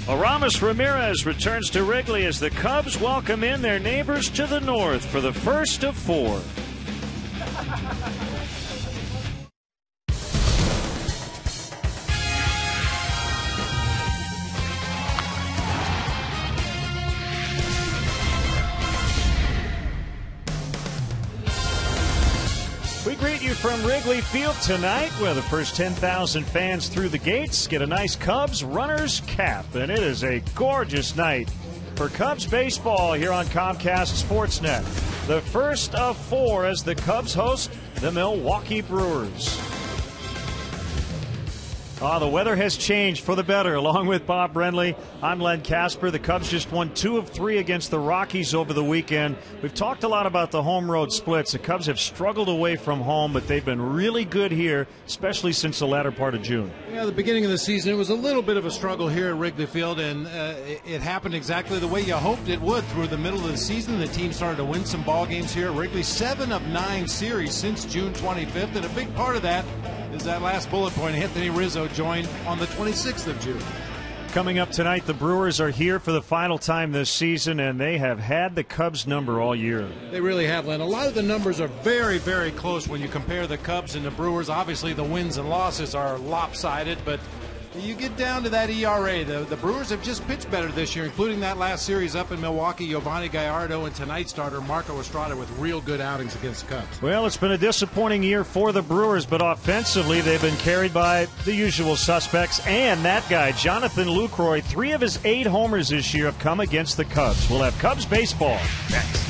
Aramis Ramirez returns to Wrigley as the Cubs welcome in their neighbors to the north for the first of 4. We greet you from Wrigley Field tonight, where the first 10,000 fans through the gates get a nice Cubs runner's cap. And it is a gorgeous night for Cubs baseball here on Comcast Sportsnet. The first of 4 as the Cubs host the Milwaukee Brewers. The weather has changed for the better. Along with Bob Brenly, I'm Len Casper. The Cubs just won 2 of 3 against the Rockies over the weekend. We've talked a lot about the home road splits. The Cubs have struggled away from home, but they've been really good here, especially since the latter part of June. Yeah, the beginning of the season, it was a little bit of a struggle here at Wrigley Field, and it happened exactly the way you hoped it would. Through the middle of the season, the team started to win some ball games here at Wrigley. 7 of 9 series since June 25th, and a big part of that is that last bullet point. Anthony Rizzo joined on the 26th of June. Coming up tonight, the Brewers are here for the final time this season, and they have had the Cubs number all year. They really have, Len. A lot of the numbers are very, very close when you compare the Cubs and the Brewers. Obviously, the wins and losses are lopsided, but you get down to that ERA. The Brewers have just pitched better this year, including that last series up in Milwaukee. Giovanni Gallardo and tonight's starter Marco Estrada with real good outings against the Cubs. Well, it's been a disappointing year for the Brewers, but offensively they've been carried by the usual suspects. And that guy, Jonathan Lucroy, 3 of his 8 homers this year have come against the Cubs. We'll have Cubs baseball next.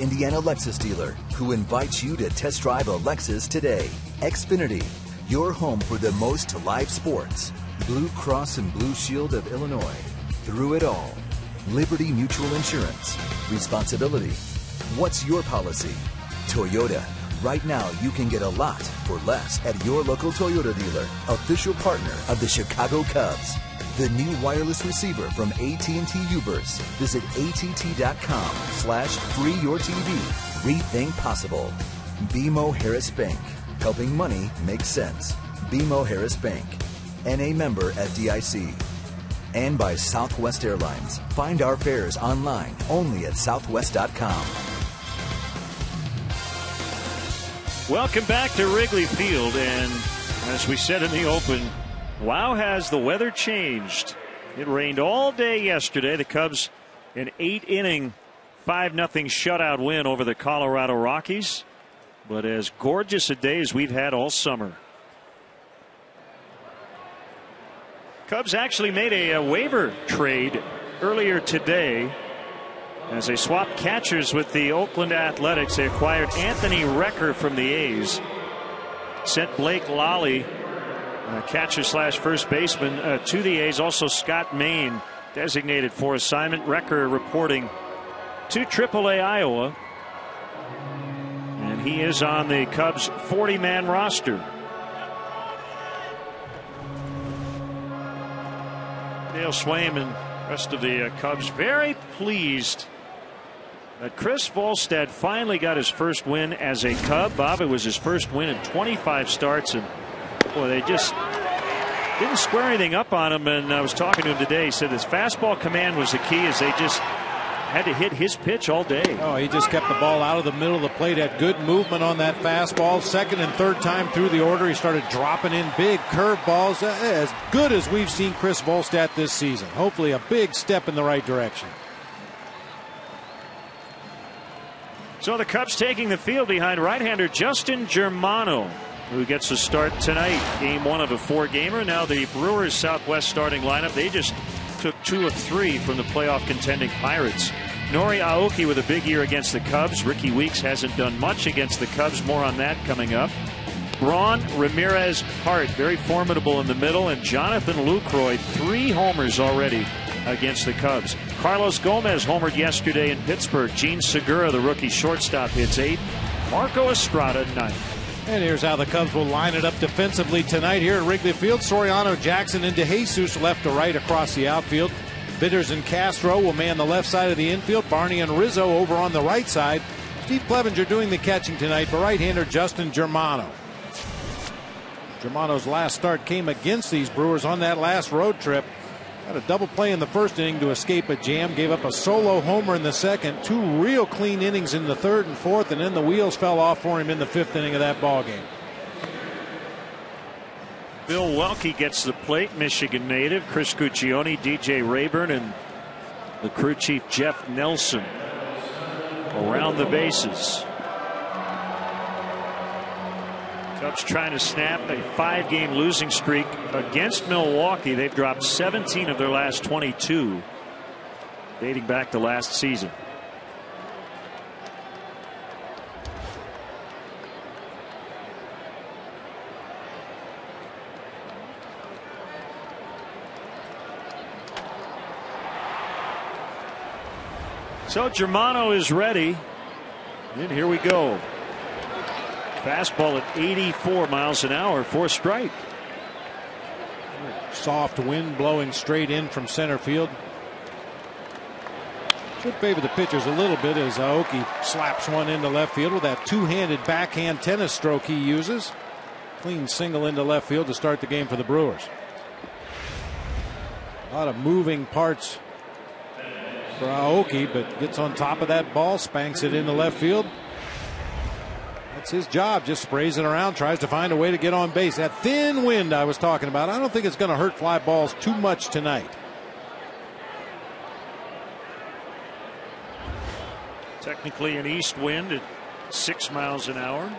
Indiana Lexus dealer who invites you to test drive a Lexus today. Xfinity, your home for the most live sports. Blue Cross and Blue Shield of Illinois. Through it all. Liberty Mutual Insurance. Responsibility. What's your policy? Toyota. Right now you can get a lot for less at your local Toyota dealer, official partner of the Chicago Cubs. The new wireless receiver from AT&T Uverse. Visit att.com/freeyourtv. Rethink possible. BMO Harris Bank. Helping money make sense. BMO Harris Bank. NA member FDIC. And by Southwest Airlines. Find our fares online only at southwest.com. Welcome back to Wrigley Field, and as we said in the open, wow, has the weather changed. It rained all day yesterday. The Cubs an 8-inning 5-0 shutout win over the Colorado Rockies, but as gorgeous a day as we've had all summer. Cubs actually made a waiver trade earlier today as they swapped catchers with the Oakland Athletics. They acquired Anthony Recker from the A's, sent Blake Lally, catcher slash first baseman, to the A's. Also Scott Main designated for assignment. Recker reporting to AAA Iowa. And he is on the Cubs 40-man roster. Dale Swaim and rest of the Cubs very pleased that Chris Volstad finally got his first win as a Cub. Bob, it was his first win in 25 starts, and boy, they just didn't square anything up on him. And I was talking to him today. He said his fastball command was the key, as they just had to hit his pitch all day. Oh, he just kept the ball out of the middle of the plate, had good movement on that fastball. Second and third time through the order, he started dropping in big curveballs, as good as we've seen Chris Volstad this season. Hopefully a big step in the right direction. So the Cubs taking the field behind right-hander Justin Germano, who gets a start tonight. Game 1 of a 4-gamer. Now the Brewers Southwest starting lineup, they just took 2 of 3 from the playoff contending Pirates. Nori Aoki with a big year against the Cubs. Ricky Weeks hasn't done much against the Cubs. More on that coming up. Braun Ramirez Hart, very formidable in the middle. And Jonathan Lucroy, 3 homers already against the Cubs. Carlos Gomez homered yesterday in Pittsburgh. Gene Segura, the rookie shortstop, hits 8. Marco Estrada, 9. And here's how the Cubs will line it up defensively tonight here at Wrigley Field. Soriano, Jackson, and DeJesus left to right across the outfield. Bitters and Castro will man the left side of the infield. Barney and Rizzo over on the right side. Steve Clevenger doing the catching tonight for right-hander Justin Germano. Germano's last start came against these Brewers on that last road trip. Had a double play in the first inning to escape a jam. Gave up a solo homer in the second. 2 real clean innings in the third and fourth, and then the wheels fell off for him in the 5th inning of that ball game. Bill Welke gets the plate. Michigan native. Chris Cuccione, DJ Rayburn, and the crew chief Jeff Nelson around the bases. Cubs trying to snap a 5-game losing streak against Milwaukee. They've dropped 17 of their last 22, dating back to last season. So Germano is ready, and here we go. Fastball at 84 miles an hour for a strike. Soft wind blowing straight in from center field. Should favor the pitchers a little bit as Aoki slaps one into left field with that 2-handed backhand tennis stroke he uses. Clean single into left field to start the game for the Brewers. A lot of moving parts for Aoki, but gets on top of that ball, spanks it into left field. That's his job, just sprays it around, tries to find a way to get on base. That thin wind I was talking about, I don't think it's going to hurt fly balls too much tonight. Technically an east wind at 6 miles an hour.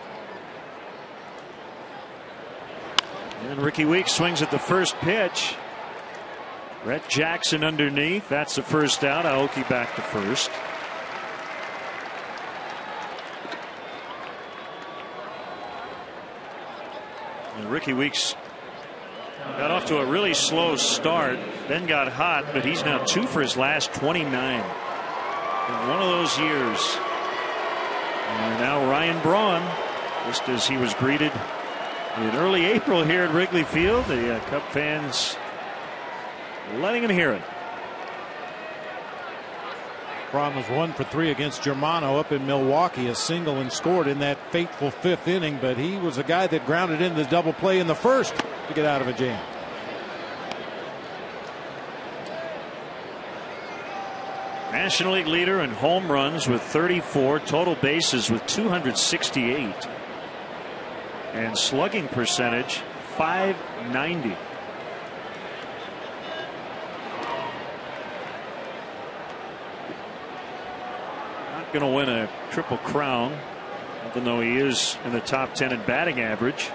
And Ricky Weeks swings at the first pitch. Rhett Jackson underneath. That's the first out. Aoki back to first. And Ricky Weeks got off to a really slow start, then got hot, but he's now 2 for his last 29 in one of those years. And now Ryan Braun, just as he was greeted in early April here at Wrigley Field, the Cub fans letting him hear it. Braun was 1 for 3 against Germano up in Milwaukee, a single and scored in that fateful 5th inning, but he was the guy that grounded into the double play in the first to get out of a jam. National League leader in home runs with 34, total bases with 268, and slugging percentage .590. Going to win a triple crown, even though he is in the top 10 in batting average.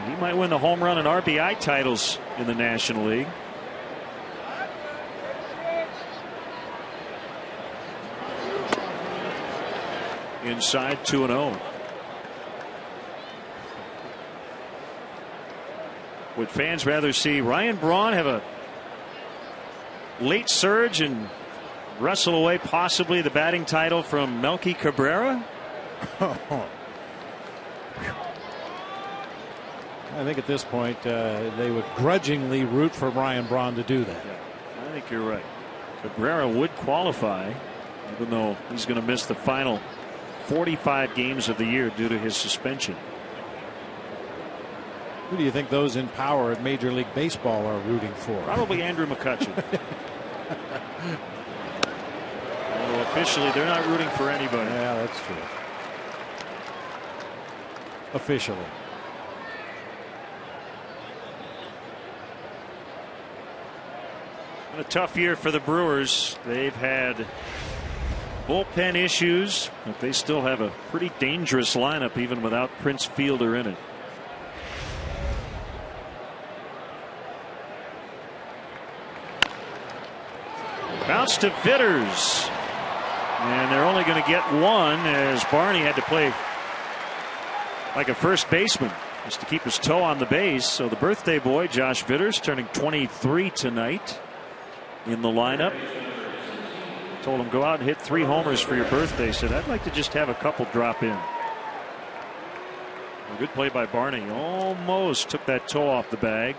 He might win the home run and RBI titles in the National League. Inside 2-0. Would fans rather see Ryan Braun have a late surge and wrestle away possibly the batting title from Melky Cabrera? I think at this point they would grudgingly root for Ryan Braun to do that. Yeah, I think you're right. Cabrera would qualify, even though he's going to miss the final 45 games of the year due to his suspension. Who do you think those in power at Major League Baseball are rooting for? Probably Andrew McCutchen. Although officially they're not rooting for anybody. Yeah, that's true. Officially. A tough year for the Brewers. They've had bullpen issues, but they still have a pretty dangerous lineup even without Prince Fielder in it. Bounce to Vitters, and they're only going to get one as Barney had to play like a first baseman just to keep his toe on the base. So the birthday boy Josh Vitters turning 23 tonight in the lineup. Told him go out and hit 3 homers for your birthday. Said I'd like to just have a couple drop in. A good play by Barney. Almost took that toe off the bag.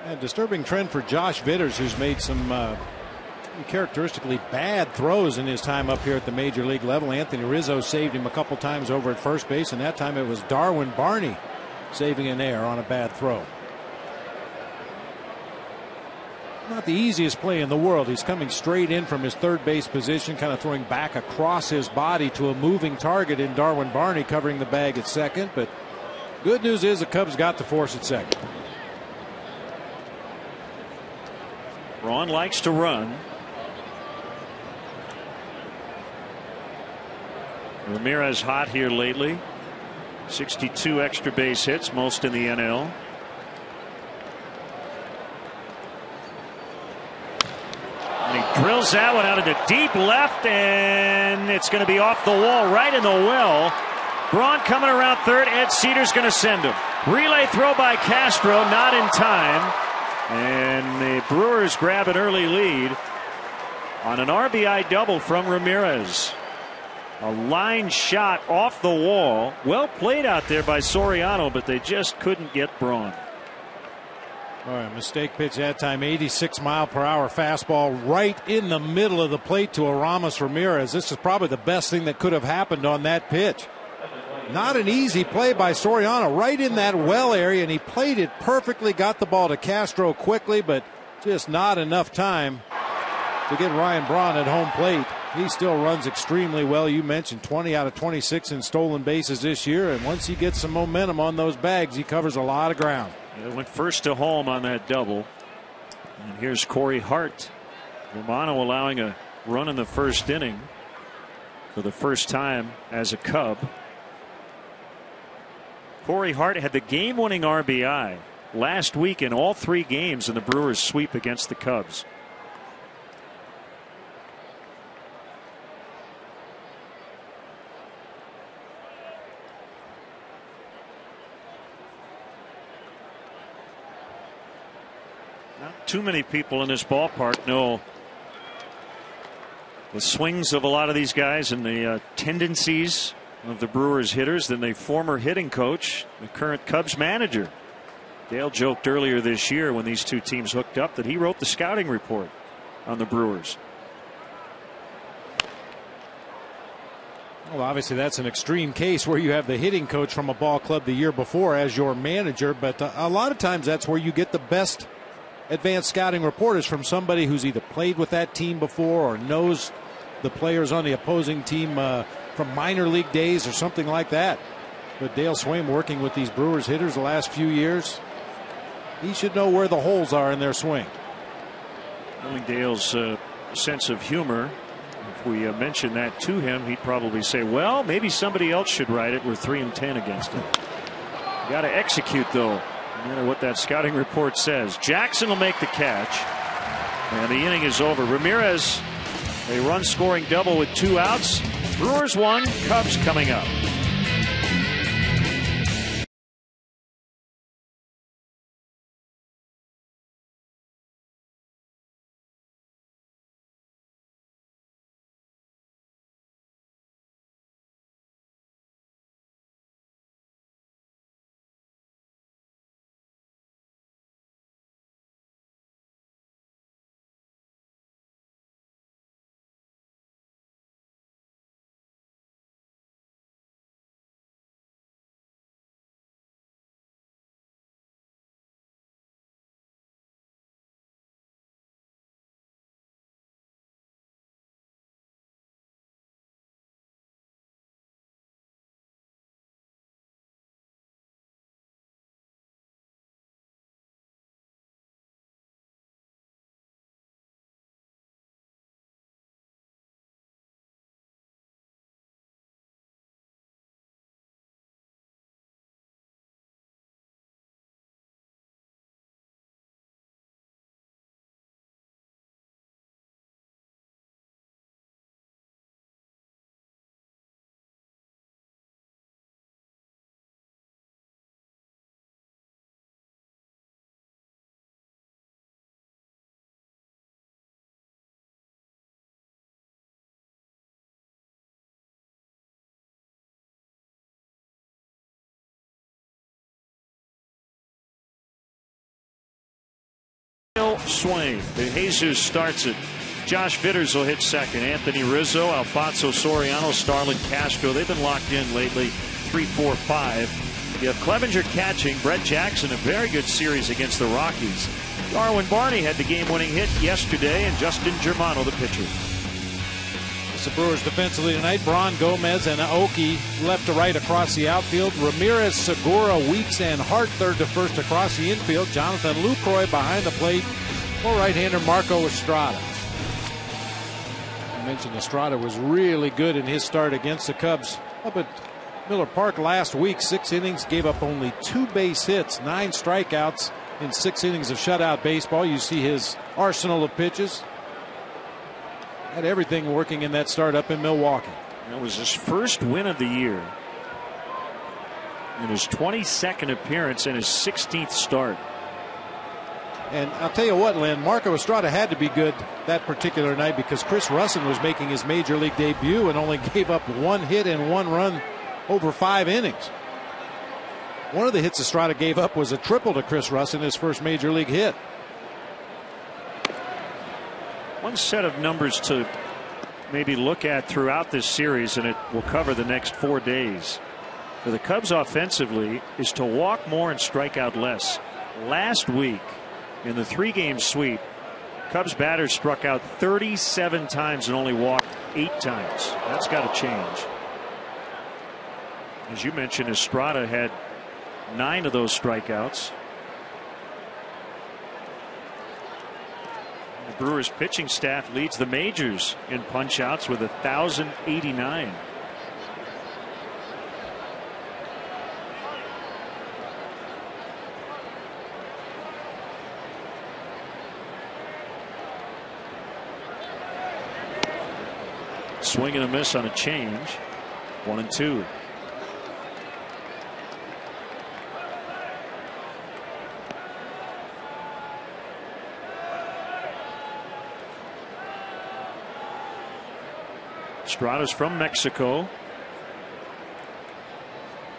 A disturbing trend for Josh Vitters, who's made some characteristically bad throws in his time up here at the major league level. Anthony Rizzo saved him a couple times over at first base, and that time it was Darwin Barney saving an error on a bad throw. Not the easiest play in the world. He's coming straight in from his third base position, kind of throwing back across his body to a moving target in Darwin Barney covering the bag at second. But good news is the Cubs got the force at second. Braun likes to run. Ramirez hot here lately. 62 extra base hits, most in the NL. And he drills that one out into deep left, and it's going to be off the wall, right in the well. Braun coming around third. Ed Cedars going to send him. Relay throw by Castro, not in time. And the Brewers grab an early lead on an RBI double from Ramirez. A line shot off the wall. Well played out there by Soriano, but they just couldn't get Braun. All right, mistake pitch that time. 86-mile-per-hour fastball right in the middle of the plate to Aramis Ramirez. This is probably the best thing that could have happened on that pitch. Not an easy play by Soriano, right in that well area, and he played it perfectly, got the ball to Castro quickly, but just not enough time to get Ryan Braun at home plate. He still runs extremely well. You mentioned 20 out of 26 in stolen bases this year, and once he gets some momentum on those bags, he covers a lot of ground. Yeah, went first to home on that double. And here's Corey Hart. Romano allowing a run in the first inning for the first time as a Cub. Corey Hart had the game-winning RBI last week in all 3 games in the Brewers' sweep against the Cubs. Not too many people in this ballpark know the swings of a lot of these guys and the tendencies of the Brewers hitters than the former hitting coach, the current Cubs manager. Dale joked earlier this year when these two teams hooked up that he wrote the scouting report on the Brewers. Well, obviously that's an extreme case where you have the hitting coach from a ball club the year before as your manager, but a lot of times that's where you get the best advanced scouting reporters from somebody who's either played with that team before or knows the players on the opposing team from minor league days or something like that. But Dale Swaim working with these Brewers hitters the last few years, he should know where the holes are in their swing. Knowing Dale's sense of humor, if we mention that to him, he'd probably say, well, maybe somebody else should write it. We're 3-10 against him. Got to execute, though, no matter what that scouting report says. Jackson will make the catch, and the inning is over. Ramirez, a run-scoring double with 2 outs. Brewers 1, Cubs coming up. swing. The Jesus starts it. Josh Vitters will hit second. Anthony Rizzo, Alfonso Soriano, Starlin Castro. They've been locked in lately. 3, 4, 5. You have Clevenger catching. Brett Jackson, a very good series against the Rockies. Darwin Barney had the game-winning hit yesterday, and Justin Germano, the pitcher. The Brewers defensively tonight. Braun, Gomez, and Aoki left to right across the outfield. Ramirez, Segura, Weeks, and Hart third to first across the infield. Jonathan Lucroy behind the plate for right-hander Marco Estrada. I mentioned Estrada was really good in his start against the Cubs up at Miller Park last week. 6 innings, gave up only 2 base hits, 9 strikeouts in 6 innings of shutout baseball. You see his arsenal of pitches. Had everything working in that start up in Milwaukee. That was his first win of the year, in his 22nd appearance and his 16th start. And I'll tell you what, Len, Marco Estrada had to be good that particular night because Chris Russin was making his major league debut and only gave up 1 hit and 1 run over 5 innings. One of the hits Estrada gave up was a triple to Chris Russin, his first major league hit. One set of numbers to maybe look at throughout this series, and it will cover the next 4 days. For the Cubs offensively is to walk more and strike out less. Last week in the 3-game sweep, Cubs batters struck out 37 times and only walked 8 times. That's got to change. As you mentioned, Estrada had 9 of those strikeouts. The Brewers pitching staff leads the majors in punch-outs with 1,089. Swing and a miss on a change. 1-2. Estrada's from Mexico.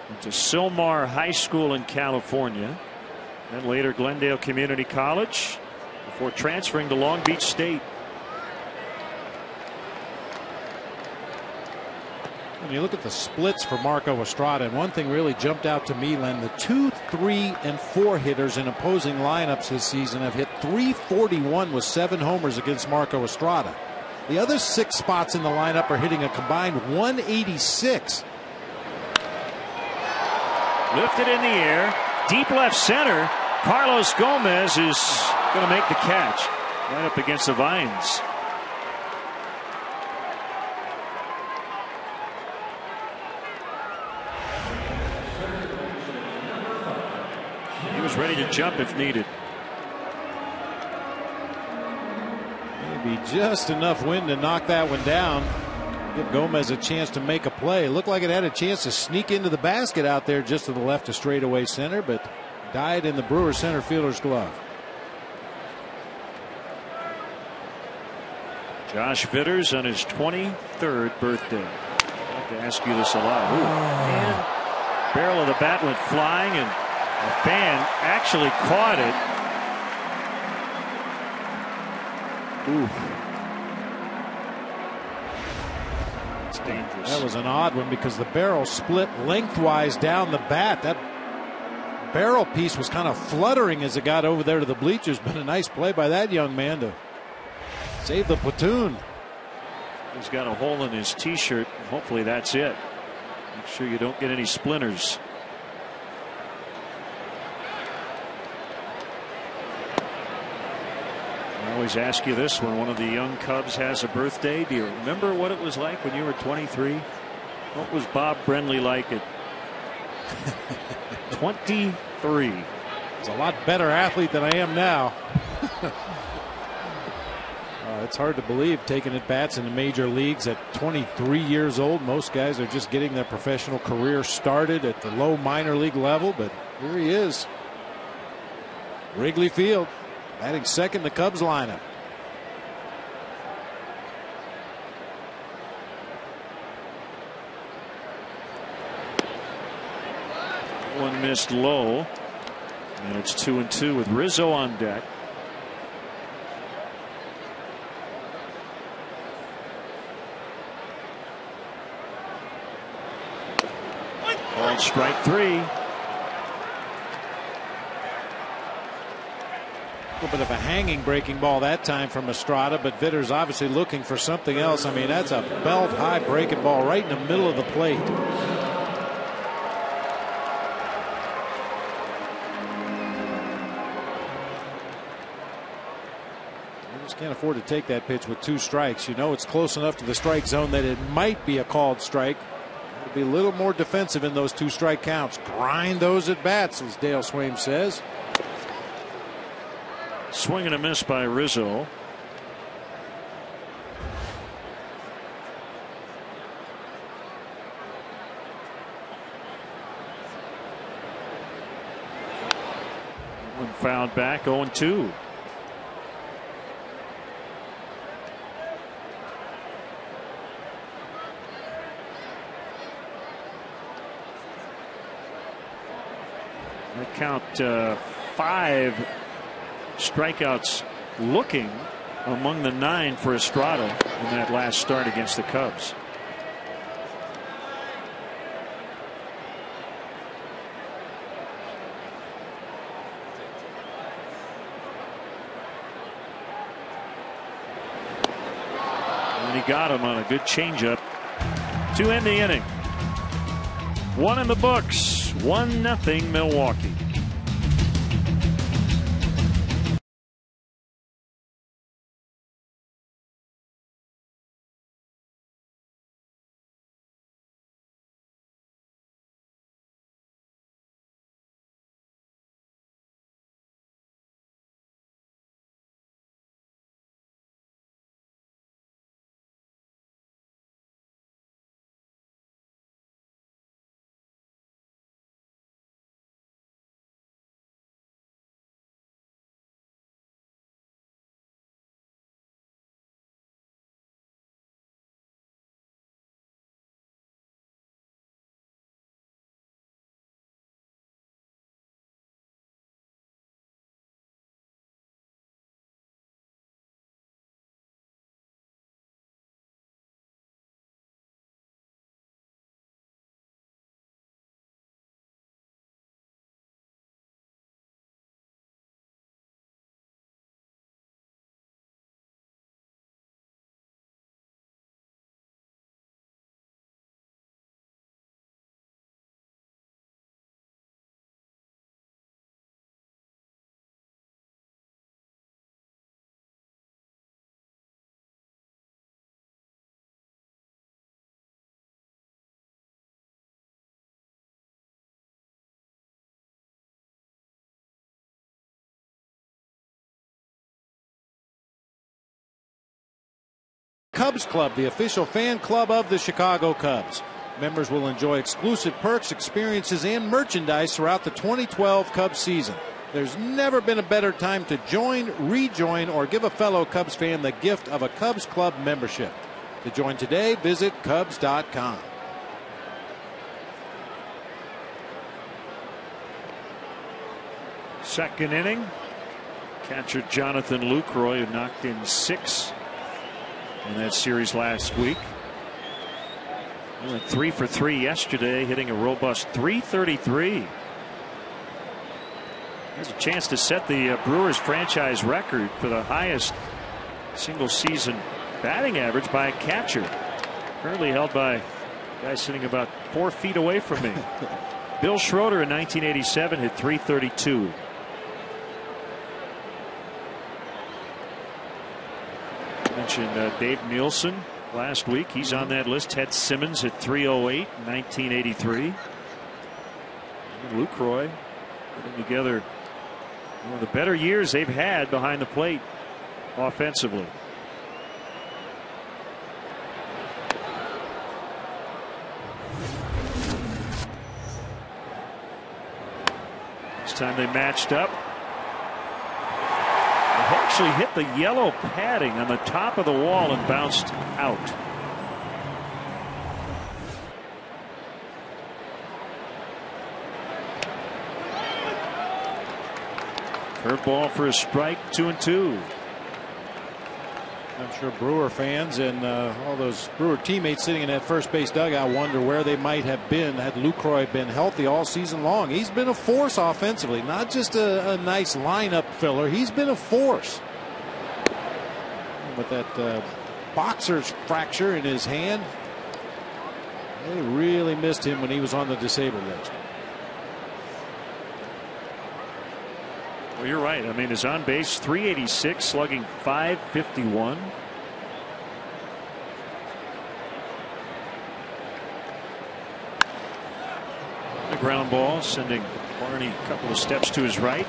Went to Silmar High School in California, and later Glendale Community College before transferring to Long Beach State. When you look at the splits for Marco Estrada, and one thing really jumped out to me, Len, the 2, 3, and 4 hitters in opposing lineups this season have hit .341 with 7 homers against Marco Estrada. The other 6 spots in the lineup are hitting a combined .186. Lifted in the air, deep left center. Carlos Gomez is going to make the catch right up against the vines. He was ready to jump if needed. Maybe just enough wind to knock that one down. Give Gomez a chance to make a play. Looked like it had a chance to sneak into the basket out there just to the left of straightaway center, but died in the Brewers center fielder's glove. Josh Vitters on his 23rd birthday. I have to ask you this a lot. And barrel of the bat went flying, and a fan actually caught it. Oof. It's dangerous. That was an odd one because the barrel split lengthwise down the bat. That barrel piece was kind of fluttering as it got over there to the bleachers, but a nice play by that young man to save the platoon. He's got a hole in his t-shirt. Hopefully that's it. Make sure you don't get any splinters. I always ask you this when one of the young Cubs has a birthday. Do you remember what it was like when you were 23? What was Bob Brenly like at 23? He's a lot better athlete than I am now. It's hard to believe taking at bats in the major leagues at 23 years old. Most guys are just getting their professional career started at the low minor league level, but here he is. Wrigley Field, batting second, the Cubs lineup. One missed low, and it's 2-2 with Rizzo on deck. Called strike 3. A little bit of a hanging breaking ball that time from Estrada, but Vitter's obviously looking for something else. I mean, that's a belt high breaking ball right in the middle of the plate. You just can't afford to take that pitch with 2 strikes. You know it's close enough to the strike zone that it might be a called strike. Be a little more defensive in those 2 strike counts. Grind those at bats, as Dale Swaim says. Swing and a miss by Rizzo. One fouled back, 0-2. Count 5 strikeouts looking among the 9 for Estrada in that last start against the Cubs. And he got him on a good changeup to end the inning. 1 in the books. 1-0 Milwaukee. Cubs Club, the official fan club of the Chicago Cubs. Members will enjoy exclusive perks, experiences, and merchandise throughout the 2012 Cubs season. There's never been a better time to join, rejoin, or give a fellow Cubs fan the gift of a Cubs Club membership. To join today, visit Cubs.com. Second inning. Catcher Jonathan Lucroy, who knocked in 6 in that series last week. He went 3 for 3 yesterday, hitting a robust .333. Has a chance to set the Brewers franchise record for the highest single season batting average by a catcher. Currently held by a guy sitting about 4 feet away from me. Bill Schroeder in 1987 hit .332. Mentioned Dave Nielsen last week. He's on that list. Ted Simmons at .308 in 1983. And Lucroy putting together one of the better years they've had behind the plate offensively. This time they matched up. Actually hit the yellow padding on the top of the wall and bounced out. Curveball for a strike, 2-2. I'm sure Brewer fans and all those Brewer teammates sitting in that first base dugout wonder where they might have been had Lucroy been healthy all season long. He's been a force offensively, not just a nice lineup filler. He's been a force. With that boxer's fracture in his hand, they really missed him when he was on the disabled list. Well, you're right. I mean, his on base 386, slugging 551. The ground ball sending Barney a couple of steps to his right.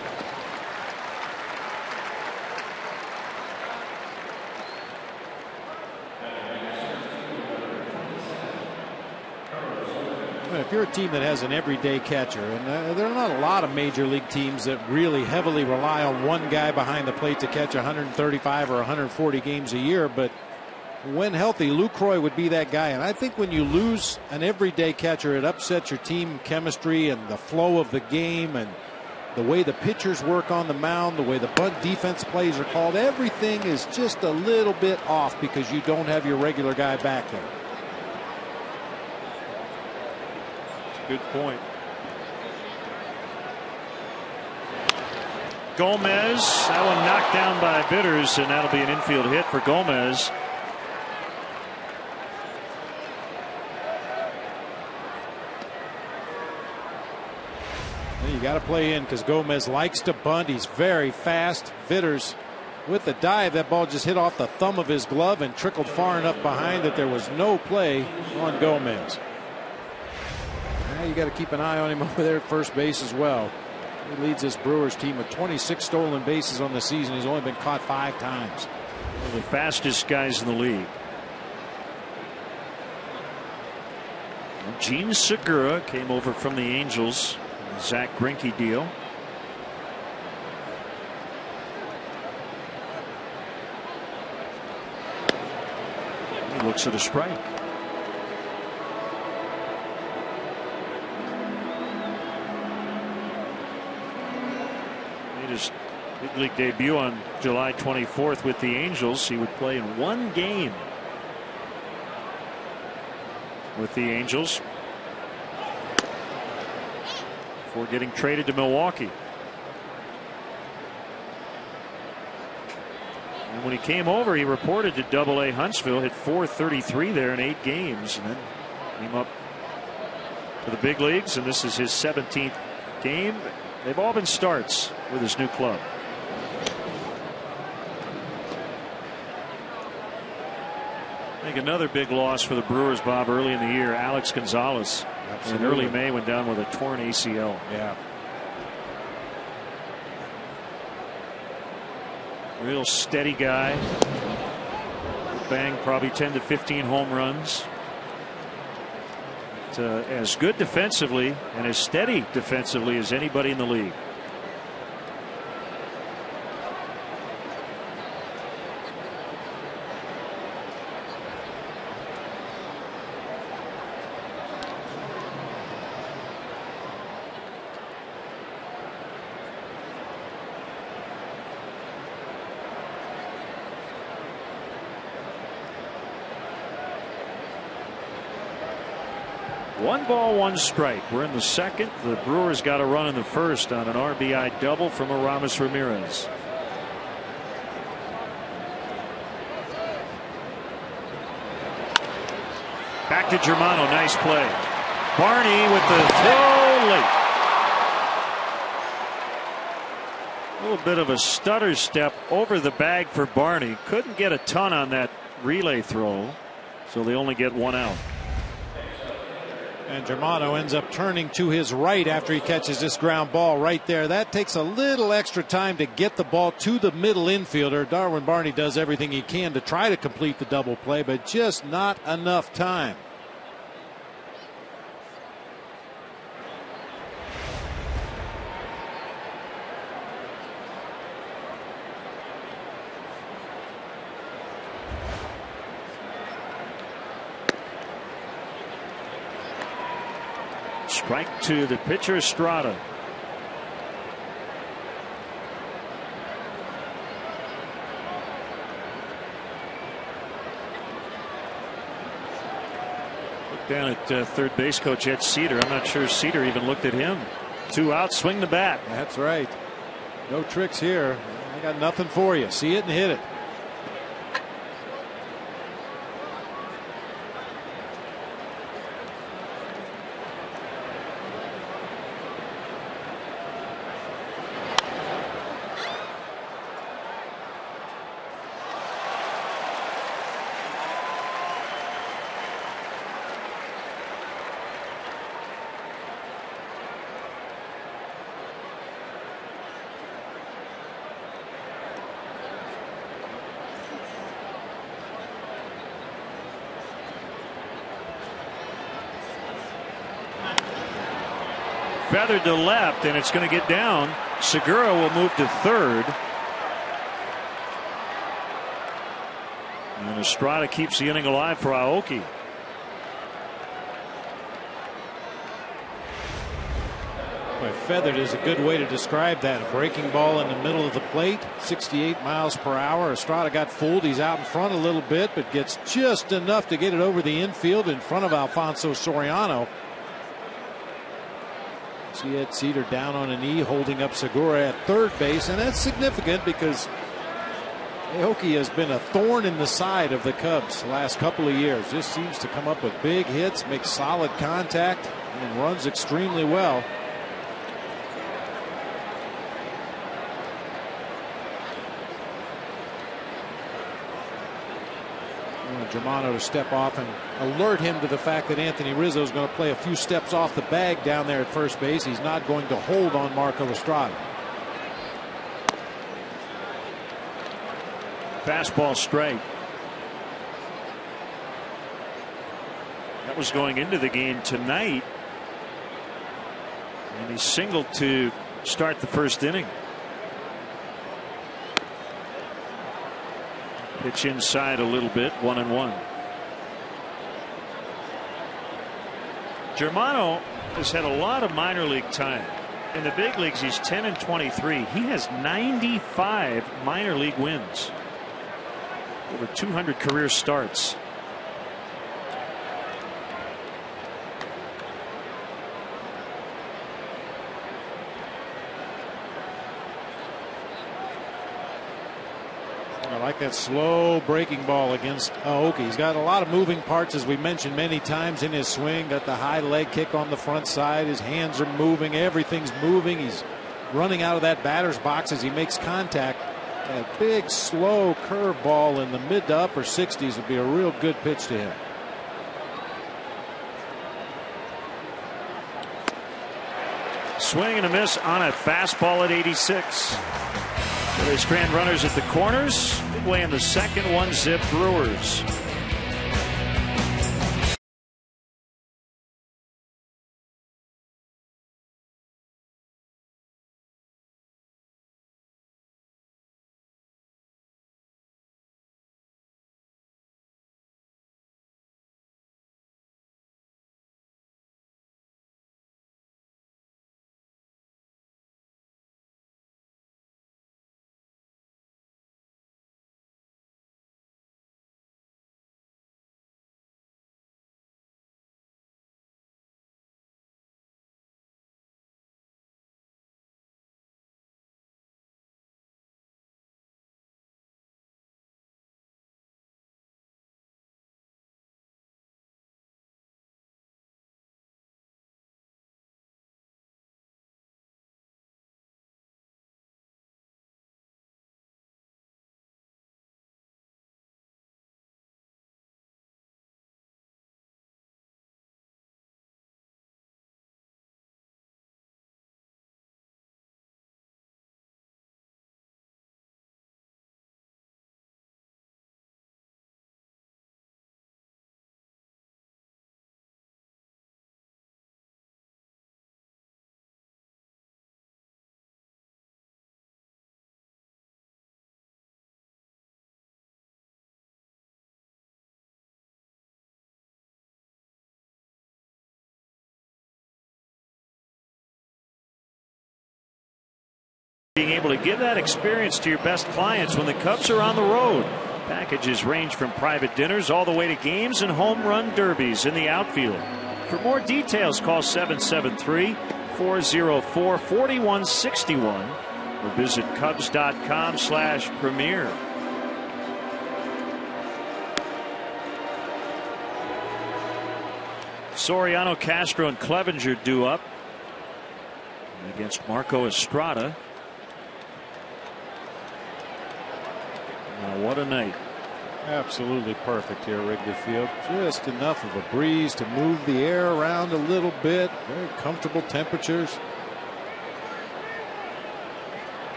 If you're a team that has an everyday catcher, and there are not a lot of major league teams that really heavily rely on one guy behind the plate to catch 135 or 140 games a year, but when healthy, Lucroy would be that guy. And I think when you lose an everyday catcher, it upsets your team chemistry and the flow of the game and the way the pitchers work on the mound, the way the bunt defense plays are called. Everything is just a little bit off because you don't have your regular guy back there. Good point. Gomez, that one knocked down by Bitters, and that'll be an infield hit for Gomez. You got to play in because Gomez likes to bunt. He's very fast. Bitters with the dive, that ball just hit off the thumb of his glove and trickled far enough behind that there was no play on Gomez. You got to keep an eye on him over there at first base as well. He leads this Brewers team with 26 stolen bases on the season. He's only been caught 5 times. One of the fastest guys in the league. Gene Segura came over from the Angels. Zach Greinke deal. He looks at a strike. His big league debut on July 24th with the Angels. He would play in 1 game with the Angels before getting traded to Milwaukee. And when he came over, he reported to Double-A Huntsville, hit .433 there in 8 games, and then came up to the big leagues, and this is his 17th game. They've all been starts with his new club. I think another big loss for the Brewers, Bob, early in the year, Alex Gonzalez. Absolutely. In early May went down with a torn ACL. Yeah. Real steady guy. Banged probably 10 to 15 home runs. As good defensively and as steady defensively as anybody in the league. One ball, one strike. We're in the second. The Brewers got a run in the first on an RBI double from Aramis Ramirez. Back to Germano. Nice play. Barney with the throw late. A little bit of a stutter step over the bag for Barney. Couldn't get a ton on that relay throw, so they only get 1 out. And Germano ends up turning to his right after he catches this ground ball right there. That takes a little extra time to get the ball to the middle infielder. Darwin Barney does everything he can to try to complete the double play, but just not enough time. Strike to the pitcher, Estrada. Down at third base, coach Ed Cedar. I'm not sure Cedar even looked at him. 2 out, swing the bat. That's right. No tricks here. I got nothing for you. See it and hit it. Feathered to left, and it's going to get down. Segura will move to third. And Estrada keeps the inning alive for Aoki. Boy, feathered is a good way to describe that. A breaking ball in the middle of the plate, 68 miles per hour. Estrada got fooled. He's out in front a little bit, but gets just enough to get it over the infield in front of Alfonso Soriano. See Ed Cedar down on a knee, holding up Segura at third base, and that's significant because Aoki has been a thorn in the side of the Cubs the last couple of years. Just seems to come up with big hits, makes solid contact, and runs extremely well. Germano to step off and alert him to the fact that Anthony Rizzo is going to play a few steps off the bag down there at first base. He's not going to hold on Marco Estrada. Fastball straight. That was going into the game tonight. And he singled to start the first inning. Pitch inside a little bit, 1-1. Germano has had a lot of minor league time. In the big leagues, he's 10-23. He has 95 minor league wins. Over 200 career starts. I like that slow breaking ball against Aoki. He's got a lot of moving parts, as we mentioned many times, in his swing. Got the high leg kick on the front side. His hands are moving. Everything's moving. He's running out of that batter's box as he makes contact. A big, slow curve ball in the mid to upper 60s would be a real good pitch to him. Swing and a miss on a fastball at 86. They strand runners at the corners. Midway in the second, 1-zip Brewers. Being able to give that experience to your best clients when the Cubs are on the road. Packages range from private dinners all the way to games and home run derbies in the outfield. For more details, call 773-404-4161 or visit Cubs.com/premier. Soriano, Castro, and Clevenger due up against Marco Estrada. Now, what a night. Absolutely perfect here, Wrigley Field. Just enough of a breeze to move the air around a little bit. Very comfortable temperatures.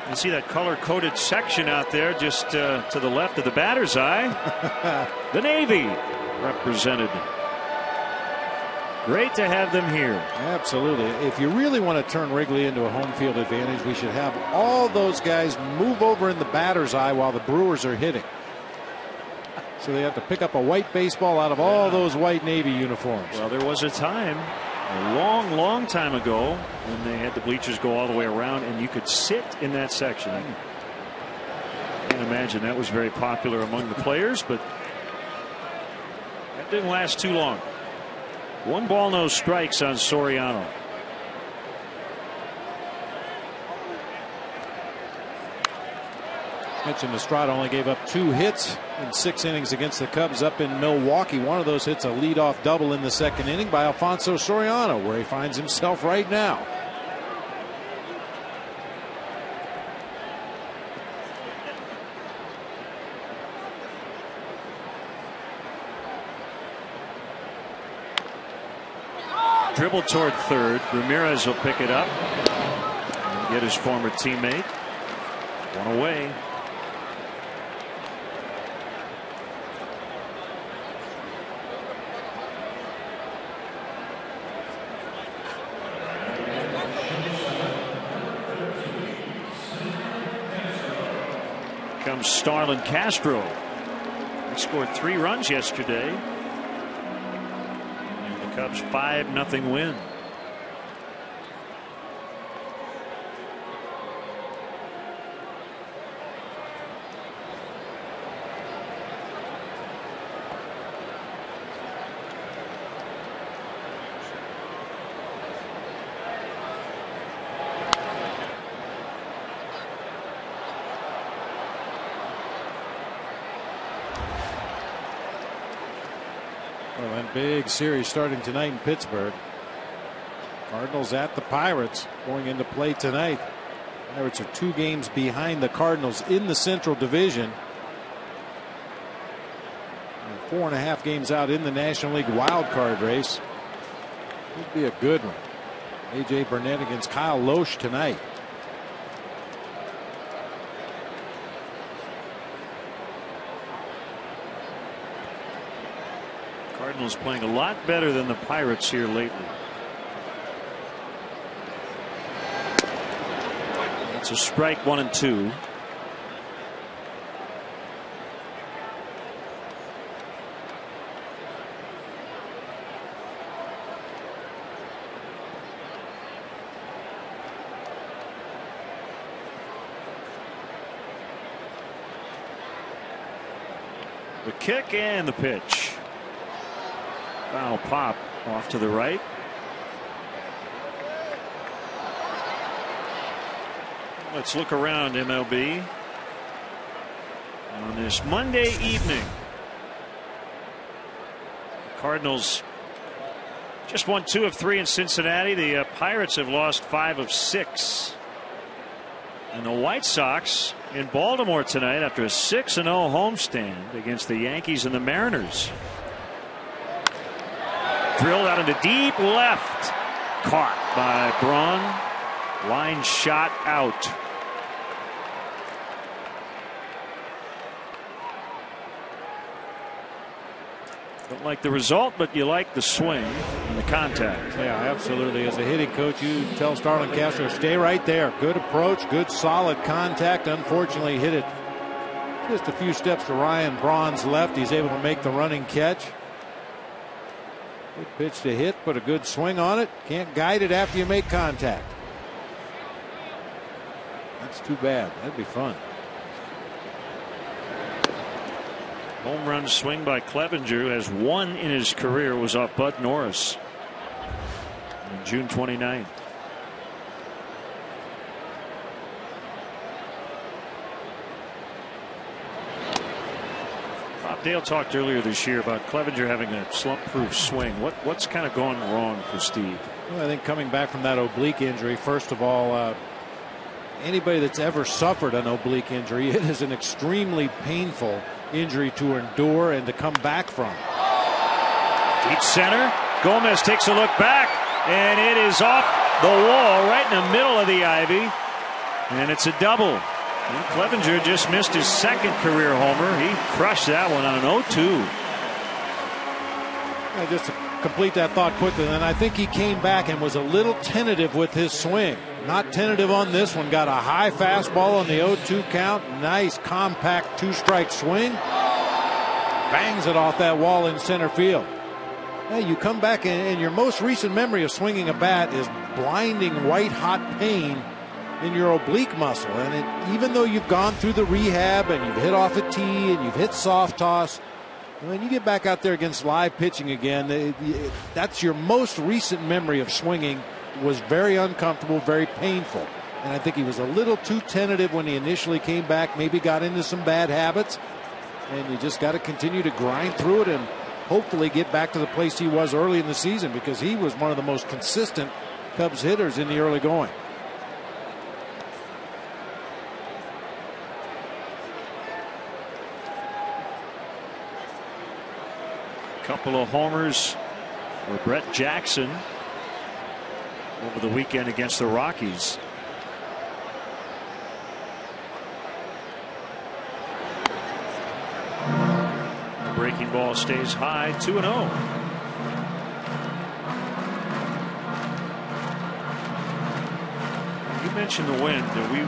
You see that color-coded section out there just to the left of the batter's eye. The Navy represented. Great to have them here. Absolutely. If you really want to turn Wrigley into a home field advantage, we should have all those guys move over in the batter's eye while the Brewers are hitting. So they have to pick up a white baseball out of all those white Navy uniforms. Well, there was a time, a long time ago, when they had the bleachers go all the way around and you could sit in that section. I can't imagine that was very popular among the players, but that didn't last too long. 1 ball, no strikes on Soriano. Mentioned Estrada only gave up 2 hits in 6 innings against the Cubs up in Milwaukee. One of those hits a leadoff double in the 2nd inning by Alfonso Soriano, where he finds himself right now. Dribble toward third. Ramirez will pick it up and get his former teammate. 1 away. Comes Starlin Castro. He scored 3 runs yesterday. Cubs 5-0 win. Well, that big series starting tonight in Pittsburgh. Cardinals at the Pirates going into play tonight. Pirates are 2 games behind the Cardinals in the Central Division. And 4.5 games out in the National League wild card race. Could be a good one. A.J. Burnett against Kyle Loesch tonight. Cardinals playing a lot better than the Pirates here lately. That's a strike, 1 and 2. The kick and the pitch. Foul pop off to the right. Let's look around MLB on this Monday evening. The Cardinals just won 2 of 3 in Cincinnati. The Pirates have lost 5 of 6. And the White Sox in Baltimore tonight after a 6-0 homestand against the Yankees and the Mariners. Drilled out into deep left. Caught by Braun. Line shot out. Don't like the result, but you like the swing and the contact. Yeah, absolutely. As a hitting coach, you tell Starlin Castro, stay right there. Good approach, good solid contact. Unfortunately, hit it just a few steps to Ryan Braun's left. He's able to make the running catch. Good pitch to hit, put a good swing on it. Can't guide it after you make contact. That's too bad. That'd be fun. Home run swing by Clevenger, who has one in his career, was off Bud Norris on June 29th. Bob Dale talked earlier this year about Clevenger having a slump-proof swing. What's kind of going wrong for Steve? Well, I think coming back from that oblique injury, first of all, anybody that's ever suffered an oblique injury, it is an extremely painful injury to endure and to come back from. Deep center. Gomez takes a look back, and it is off the wall right in the middle of the ivy, and it's a double. And Clevenger just missed his second career homer. He crushed that one on an 0-2. Just to complete that thought quickly, and I think he came back and was a little tentative with his swing. Not tentative on this one. Got a high fastball on the 0-2 count. Nice compact two-strike swing. Bangs it off that wall in center field. Hey, you come back and your most recent memory of swinging a bat is blinding white-hot pain in your oblique muscle. And even though you've gone through the rehab and you've hit off a tee and you've hit soft toss, when you get back out there against live pitching again, that's your most recent memory of swinging. Was very uncomfortable, very painful. And I think he was a little too tentative when he initially came back, maybe got into some bad habits. And you just got to continue to grind through it and hopefully get back to the place he was early in the season, because he was one of the most consistent Cubs hitters in the early going. Couple of homers for Brett Jackson over the weekend against the Rockies. The breaking ball stays high, 2-0. You mentioned the wind. We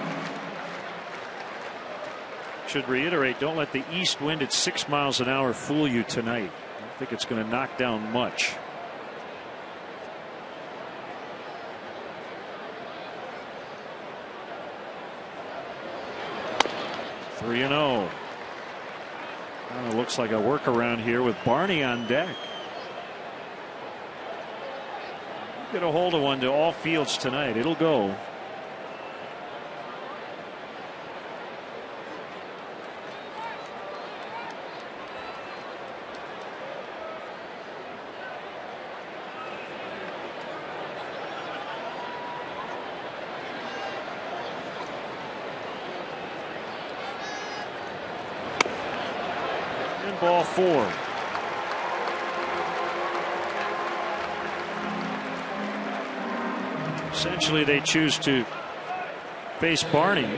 should reiterate, don't let the east wind at 6 miles an hour fool you tonight. I think it's going to knock down much. Three and 0. Kind of looks like a workaround here with Barney on deck. Get a hold of one to all fields tonight. It'll go. Ball 4. Essentially, they choose to face Barney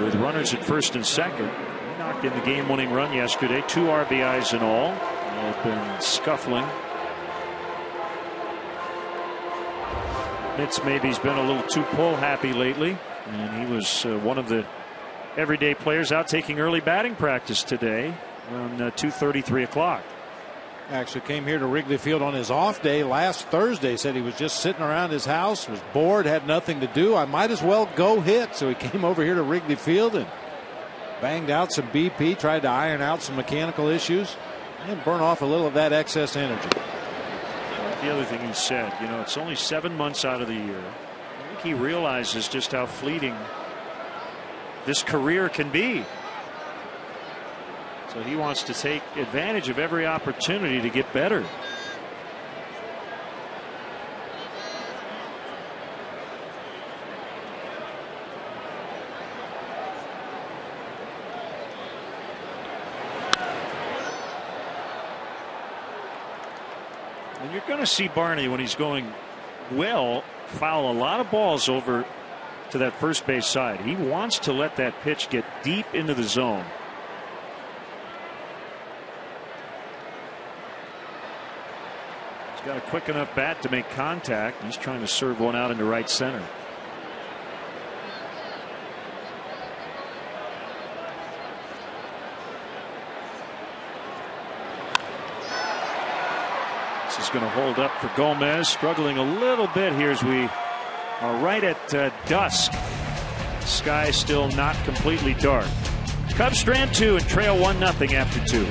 with runners at first and second. He knocked in the game-winning run yesterday, 2 RBIs in all. They've been scuffling. Mitz maybe's been a little too pull happy lately, and he was one of the everyday players out taking early batting practice today. Around 2:30, 3 o'clock. Actually came here to Wrigley Field on his off day last Thursday. Said he was just sitting around his house, was bored, had nothing to do. I might as well go hit. So he came over here to Wrigley Field and banged out some BP, tried to iron out some mechanical issues and burn off a little of that excess energy. The other thing he said, you know, it's only 7 months out of the year. I think he realizes just how fleeting this career can be. So he wants to take advantage of every opportunity to get better. And you're going to see Barney, when he's going well, foul a lot of balls over to that first base side. He wants to let that pitch get deep into the zone. Got a quick enough bat to make contact. He's trying to serve one out into right center. This is going to hold up for Gomez, struggling a little bit here as we are right at dusk. Sky still not completely dark. Cubs strand 2 and trail 1-0 after 2.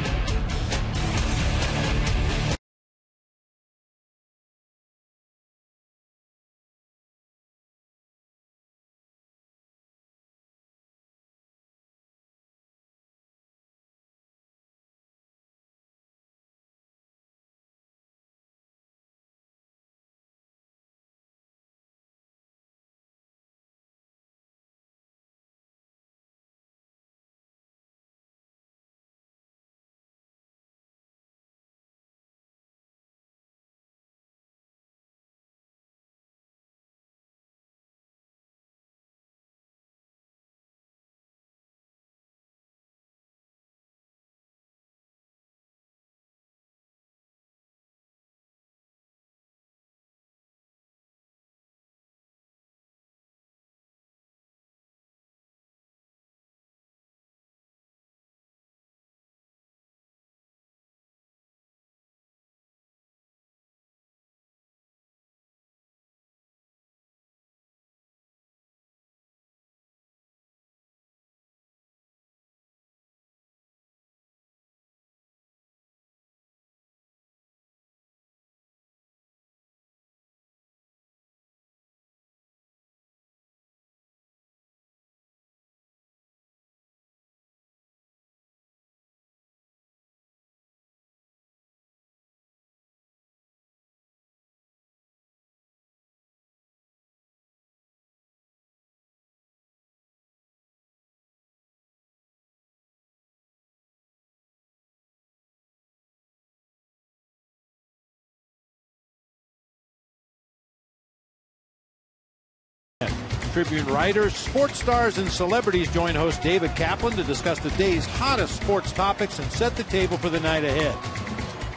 Tribune writers, sports stars, and celebrities join host David Kaplan to discuss the day's hottest sports topics and set the table for the night ahead.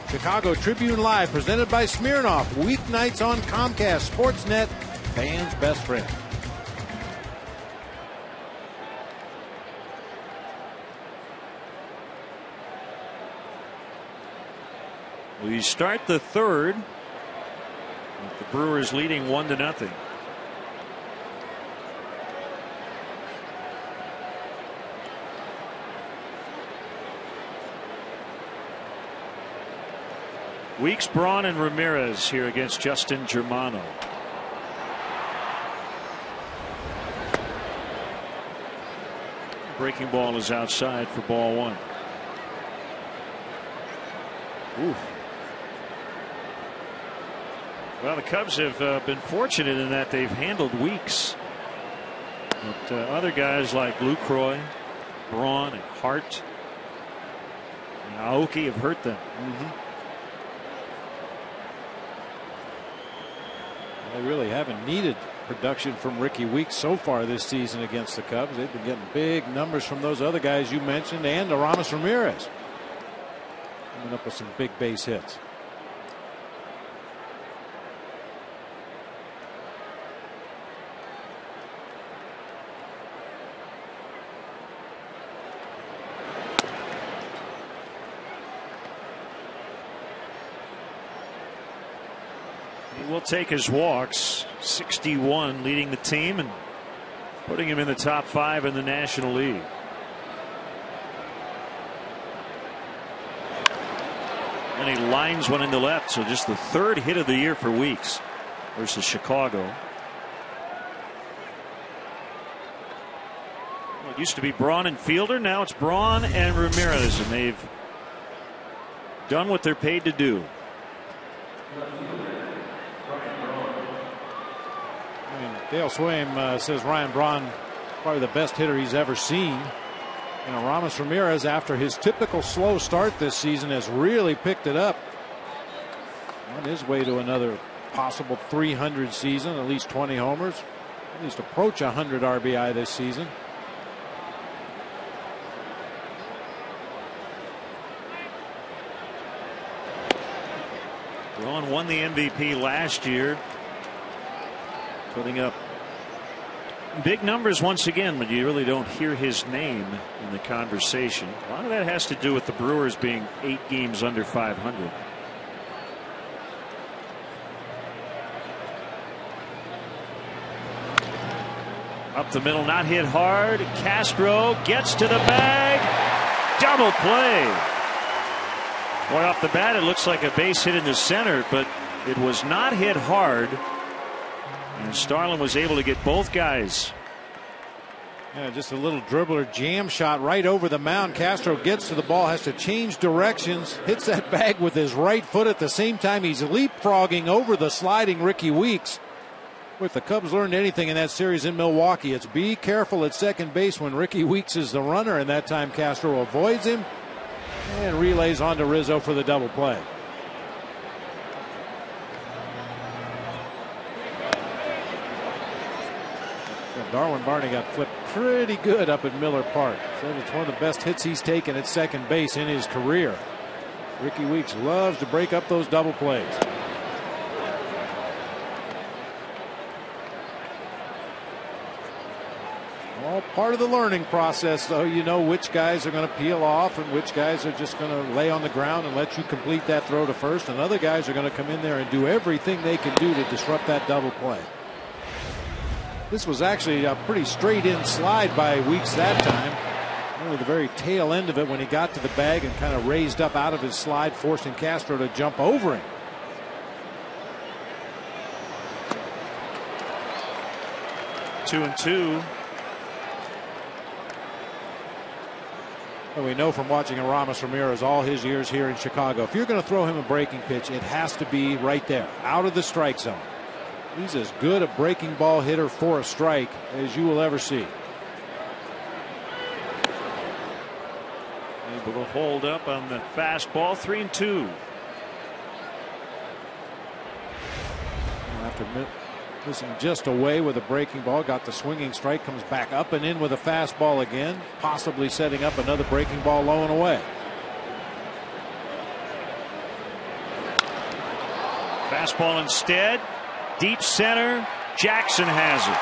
Chicago Tribune Live, presented by Smirnoff, weeknights on Comcast Sportsnet, fans' best friend. We start the third with the Brewers leading 1-0. Weeks, Braun, and Ramirez here against Justin Germano. Breaking ball is outside for ball 1. Oof. Well, the Cubs have been fortunate in that they've handled Weeks. But other guys like Lucroy, Braun, and Hart, and Aoki have hurt them. They really haven't needed production from Ricky Weeks so far this season against the Cubs. They've been getting big numbers from those other guys you mentioned and Aramis Ramirez. Coming up with some big base hits. He will take his walks. 61 leading the team and putting him in the top 5 in the National League. And he lines one into left, so just the third hit of the year for Weeks versus Chicago. Well, it used to be Braun and Fielder, now it's Braun and Ramirez, and they've done what they're paid to do. Dale Swaim says Ryan Braun probably the best hitter he's ever seen. And Aramis Ramirez, after his typical slow start this season, has really picked it up on his way to another possible 300 season, at least 20 homers, at least approach 100 RBI this season. Braun won the MVP last year, putting up big numbers once again, but you really don't hear his name in the conversation. A lot of that has to do with the Brewers being 8 games under 500. Up the middle, not hit hard. Castro gets to the bag. Double play. Boy, off the bat, it looks like a base hit in the center, but it was not hit hard. And Starlin was able to get both guys. Yeah, just a little dribbler jam shot right over the mound. Castro gets to the ball, has to change directions, hits that bag with his right foot at the same time he's leapfrogging over the sliding Ricky Weeks. If the Cubs learned anything in that series in Milwaukee, it's be careful at second base when Ricky Weeks is the runner, and that time Castro avoids him and relays on to Rizzo for the double play. Darwin Barney got flipped pretty good up at Miller Park. Said it's one of the best hits he's taken at second base in his career. Ricky Weeks loves to break up those double plays. All part of the learning process, though. You know which guys are going to peel off and which guys are just going to lay on the ground and let you complete that throw to first, and other guys are going to come in there and do everything they can do to disrupt that double play. This was actually a pretty straight in slide by Weeks that time. Only the very tail end of it when he got to the bag and kind of raised up out of his slide, forcing Castro to jump over him. Two and two. Well, we know from watching Aramis Ramirez all his years here in Chicago, if you're going to throw him a breaking pitch, it has to be right there, out of the strike zone. He's as good a breaking ball hitter for a strike as you will ever see. Able to hold up on the fastball. 3-2. After missing just away with a breaking ball, got the swinging strike, comes back up and in with a fastball again, possibly setting up another breaking ball low and away. Fastball instead. Deep center. Jackson has it.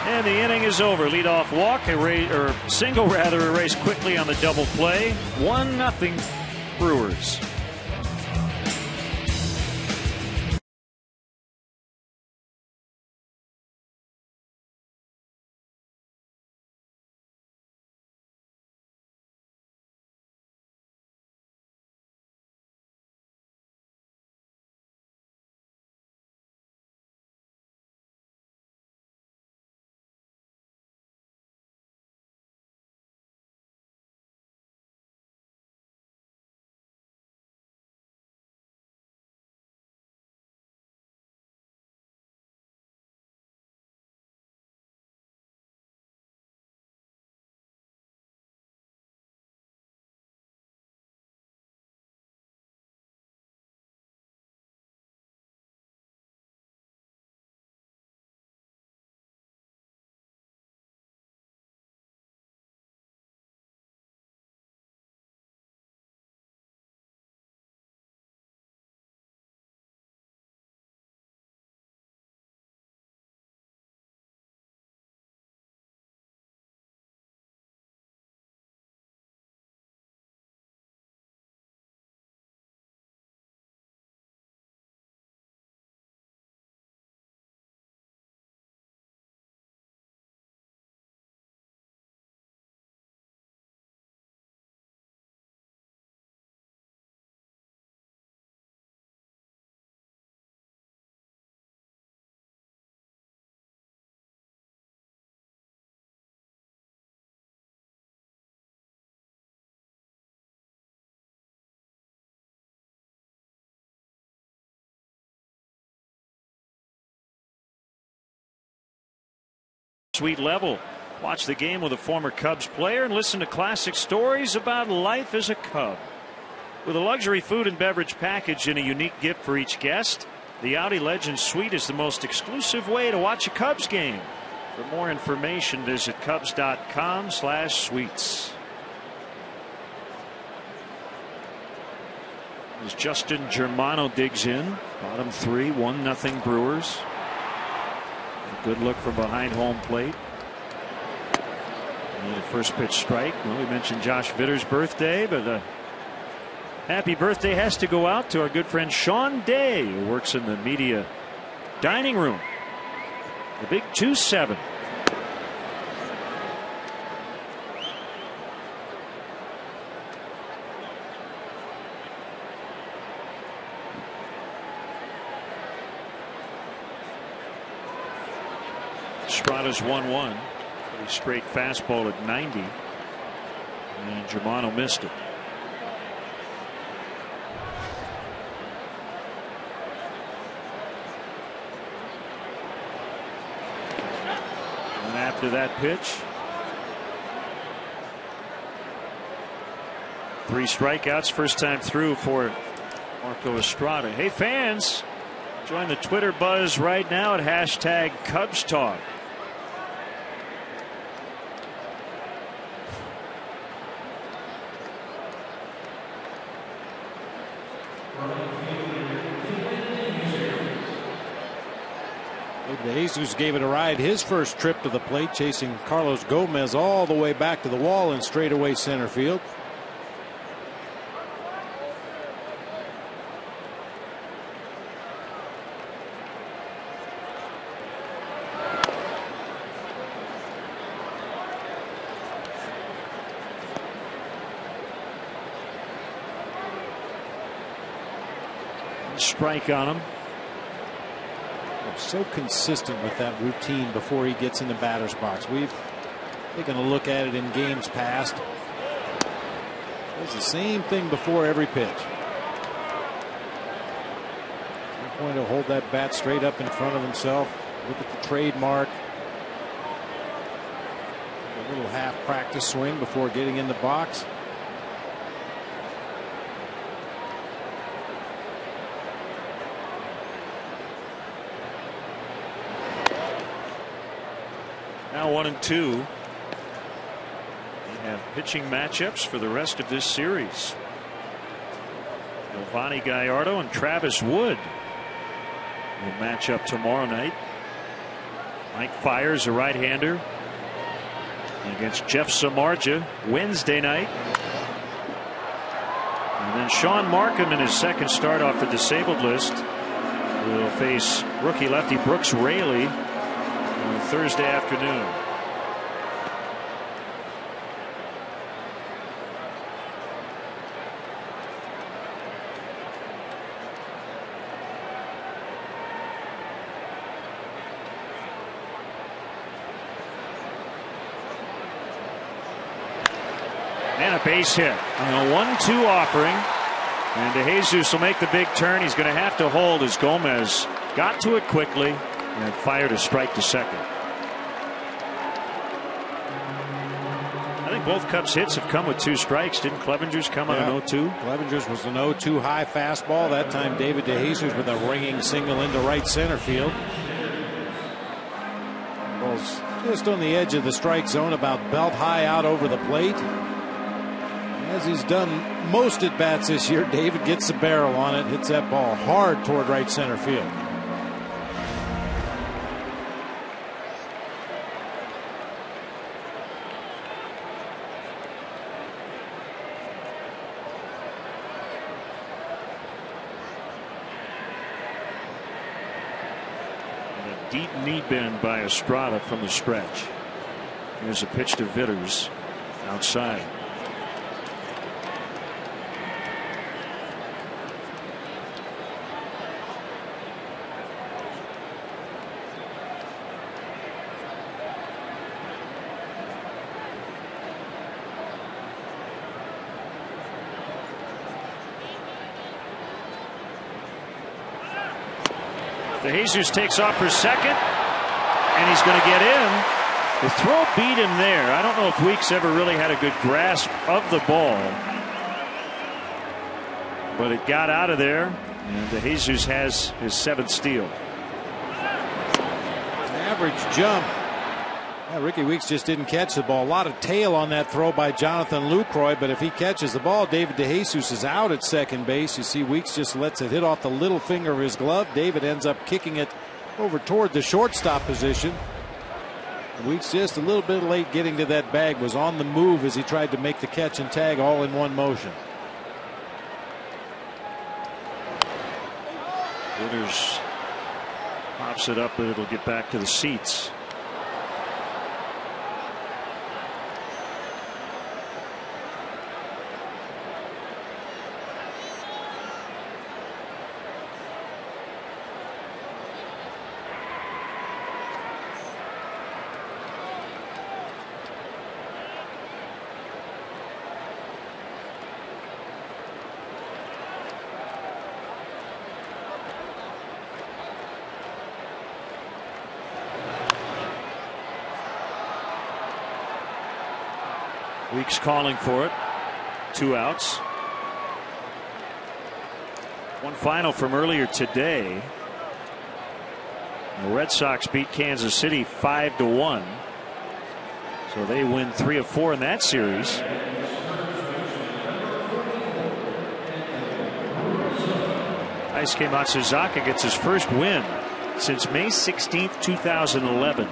And the inning is over. Leadoff walk, or single rather, erased quickly on the double play. 1-0 Brewers. Suite level. Watch the game with a former Cubs player and listen to classic stories about life as a Cub. With a luxury food and beverage package and a unique gift for each guest, the Audi Legends Suite is the most exclusive way to watch a Cubs game. For more information, visit Cubs.com/suites. As Justin Germano digs in, bottom three, 1-0 Brewers. A good look from behind home plate. And the first pitch strike. Well, we mentioned Josh Vitter's birthday, but happy birthday has to go out to our good friend Sean Day, who works in the media dining room. The big 2-7. Strada's 1-1. Pretty straight fastball at 90. And Germano missed it. And after that pitch, 3 strikeouts, first time through for Marco Estrada. Hey fans, join the Twitter buzz right now at hashtag Cubs Talk. Jesus gave it a ride his first trip to the plate, chasing Carlos Gomez all the way back to the wall in straightaway center field. Strike on him. So consistent with that routine before he gets in the batter's box. We've taken a look at it in games past. Does the same thing before every pitch. He's going to hold that bat straight up in front of himself. Look at the trademark. A little half practice swing before getting in the box. Now 1-2. They have pitching matchups for the rest of this series. Giovanni Gallardo and Travis Wood will match up tomorrow night. Mike Fiers, a right-hander, against Jeff Samardzija Wednesday night. And then Sean Markham, in his second start off the disabled list, will face rookie lefty Brooks Raley on Thursday afternoon. And a base hit on a 1-2 offering. And DeJesus will make the big turn. He's going to have to hold as Gomez got to it quickly and fired a strike to second. I think both Cubs hits have come with 2 strikes. Didn't Clevenger's come on an 0-2? Clevenger's was an 0-2 high fastball. That time David DeJesus with a ringing single into right center field. Ball's just on the edge of the strike zone, about belt high out over the plate. As he's done most at bats this year, David gets the barrel on it, hits that ball hard toward right center field. Deep knee bend by Estrada from the stretch. Here's a pitch to Vitters outside. DeJesus takes off for second, and he's going to get in. The throw beat him there. I don't know if Weeks ever really had a good grasp of the ball, but it got out of there, and DeJesus has his 7th steal. Average jump. Ricky Weeks just didn't catch the ball. A lot of tail on that throw by Jonathan Lucroy, but if he catches the ball, David DeJesus is out at second base. You see Weeks just lets it hit off the little finger of his glove. David ends up kicking it over toward the shortstop position. Weeks just a little bit late getting to that bag, was on the move as he tried to make the catch and tag all in one motion. Vitters Pops it up, but it'll get back to the seats. Weeks calling for it. 2 outs. One final from earlier today. The Red Sox beat Kansas City 5-1. So they win 3 of 4 in that series. Daisuke Matsuzaka gets his first win since May 16th, 2011.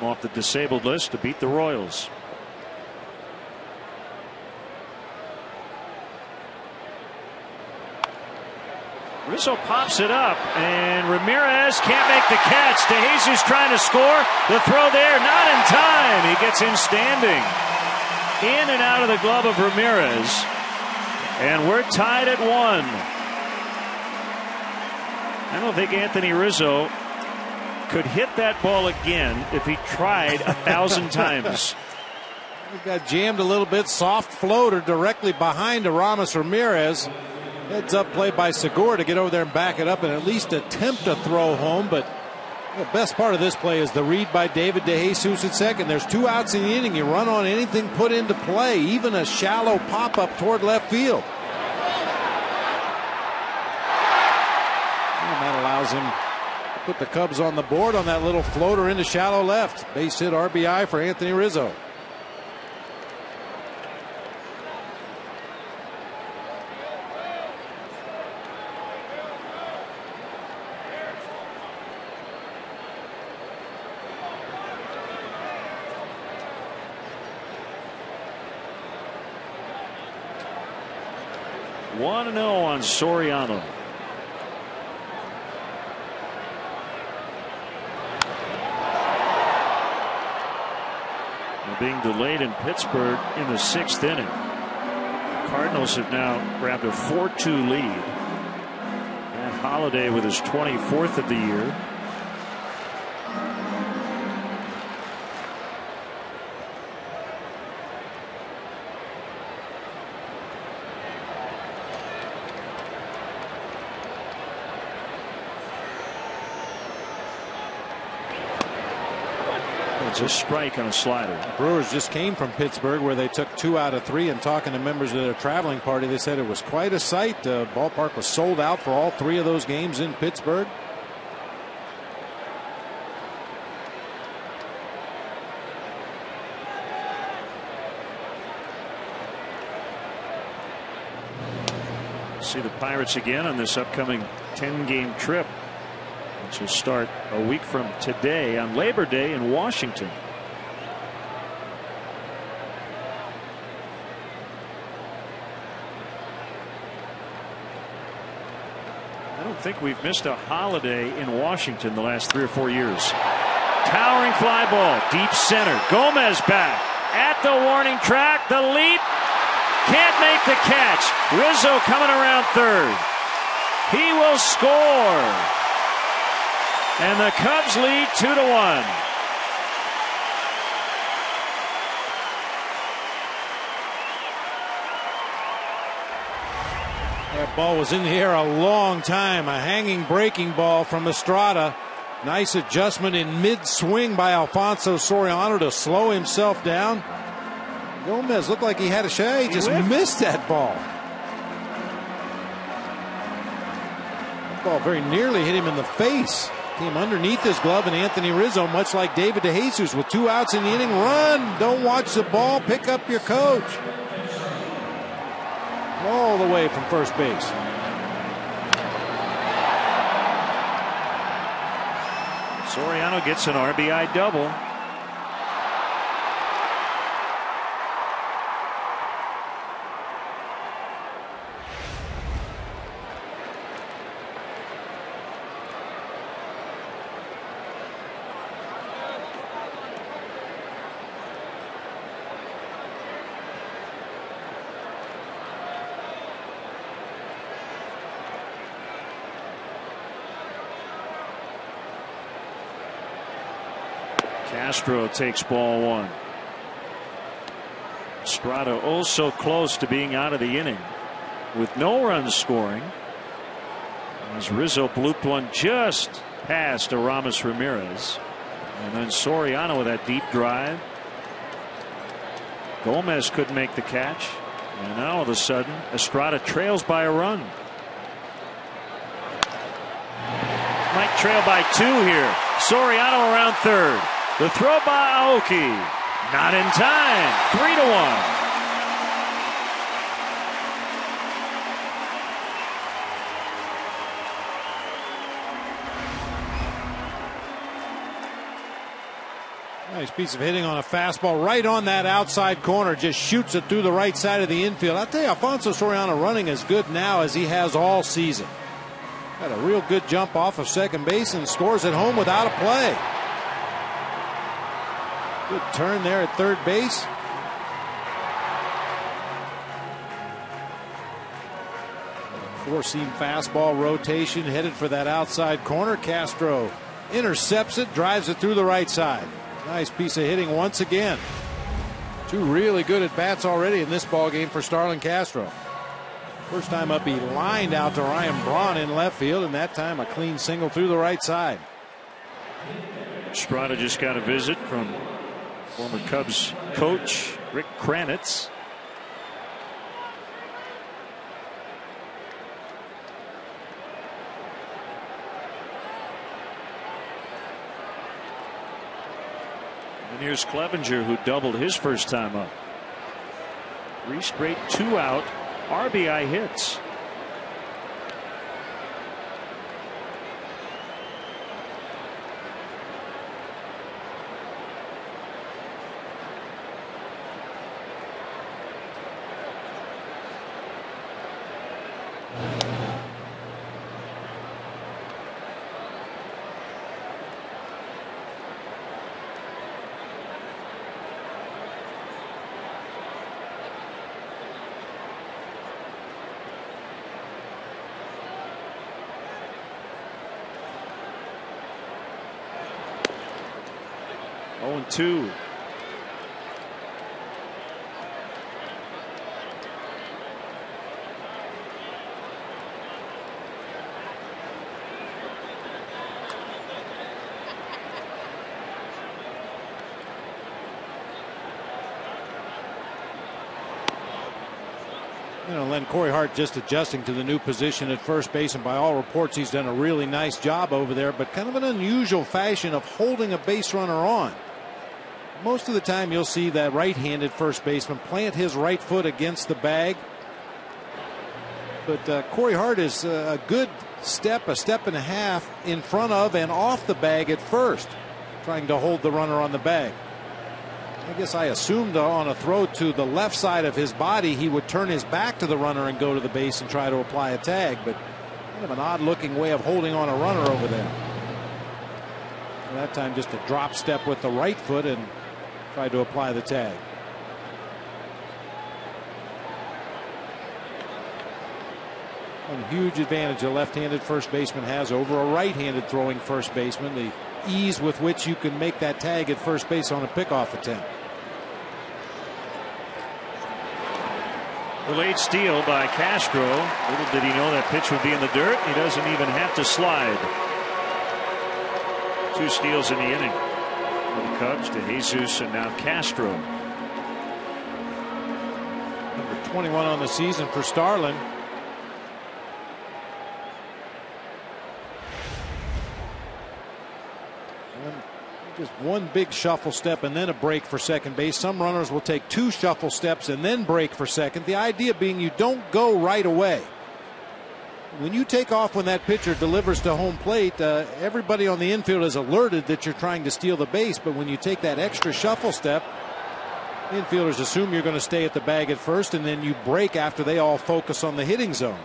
Off the disabled list to beat the Royals. Rizzo pops it up, and Ramirez can't make the catch. DeJesus trying to score. The throw there, not in time. He gets him standing. In and out of the glove of Ramirez. And we're tied at 1. I don't think Anthony Rizzo could hit that ball again if he tried 1,000 times. He got jammed a little bit. Soft floater directly behind Aramis Ramirez. Heads up play by Segura to get over there and back it up and at least attempt a throw home. But the best part of this play is the read by David DeJesus at second. There's 2 outs in the inning. You run on anything put into play, even a shallow pop up toward left field. And that allows him to put the Cubs on the board on that little floater into shallow left. Base hit RBI for Anthony Rizzo. One 1-0 on Soriano. Being delayed in Pittsburgh in the 6th inning. The Cardinals have now grabbed a 4-2 lead. And Holiday with his 24th of the year. It's a strike on a slider. Brewers just came from Pittsburgh where they took 2 out of 3, and talking to members of their traveling party, they said it was quite a sight. The ballpark was sold out for all 3 of those games in Pittsburgh. See the Pirates again on this upcoming 10-game trip, which will start a week from today on Labor Day in Washington. I don't think we've missed a holiday in Washington the last 3 or 4 years. Towering fly ball, deep center. Gomez back at the warning track. The leap, can't make the catch. Rizzo coming around third. He will score. And the Cubs lead 2-1. That ball was in the air a long time. A hanging breaking ball from Estrada. Nice adjustment in mid-swing by Alfonso Soriano to slow himself down. Gomez looked like he had a shot. He just missed that ball. That ball very nearly hit him in the face. Came underneath his glove, and Anthony Rizzo, much like David DeJesus, with 2 outs in the inning, run. Don't watch the ball. Pick up your coach. All the way from first base. Soriano gets an RBI double. Castro takes ball one. Estrada also close to being out of the inning with no runs scoring, as Rizzo blooped one just past Aramis Ramirez, and then Soriano with that deep drive. Gomez couldn't make the catch, and now all of a sudden Estrada trails by a run. Might trail by two here. Soriano around third. The throw by Aoki, not in time. 3-1. Nice piece of hitting on a fastball right on that outside corner. Just shoots it through the right side of the infield. I'll tell you, Alfonso Soriano running as good now as he has all season. Got a real good jump off of second base and scores at home without a play. Good turn there at third base. Four-seam fastball rotation headed for that outside corner. Castro intercepts it, drives it through the right side. Nice piece of hitting once again. Two really good at bats already in this ball game for Starlin Castro. First time up, he lined out to Ryan Braun in left field, and that time a clean single through the right side. Estrada just got a visit from former Cubs coach Rick Kranitz. And here's Clevenger, who doubled his first time up. 3 straight 2-out RBI hits. Oh, 2. Len Corey Hart just adjusting to the new position at first base, and by all reports he's done a really nice job over there, but kind of an unusual fashion of holding a base runner on. Most of the time you'll see that right-handed first baseman plant his right foot against the bag, but Corey Hart is a good step, a step and a half in front of and off the bag at first, trying to hold the runner on the bag. I guess I assumed on a throw to the left side of his body he would turn his back to the runner and go to the base and try to apply a tag, but kind of an odd looking way of holding on a runner over there. And that time just a drop step with the right foot and tried to apply the tag. One huge advantage a left-handed first baseman has over a right-handed throwing first baseman, the ease with which you can make that tag at first base on a pickoff attempt. The late steal by Castro. Little did he know that pitch would be in the dirt. He doesn't even have to slide. 2 steals in the inning for the Cubs, to Jesus and now Castro. Number 21 on the season for Starlin. Just one big shuffle step and then a break for second base. Some runners will take 2 shuffle steps and then break for second. The idea being you don't go right away. When you take off when that pitcher delivers to home plate, everybody on the infield is alerted that you're trying to steal the base. But when you take that extra shuffle step, infielders assume you're going to stay at the bag at first, and then you break after they all focus on the hitting zone.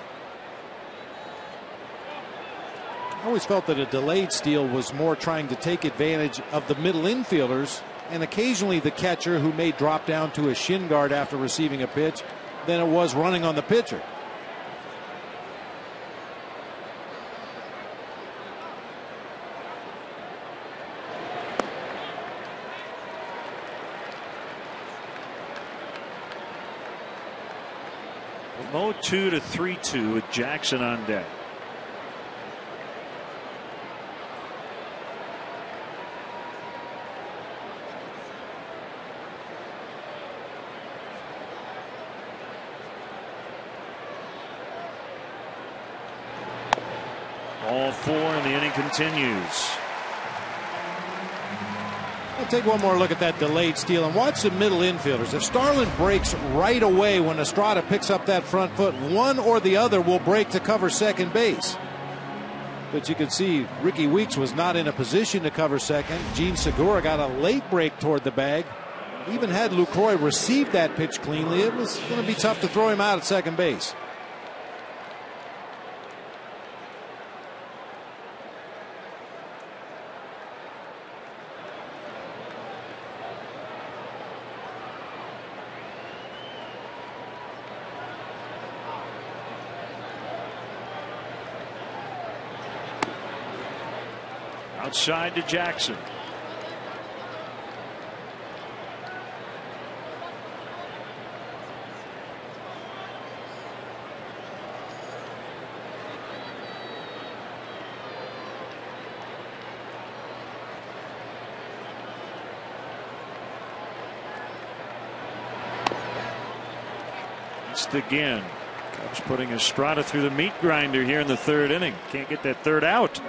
I always felt that a delayed steal was more trying to take advantage of the middle infielders and occasionally the catcher who may drop down to a shin guard after receiving a pitch than it was running on the pitcher. Low 2 to 3-2 with Jackson on deck. All 4 and the inning continues. I'll take one more look at that delayed steal and watch the middle infielders. If Starlin breaks right away when Estrada picks up that front foot, one or the other will break to cover second base. But you can see Ricky Weeks was not in a position to cover second. Gene Segura got a late break toward the bag. Even had Lucroy received that pitch cleanly, it was going to be tough to throw him out at second base. Outside to Jackson. It's again. Cubs putting Estrada through the meat grinder here in the third inning. Can't get that third out.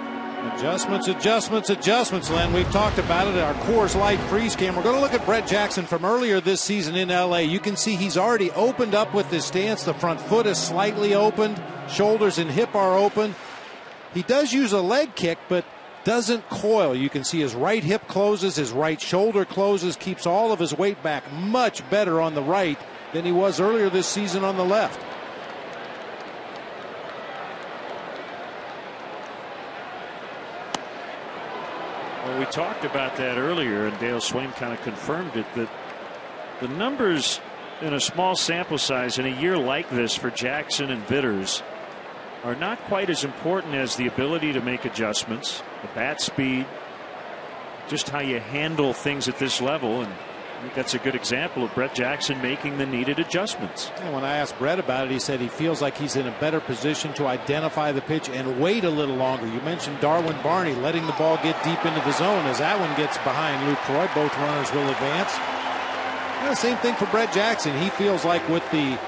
Adjustments, adjustments, adjustments, Len. We've talked about it at our Coors Light freeze cam. We're going to look at Brett Jackson from earlier this season in L.A. You can see he's already opened up with his stance. The front foot is slightly opened. Shoulders and hip are open. He does use a leg kick, but doesn't coil. You can see his right hip closes, his right shoulder closes, keeps all of his weight back much better on the right than he was earlier this season on the left. Well, we talked about that earlier, and Dale Swain kind of confirmed it, that the numbers in a small sample size in a year like this for Jackson and Vitters are not quite as important as the ability to make adjustments, the bat speed, just how you handle things at this level. And I think that's a good example of Brett Jackson making the needed adjustments. And when I asked Brett about it, he said he feels like he's in a better position to identify the pitch and wait a little longer. You mentioned Darwin Barney letting the ball get deep into the zone. As that one gets behind Lucroy, both runners will advance. And the same thing for Brett Jackson. He feels like with the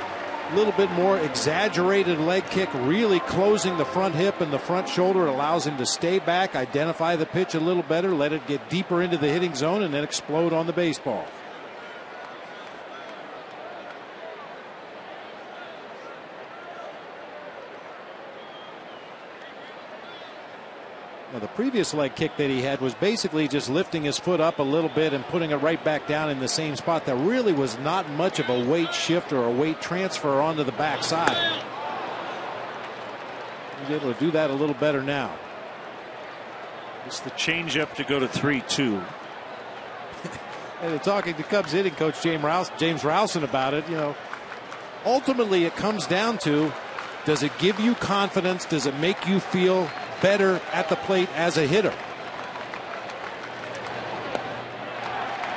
little bit more exaggerated leg kick really closing the front hip and the front shoulder, it allows him to stay back, identify the pitch a little better, let it get deeper into the hitting zone, and then explode on the baseball. Now, the previous leg kick that he had was basically just lifting his foot up a little bit and putting it right back down in the same spot. There really was not much of a weight shift or a weight transfer onto the backside. He's able to do that a little better now. It's the changeup to go to 3-2. And talking to Cubs hitting coach James Rowson about it, you know, ultimately it comes down to, does it give you confidence? Does it make you feel better at the plate as a hitter?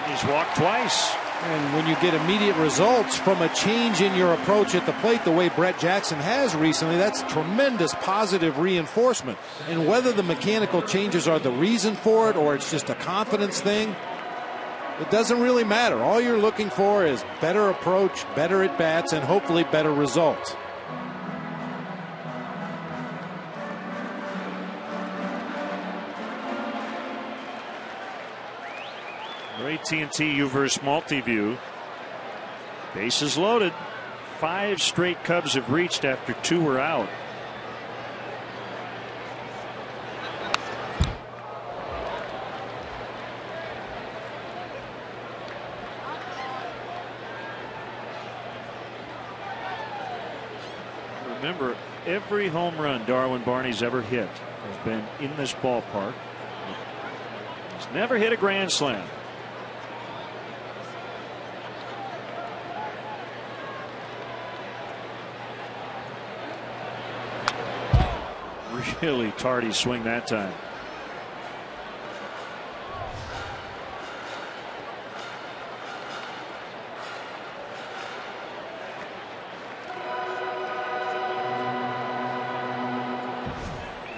He's walked twice. And when you get immediate results from a change in your approach at the plate the way Brett Jackson has recently, that's tremendous positive reinforcement. And whether the mechanical changes are the reason for it or it's just a confidence thing, it doesn't really matter. All you're looking for is better approach, better at bats, and hopefully better results. AT&T U-verse Multiview. Bases loaded. 5 straight Cubs have reached after 2 were out. Remember, every home run Darwin Barney's ever hit has been in this ballpark. He's never hit a grand slam. Really tardy swing that time.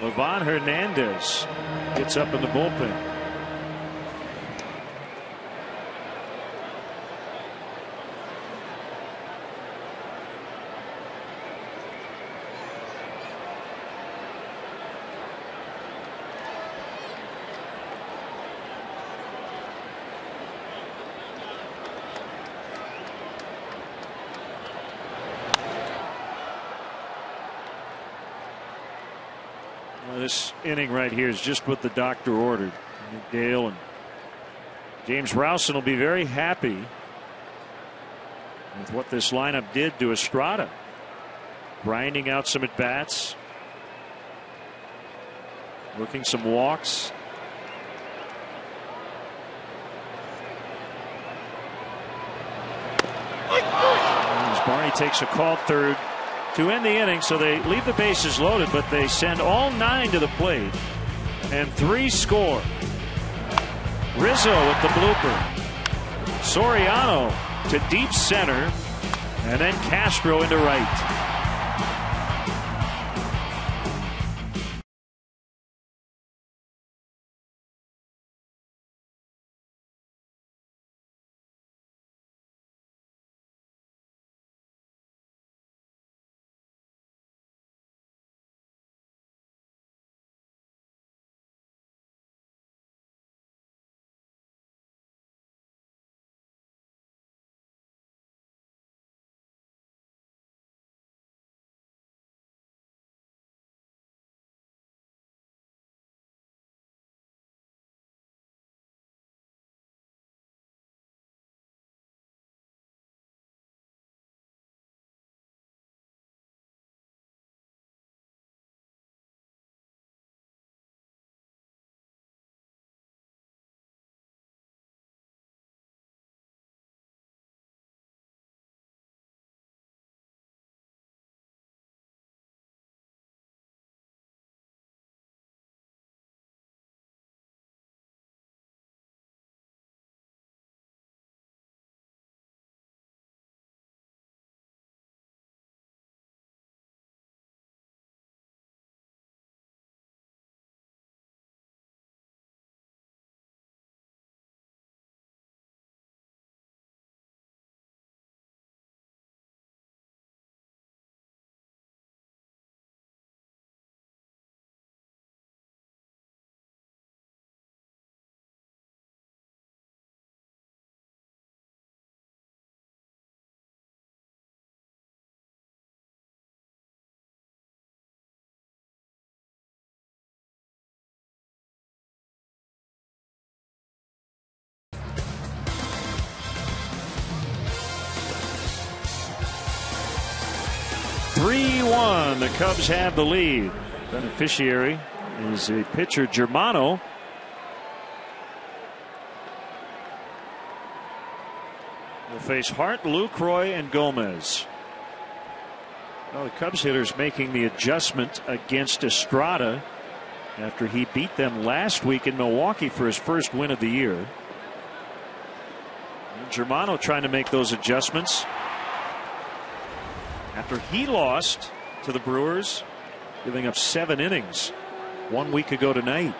Livan Hernandez gets up in the bullpen. This inning right here is just what the doctor ordered. Dale and James Rowson will be very happy with what this lineup did to Estrada. Grinding out some at bats, working some walks. As Barney takes a called third to end the inning, so they leave the bases loaded, but they send all 9 to the plate, and 3 score. Rizzo with the blooper. Soriano to deep center, and then Castro into right. The Cubs have the lead. Beneficiary is a pitcher, Germano. Will face Hart, Lucroy, and Gomez. Well, the Cubs hitters making the adjustment against Estrada after he beat them last week in Milwaukee for his first win of the year. And Germano trying to make those adjustments after he lost to the Brewers, giving up 7 innings 1 week ago tonight.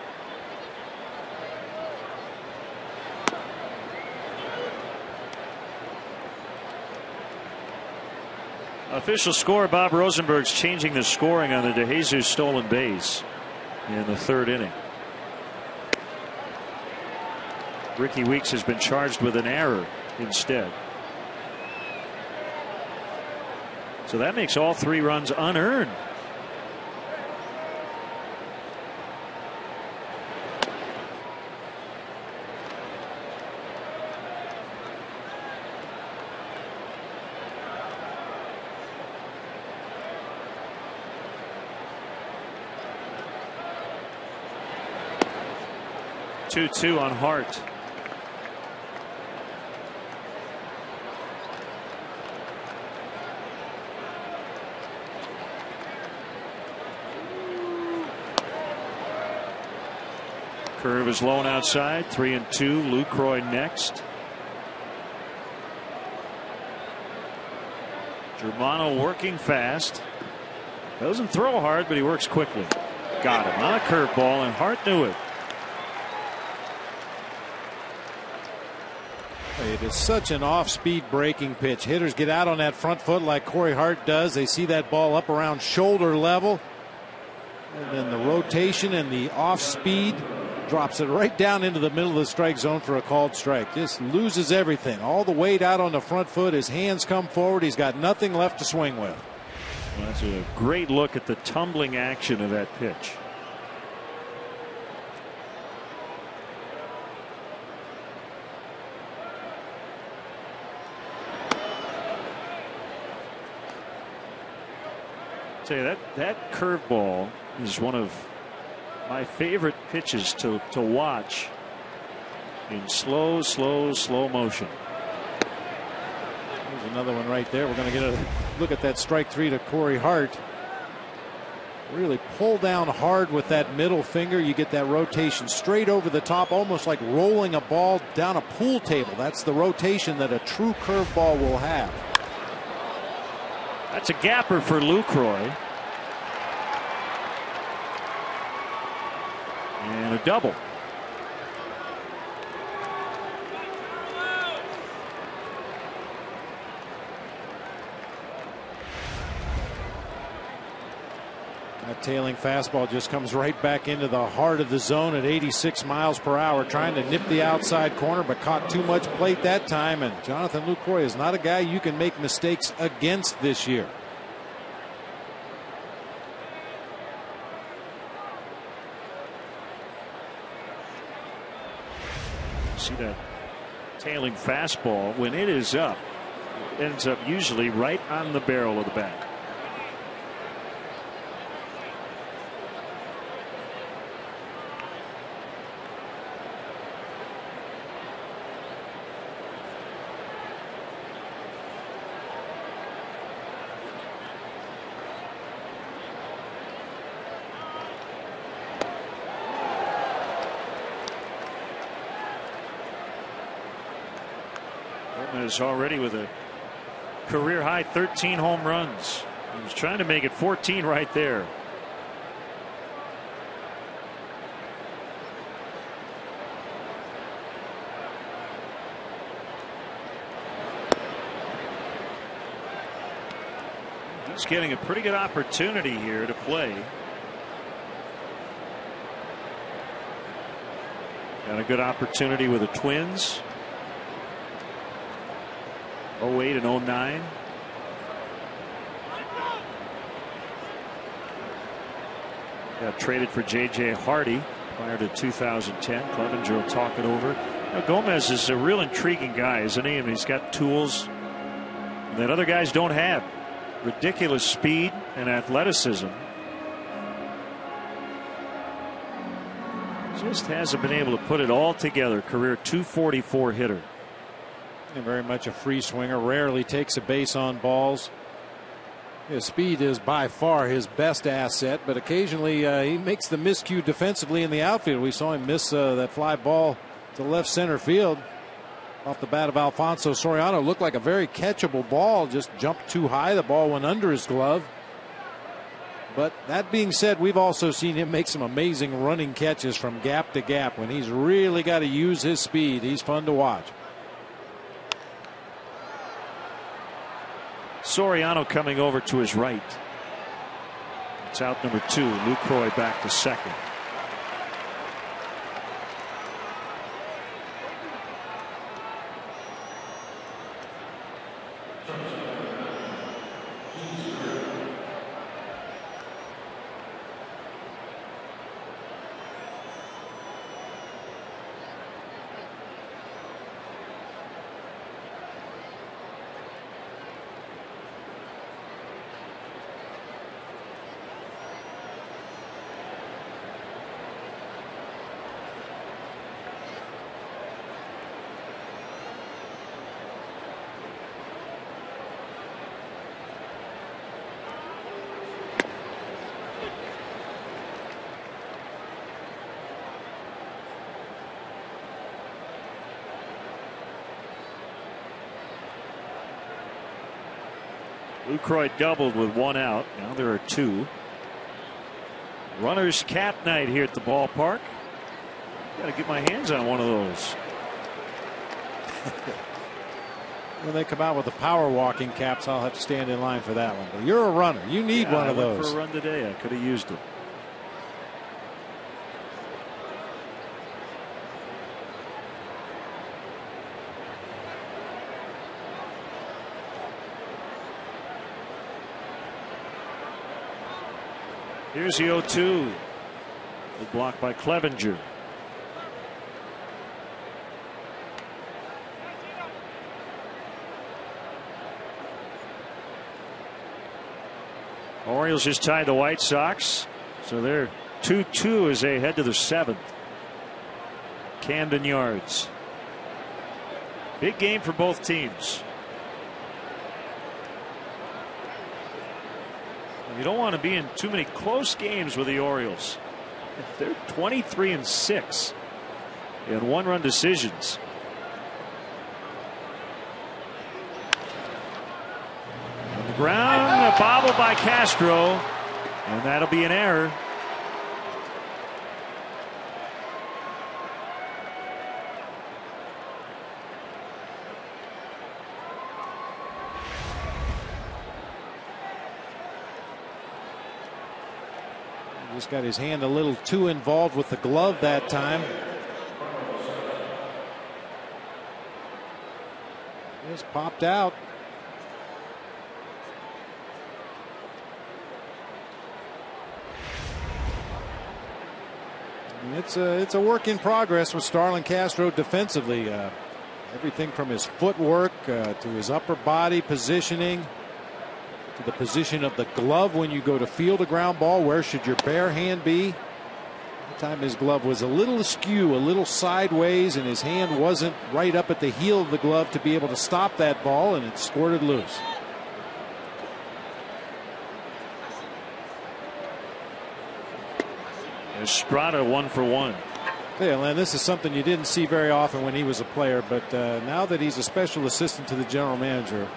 Official score, Bob Rosenberg's changing the scoring on the DeJesus stolen base in the 3rd inning. Ricky Weeks has been charged with an error instead. So that makes all 3 runs unearned. 2-2 on Hart. Curve is low and outside. 3-2. Lucroy next. Germano working fast. Doesn't throw hard, but he works quickly. Got him on a curveball, and Hart knew it. It is such an off-speed breaking pitch. Hitters get out on that front foot like Corey Hart does. They see that ball up around shoulder level. And then the rotation and the off-speed drops it right down into the middle of the strike zone for a called strike. Just loses everything. All the weight out on the front foot. His hands come forward. He's got nothing left to swing with. Well, that's a great look at the tumbling action of that pitch. I'll tell you that curveball is one of my favorite pitches to watch in slow motion. There's another one right there. We're going to get a look at that strike three to Corey Hart. Really pull down hard with that middle finger. You get that rotation straight over the top, almost like rolling a ball down a pool table. That's the rotation that a true curveball will have. That's a gapper for Lucroy. And a double. That tailing fastball just comes right back into the heart of the zone at 86 miles per hour, trying to nip the outside corner, but caught too much plate that time. And Jonathan Lucroy is not a guy you can make mistakes against this year. See that tailing fastball, when it is up, it ends up usually right on the barrel of the bat. Is already with a career high 13 home runs. He was trying to make it 14 right there. He's getting a pretty good opportunity here to play. Got a good opportunity with the Twins. 08 and 09. Got traded for J.J. Hardy prior to 2010. Clevenger will talk it over. Now, Gomez is a real intriguing guy, isn't he? And he's got tools that other guys don't have. Ridiculous speed and athleticism. Just hasn't been able to put it all together. Career .244 hitter. And very much a free swinger, rarely takes a base on balls. His speed is by far his best asset, but occasionally he makes the miscue defensively in the outfield. We saw him miss that fly ball to left center field off the bat of Alfonso Soriano. Looked like a very catchable ball, just jumped too high. The ball went under his glove. But that being said, we've also seen him make some amazing running catches from gap to gap. When he's really got to use his speed, he's fun to watch. Soriano coming over to his right. It's out number 2. Lucroy back to second. Lucroy doubled with 1 out. Now there are 2. Runner's cap night here at the ballpark. Got to get my hands on one of those. When they come out with the power walking caps, I'll have to stand in line for that one. But you're a runner. You need one of I those. went for a run today. I could have used it. Here's the 0-2. Good block by Clevenger. Orioles just tied the White Sox, so they're 2-2 as they head to the 7th. Camden Yards. Big game for both teams. You don't want to be in too many close games with the Orioles. They're 23-6 in 1-run decisions. On the ground, a bobble by Castro, and that'll be an error. Just got his hand a little too involved with the glove that time. Just popped out. It's a work in progress with Starlin Castro defensively. Everything from his footwork to his upper body positioning, to the position of the glove when you go to field a ground ball. Where should your bare hand be? That time his glove was a little askew, a little sideways, and his hand wasn't right up at the heel of the glove to be able to stop that ball, and it squirted loose. Estrada 1 for 1. Yeah, Len, this is something you didn't see very often when he was a player, but now that he's a special assistant to the general manager,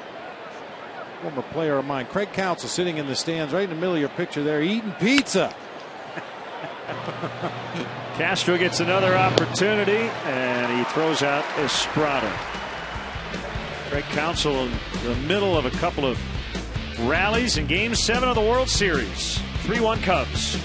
former player of mine, Craig Counsell, sitting in the stands right in the middle of your picture there, eating pizza. Castro gets another opportunity, and he throws out Estrada. Craig Counsell in the middle of a couple of rallies in Game 7 of the World Series. 3-1 Cubs.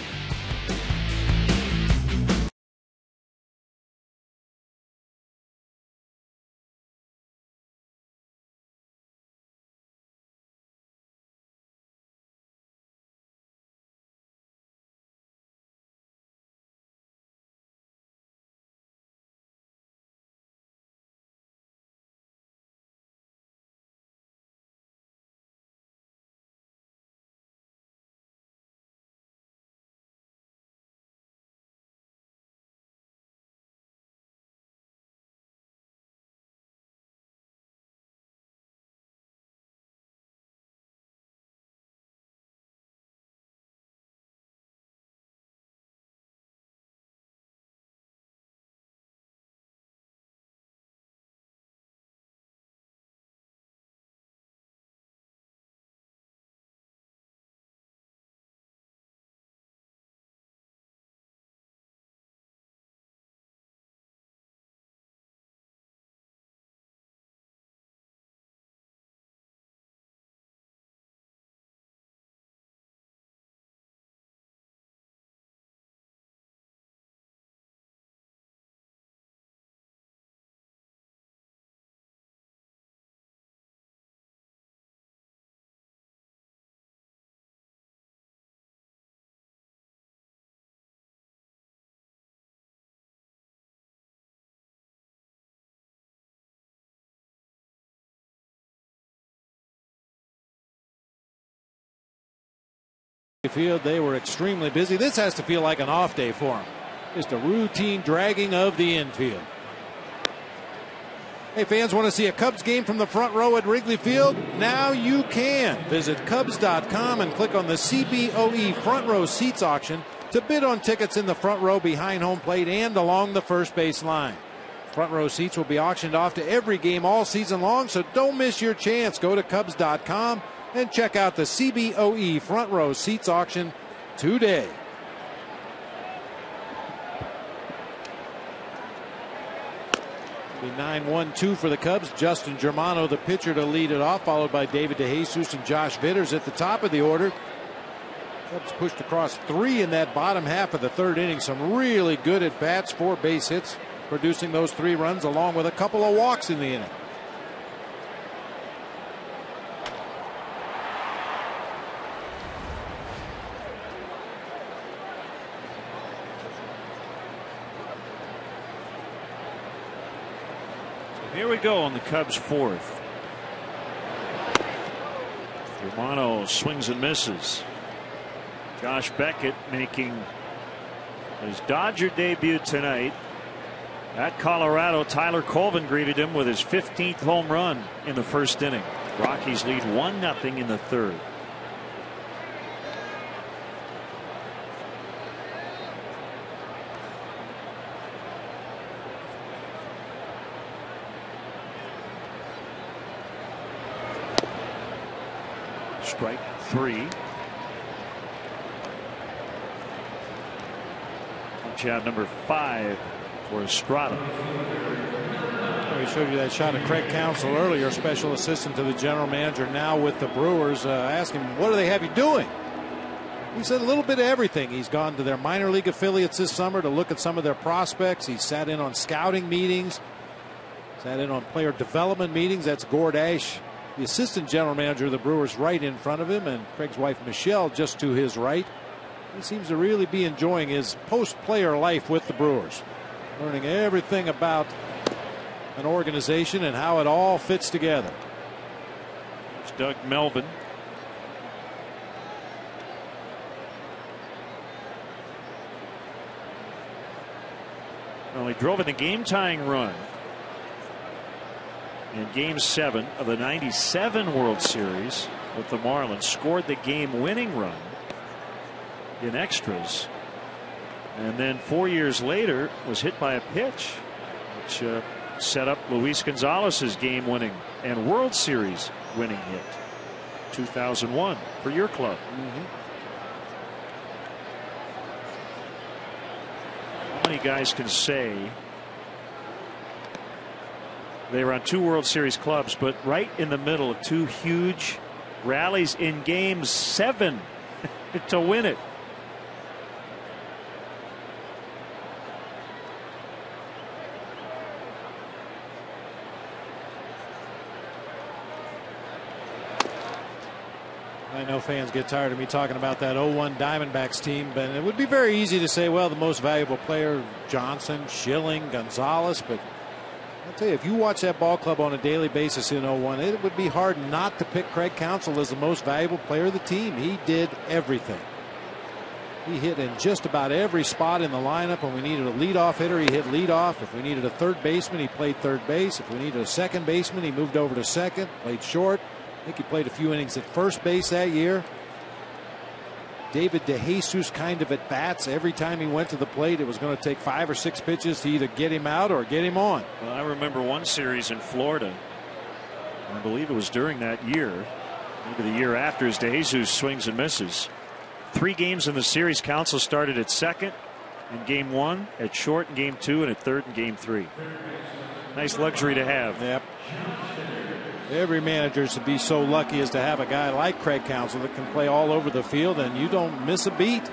Field, they were extremely busy. This has to feel like an off day for them. Just a routine dragging of the infield. Hey, fans, want to see a Cubs game from the front row at Wrigley Field? Now you can. Visit Cubs.com and click on the CBOE front row seats auction to bid on tickets in the front row behind home plate and along the first base line. Front row seats will be auctioned off to every game all season long, so don't miss your chance. Go to Cubs.com And check out the CBOE front row seats auction today. It'll be 9-1-2 for the Cubs. Justin Germano, the pitcher, to lead it off, followed by David DeJesus and Josh Vitters at the top of the order. Cubs pushed across 3 in that bottom half of the third inning. Some really good at bats, 4 base hits, producing those 3 runs, along with a couple of walks in the inning. Here we go on the Cubs' 4th. Germano swings and misses. Josh Beckett making his Dodger debut tonight. At Colorado, Tyler Colvin greeted him with his 15th home run in the first inning. Rockies lead 1-0 in the third. Strike 3. Punch out number 5 for Estrada. We showed you that shot of Craig Counsell earlier, special assistant to the general manager, now with the Brewers. Asked him, what do they have you doing? He said a little bit of everything. He's gone to their minor league affiliates this summer to look at some of their prospects. He sat in on scouting meetings, sat in on player development meetings. That's Gord Ash, the assistant general manager of the Brewers, right in front of him, and Craig's wife Michelle just to his right. He seems to really be enjoying his post-player life with the Brewers, learning everything about an organization and how it all fits together. It's Doug Melvin. Well, he drove in the game-tying run in Game 7 of the '97 World Series with the Marlins. Scored the game-winning run in extras, and then 4 years later was hit by a pitch, which set up Luis Gonzalez's game-winning and World Series winning hit, 2001 for your club. How many guys can say they were on 2 World Series clubs, but right in the middle of 2 huge rallies in Game 7 to win it? I know fans get tired of me talking about that 0-1 Diamondbacks team, but it would be very easy to say, well, the most valuable player, Johnson, Schilling, Gonzalez, but I'll tell you, if you watch that ball club on a daily basis in 0-1, it would be hard not to pick Craig Counsell as the most valuable player of the team. He did everything. He hit in just about every spot in the lineup. When we needed a leadoff hitter, he hit leadoff. If we needed a third baseman, he played third base. If we needed a second baseman, he moved over to second, played short. I think he played a few innings at first base that year. David DeJesus kind of at bats. Every time he went to the plate, it was going to take 5 or 6 pitches to either get him out or get him on. Well, I remember one series in Florida. I believe it was during that year, maybe the year after, as DeJesus swings and misses. 3 games in the series. Counsell started at second in Game 1, at short in Game 2, and at third in Game 3. Nice luxury to have. Yep. Every manager should be so lucky as to have a guy like Craig Counsell that can play all over the field and you don't miss a beat.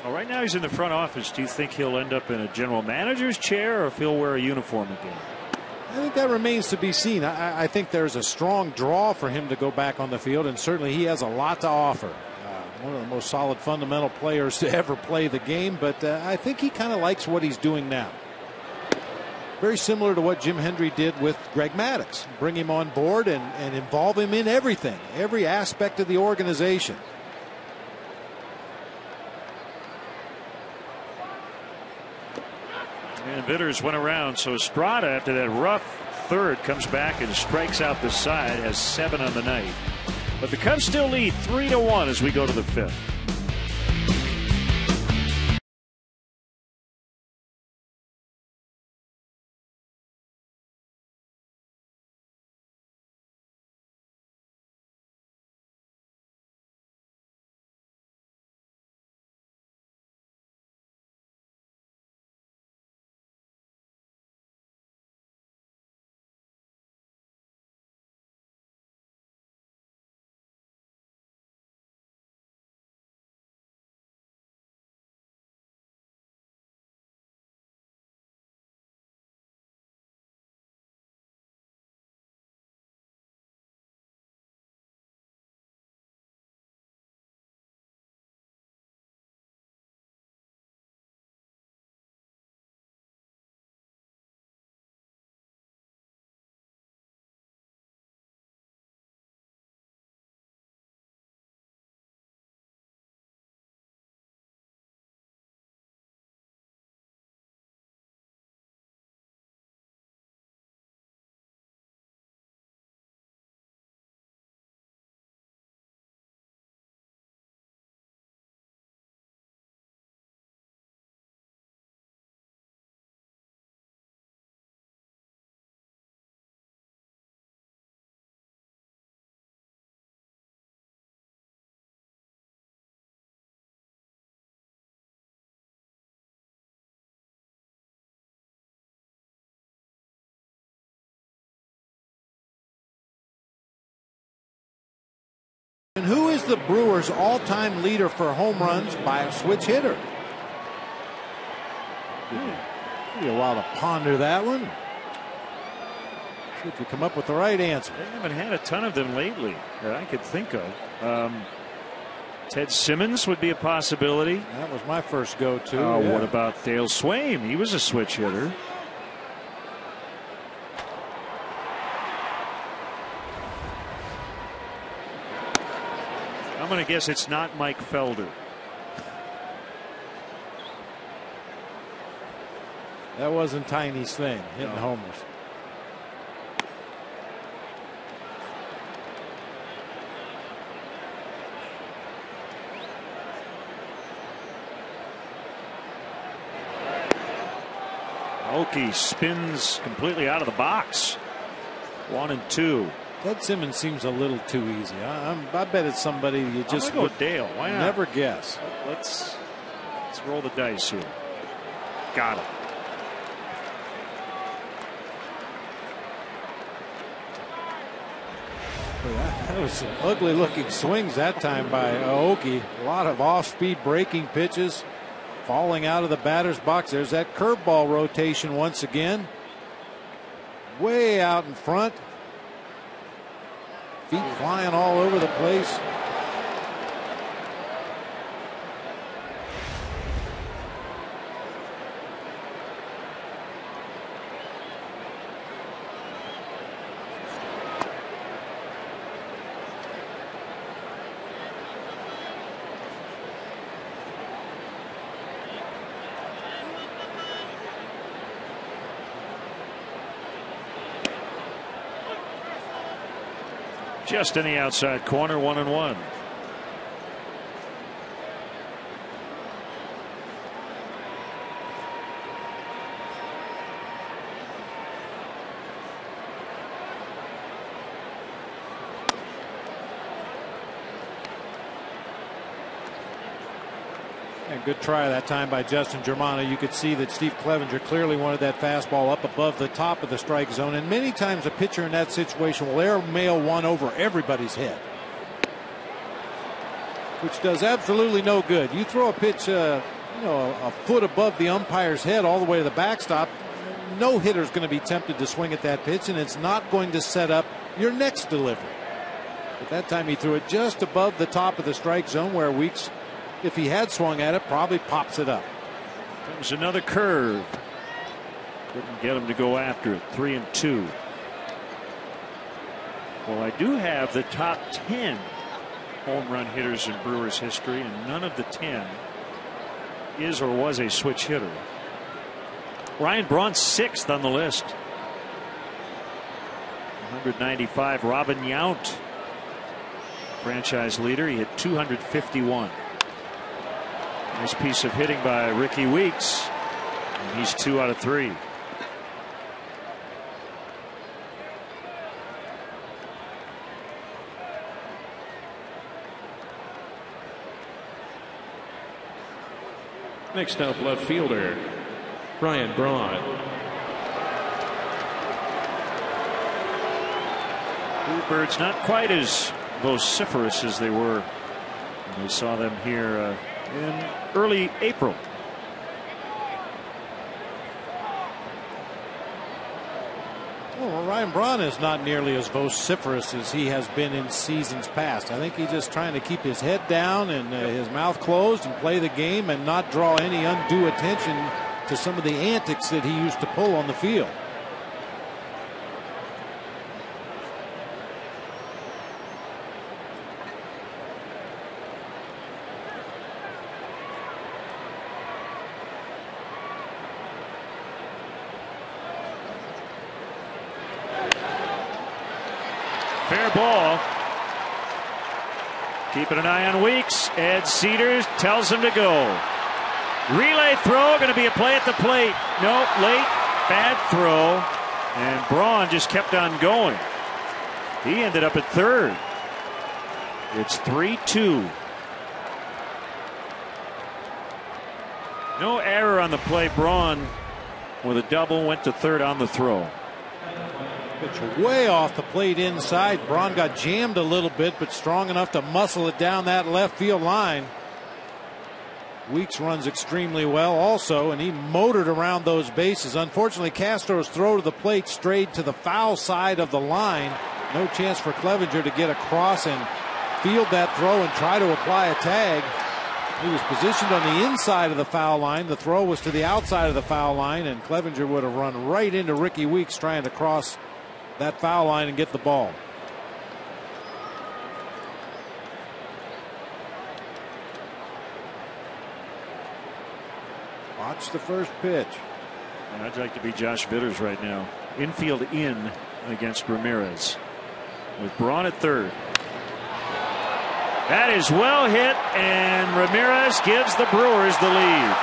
Well, right now he's in the front office. Do you think he'll end up in a general manager's chair, or if he'll wear a uniform again? I think that remains to be seen. I think there's a strong draw for him to go back on the field, and certainly he has a lot to offer. One of the most solid fundamental players to ever play the game, but I think he kind of likes what he's doing now. Very similar to what Jim Hendry did with Greg Maddux. Bring him on board and involve him in everything, every aspect of the organization. And Vitters went around, so Estrada, after that rough third, comes back and strikes out the side, has 7 on the night. But the Cubs still lead 3-1 as we go to the 5th. And who is the Brewers' all-time leader for home runs by a switch hitter? Give you a while to ponder that one. See if you come up with the right answer. They haven't had a ton of them lately that I could think of. Ted Simmons would be a possibility. That was my first go-to. Yeah. What about Dale Swaim? He was a switch hitter. I'm going to guess it's not Mike Felder. That wasn't Tiny's thing, hitting homers. Oki spins completely out of the box. 1-2. Ted Simmons seems a little too easy. I bet it's somebody you just go Dale. Why not? Never guess. Let's roll the dice here. Got it. That was some ugly looking swings that time by Aoki. A lot of off-speed breaking pitches falling out of the batter's box. There's that curveball rotation once again. Way out in front. Feet flying all over the place. Just in the outside corner, 1-1. And good try that time by Justin Germano. You could see that Steve Clevenger clearly wanted that fastball up above the top of the strike zone. And many times a pitcher in that situation will airmail one over everybody's head, which does absolutely no good. You throw a pitch, a foot above the umpire's head all the way to the backstop. No hitter's going to be tempted to swing at that pitch, and it's not going to set up your next delivery. But that time he threw it just above the top of the strike zone, where Weeks, if he had swung at it, probably pops it up. Comes another curve. Couldn't get him to go after it. 3-2. Well, I do have the top 10 home run hitters in Brewers history, and none of the 10 is or was a switch hitter. Ryan Braun's 6th on the list. 195. Robin Yount, franchise leader. He hit 251. Nice piece of hitting by Ricky Weeks. And he's 2 out of 3. Next up, left fielder Ryan Braun. Bluebirds not quite as vociferous as they were when we saw them here in early April. Well, Ryan Braun is not nearly as vociferous as he has been in seasons past. I think he's just trying to keep his head down and his mouth closed and play the game and not draw any undue attention to some of the antics that he used to pull on the field. Fair ball. Keeping an eye on Weeks. Ed Cedars tells him to go. Relay throw, going to be a play at the plate. Nope, late, bad throw. And Braun just kept on going. He ended up at third. It's 3-2. No error on the play. Braun with a double went to third on the throw. Pitch way off the plate inside. Braun got jammed a little bit, but strong enough to muscle it down that left field line. Weeks runs extremely well also, and he motored around those bases. Unfortunately, Castro's throw to the plate strayed to the foul side of the line. No chance for Clevenger to get across and field that throw and try to apply a tag. He was positioned on the inside of the foul line. The throw was to the outside of the foul line, and Clevenger would have run right into Ricky Weeks trying to cross that foul line and get the ball. Watch the first pitch. And I'd like to be Josh Bitters right now. Infield in against Ramirez with Braun at third. That is well hit, and Ramirez gives the Brewers the lead.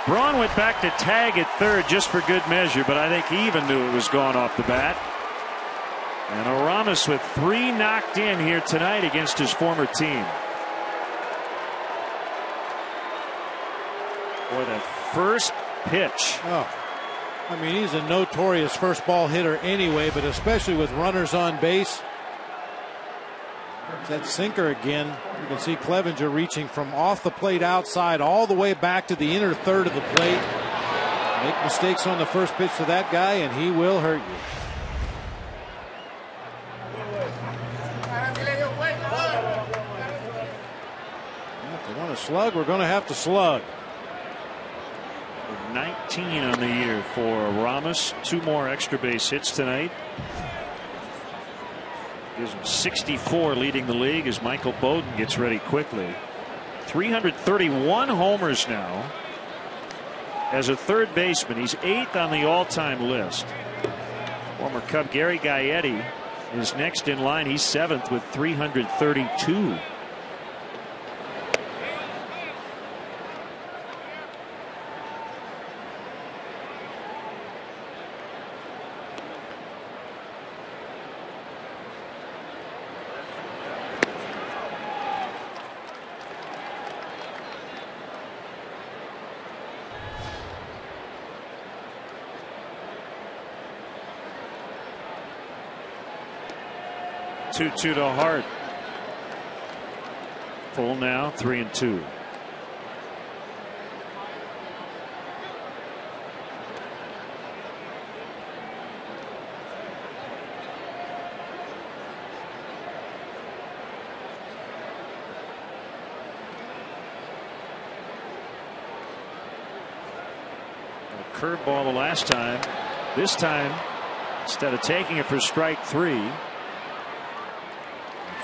Braun went back to tag at third just for good measure, but I think he even knew it was gone off the bat. And Aramis with 3 knocked in here tonight against his former team. Boy, that first pitch. Oh, I mean, he's a notorious first ball hitter anyway, but especially with runners on base. That sinker again. You can see Clevenger reaching from off the plate outside all the way back to the inner third of the plate. Make mistakes on the first pitch to that guy, and he will hurt you. If they want to slug, we're going to have to slug. 19 on the year for Ramos. 2 more extra base hits tonight. Gives him 64, leading the league as Michael Bowden gets ready quickly. 331 homers now. As a third baseman, he's 8th on the all-time list. Former Cub Gary Gaetti is next in line. He's 7th with 332. Two to Hart. Full now, 3-2. A curveball the last time. This time, instead of taking it for strike 3,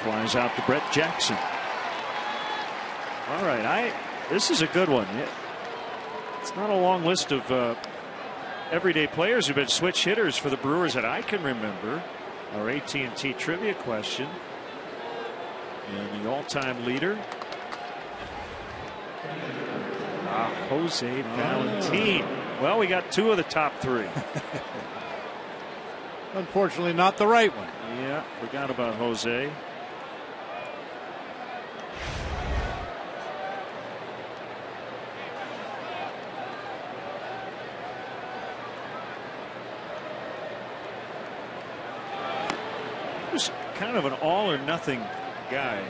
flies out to Brett Jackson. All right, this is a good one. It's not a long list of everyday players who've been switch hitters for the Brewers that I can remember. Our AT&T trivia question. And the all-time leader, Jose Valentin. Well, we got 2 of the top 3. Unfortunately, not the right one. Yeah, forgot about Jose. Kind of an all or nothing guy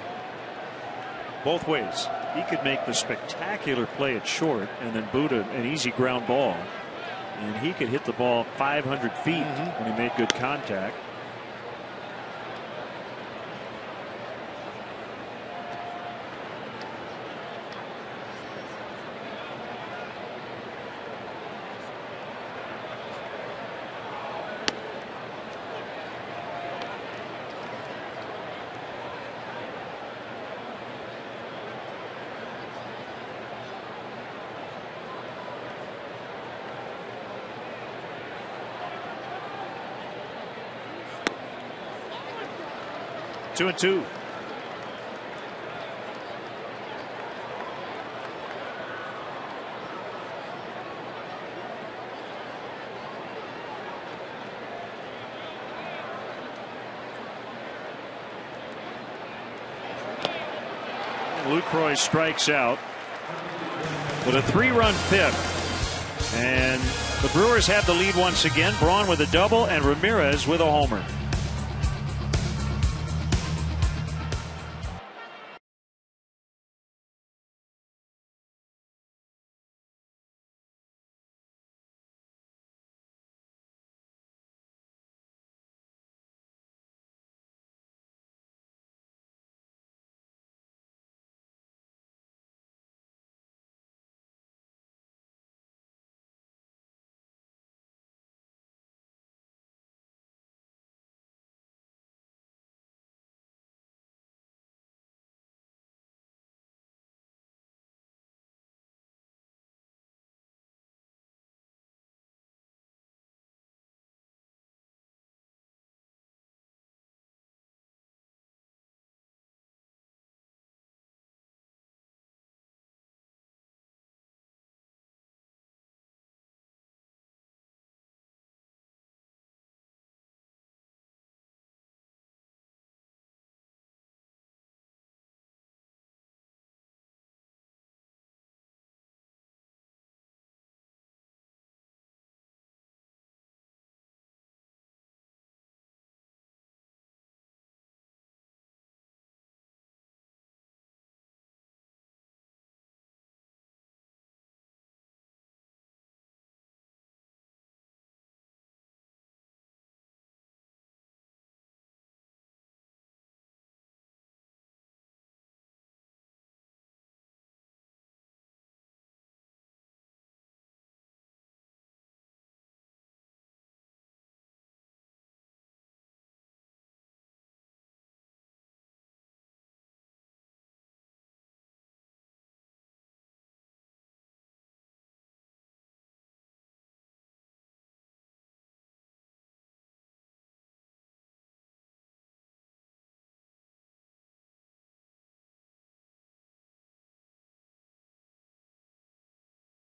both ways. He could make the spectacular play at short and then boot an easy ground ball, and he could hit the ball 500 feet when he made good contact. Two and two. Lucroy strikes out with a 3-run fifth. And the Brewers have the lead once again. Braun with a double and Ramirez with a homer.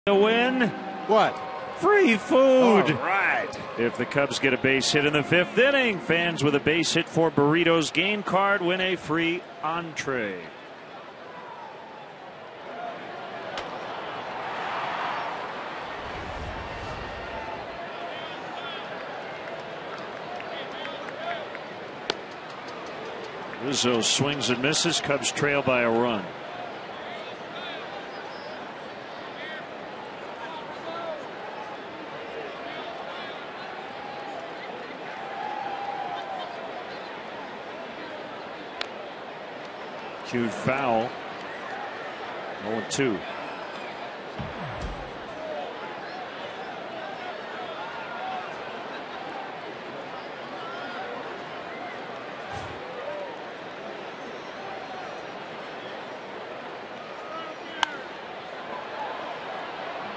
The win. What? Free food. All right. If the Cubs get a base hit in the 5th inning, fans with a base hit for Burritos game card win a free entree. Rizzo swings and misses. Cubs trail by a run. Cued foul. 0-2.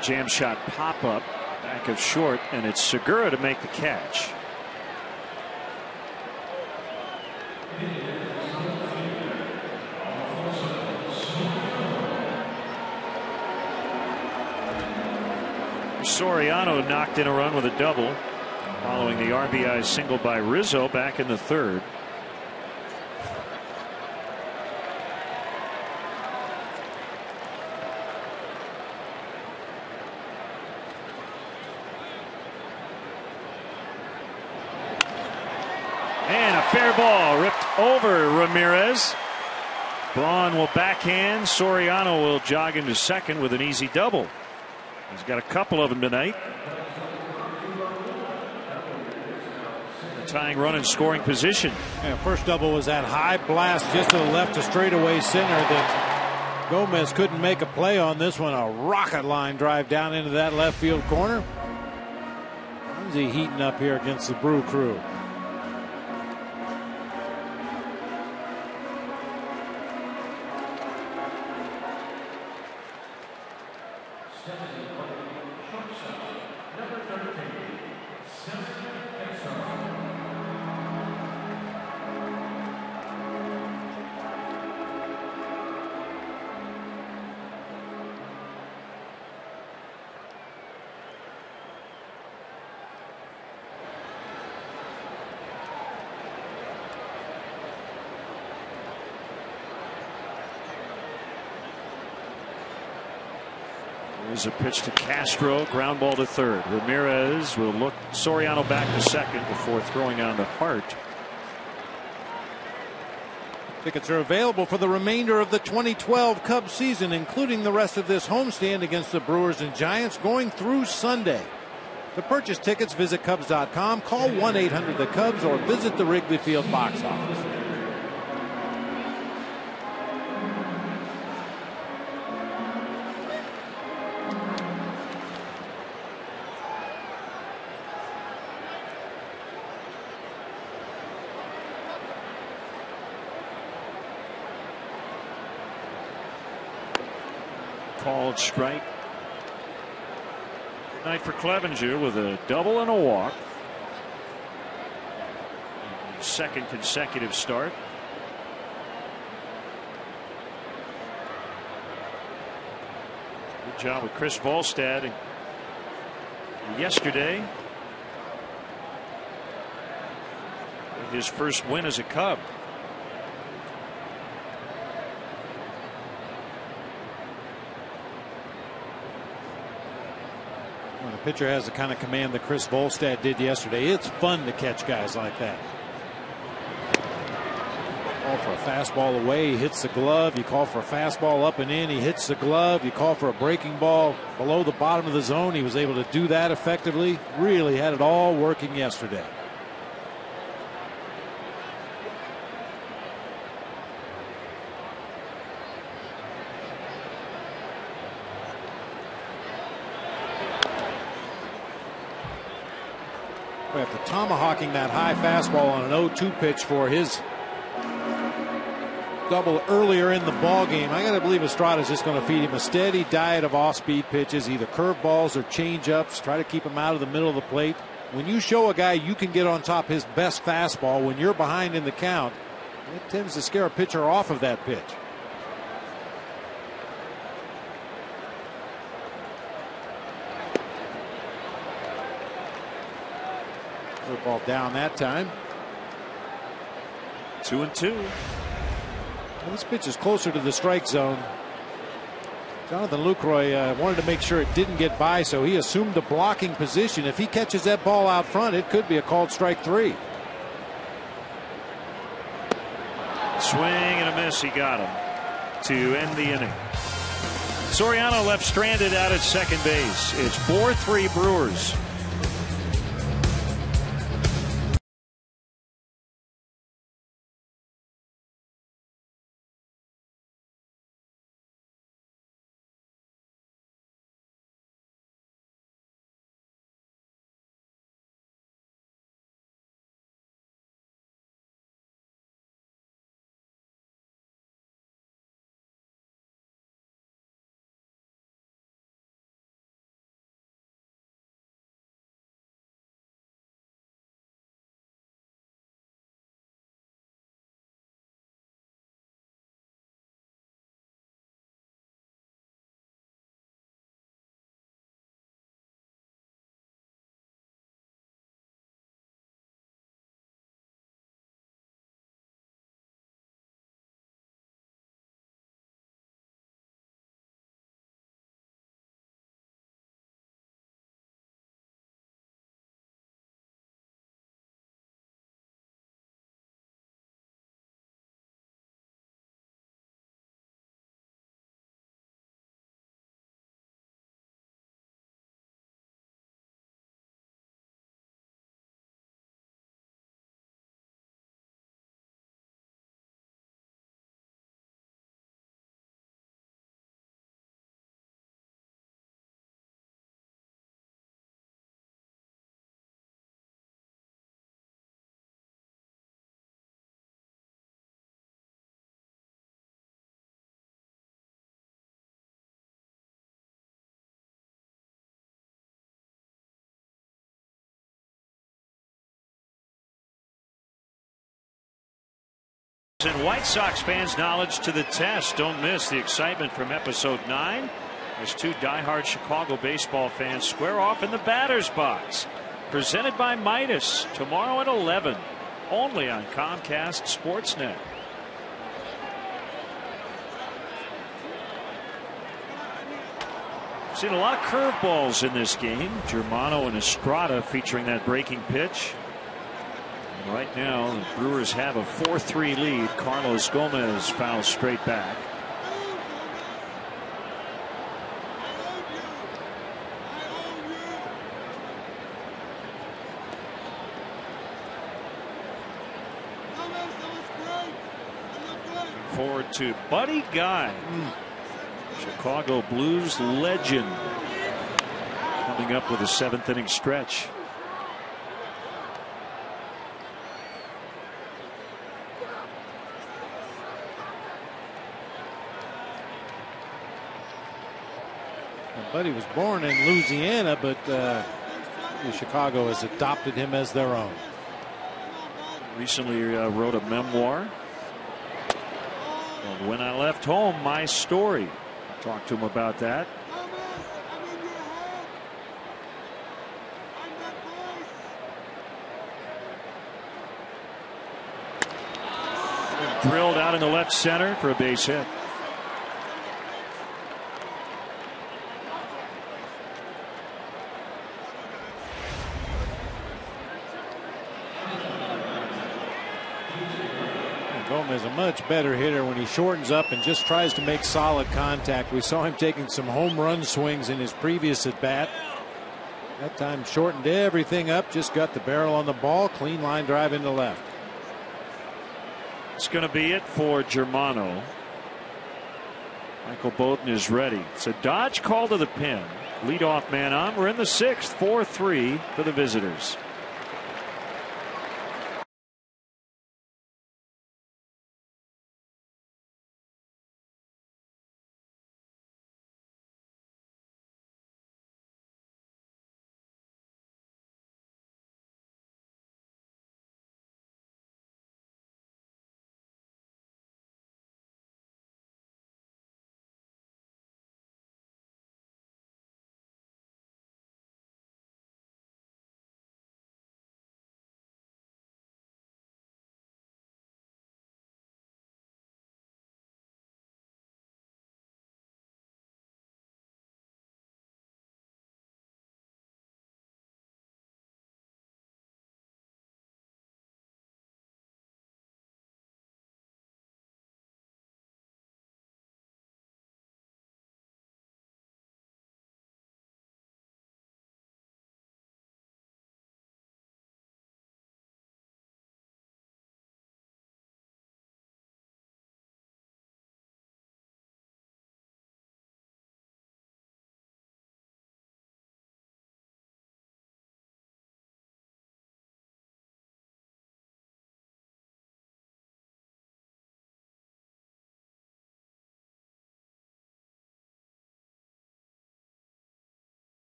Jam shot pop up back of short, and it's Segura to make the catch. Soriano knocked in a run with a double following the RBI single by Rizzo back in the 3rd. And a fair ball ripped over Ramirez. Braun will backhand. Soriano will jog into second with an easy double. He's got a couple of them tonight. A tying run in scoring position. Yeah, first double was that high blast just to the left of straightaway center that Gomez couldn't make a play on. This one, a rocket line drive down into that left field corner. How's he heating up here against the Brew Crew? There's a pitch to Castro, ground ball to third. Ramirez will look Soriano back to second before throwing on to Hart. Tickets are available for the remainder of the 2012 Cubs season, including the rest of this homestand against the Brewers and Giants going through Sunday. To purchase tickets, visit Cubs.com, call 1-800-THE-CUBS, or visit the Wrigley Field box office. Called strike. Good night for Clevenger with a double and a walk. Second consecutive start. Good job with Chris Volstad yesterday. His first win as a Cub. When a pitcher has the kind of command that Chris Volstad did yesterday, it's fun to catch guys like that. Call for a fastball away, he hits the glove. You call for a fastball up and in, he hits the glove. You call for a breaking ball below the bottom of the zone. He was able to do that effectively. Really had it all working yesterday. After tomahawking that high fastball on an 0-2 pitch for his double earlier in the ball game, I got to believe Estrada's just going to feed him a steady diet of off-speed pitches, either curveballs or change-ups. Try to keep him out of the middle of the plate. When you show a guy you can get on top his best fastball when you're behind in the count, it tends to scare a pitcher off of that pitch. Ball down that time. 2-2. Well, this pitch is closer to the strike zone. Jonathan Lucroy wanted to make sure it didn't get by, so he assumed a blocking position. If he catches that ball out front, it could be a called strike 3. Swing and a miss. He got him to end the inning. Soriano left stranded out at second base. It's 4-3 Brewers. And White Sox fans' knowledge to the test. Don't miss the excitement from episode 9 as two diehard Chicago baseball fans square off in the batter's box. Presented by Midas tomorrow at 11, only on Comcast Sportsnet. Seen a lot of curveballs in this game. Germano and Estrada featuring that breaking pitch. And right now, the Brewers have a 4-3 lead. Carlos Gomez fouls straight back. Forward to Buddy Guy, Chicago Blues legend, coming up with a 7th inning stretch. Buddy was born in Louisiana, but Chicago has adopted him as their own. Recently wrote a memoir. When I Left Home, My Story. Talked to him about that. Drilled out in the left center for a base hit. Gomez a much better hitter when he shortens up and just tries to make solid contact. We saw him taking some home run swings in his previous at bat. That time shortened everything up, just got the barrel on the ball, clean line drive into left. It's going to be it for Germano. Michael Bowden is ready. It's a dodge call to the pin. Leadoff man on. We're in the 6th. 4-3 for the visitors.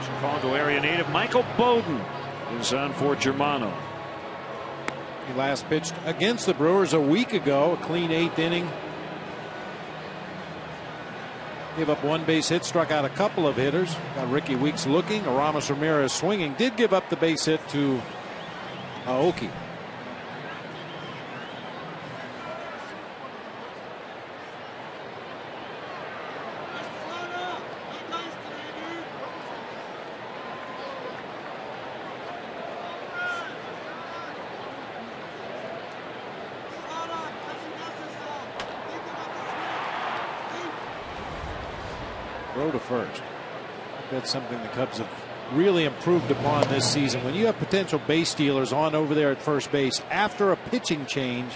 Chicago area native Michael Bowden is on for Germano. He last pitched against the Brewers a week ago, a clean 8th inning. Gave up 1 base hit, struck out a couple of hitters. Got Ricky Weeks looking, Aramis Ramirez swinging. Did give up the base hit to Aoki. Throw to first. That's something the Cubs have really improved upon this season. When you have potential base stealers on over there at first base after a pitching change,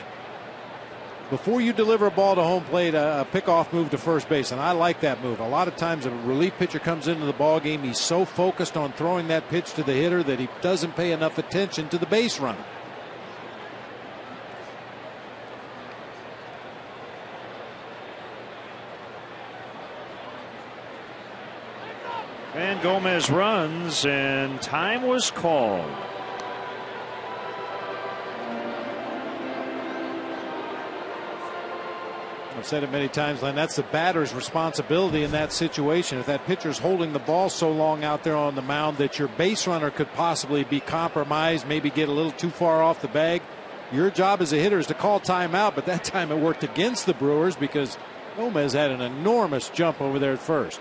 before you deliver a ball to home plate, a pickoff move to first base, and I like that move. A lot of times, if a relief pitcher comes into the ball game, he's so focused on throwing that pitch to the hitter that he doesn't pay enough attention to the base runner. And Gomez runs, and time was called. I've said it many times, Len, that's the batter's responsibility in that situation. If that pitcher's holding the ball so long out there on the mound that your base runner could possibly be compromised, maybe get a little too far off the bag, your job as a hitter is to call timeout. But that time it worked against the Brewers because Gomez had an enormous jump over there at first.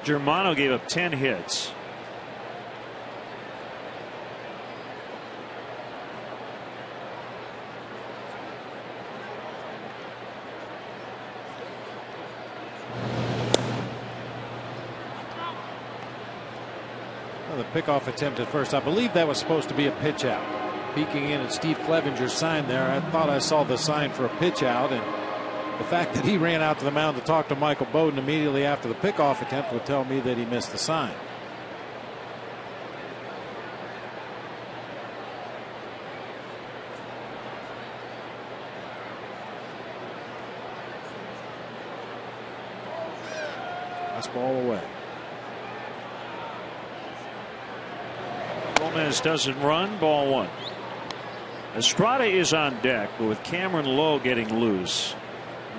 Germano gave up 10 hits. Well, the pickoff attempt at first, I believe that was supposed to be a pitch out. Peeking in at Steve Clevenger's sign there, I thought I saw the sign for a pitch out, and the fact that he ran out to the mound to talk to Michael Bowden immediately after the pickoff attempt would tell me that he missed the sign. That's ball away. Gomez doesn't run. Ball one. Estrada is on deck, but with Cameron Lowe getting loose,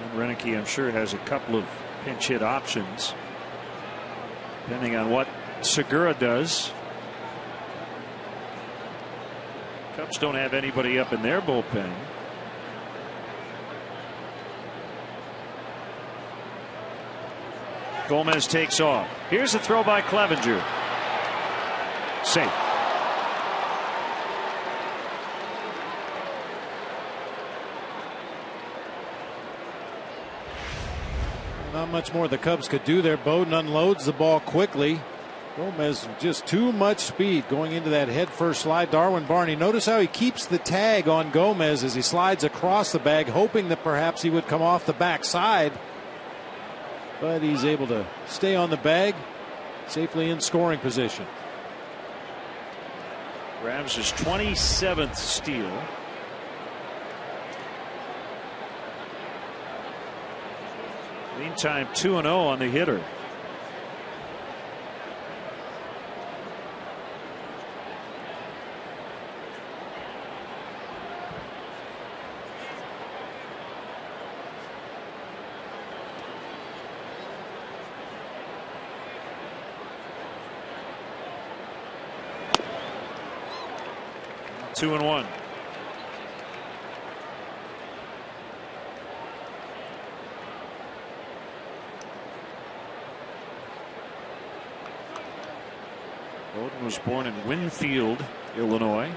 and Renicky, I'm sure, has a couple of pinch hit options depending on what Segura does. Cubs don't have anybody up in their bullpen. Gomez takes off. Here's the throw by Clevenger. Safe. Not much more the Cubs could do there. Bowden unloads the ball quickly. Gomez just too much speed going into that head first slide. Darwin Barney, notice how he keeps the tag on Gomez as he slides across the bag, hoping that perhaps he would come off the backside. But he's able to stay on the bag, safely in scoring position. Grabs his 27th steal. Meantime, 2-0 on the hitter. Two and one. Bowden was born in Winfield, Illinois.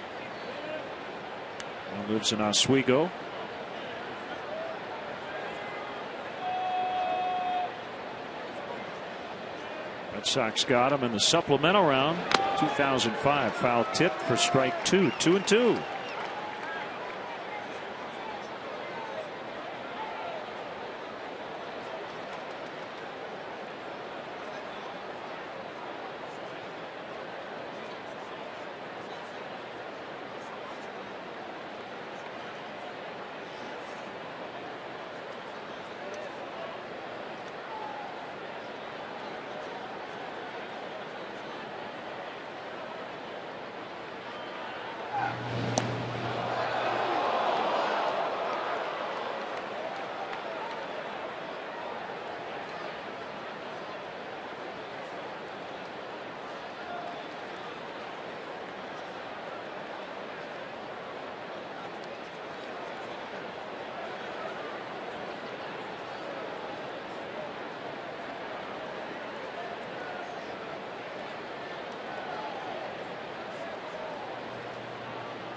Now lives in Oswego. Red Sox got him in the supplemental round. 2005 foul tip for strike two. 2-2.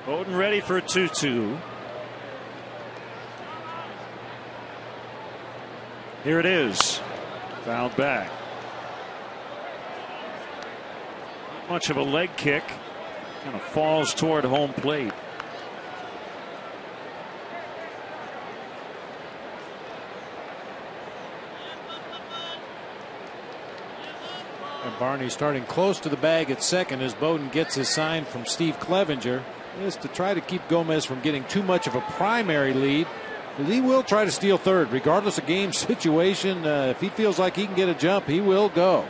Bowden ready for a 2-2. Here it is. Fouled back. Not much of a leg kick. Kind of falls toward home plate. And Barney starting close to the bag at second as Bowden gets his sign from Steve Clevenger. Is to try to keep Gomez from getting too much of a primary lead. But he will try to steal third regardless of game situation. If he feels like he can get a jump, he will go.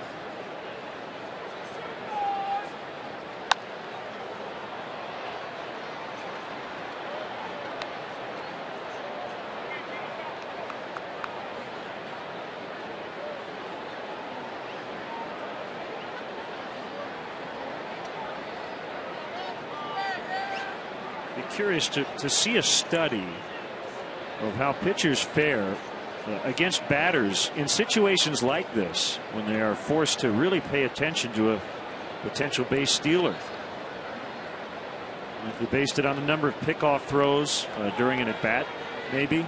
Curious to see a study of how pitchers fare against batters in situations like this when they are forced to really pay attention to a potential base stealer. If you based it on the number of pickoff throws during an at bat, maybe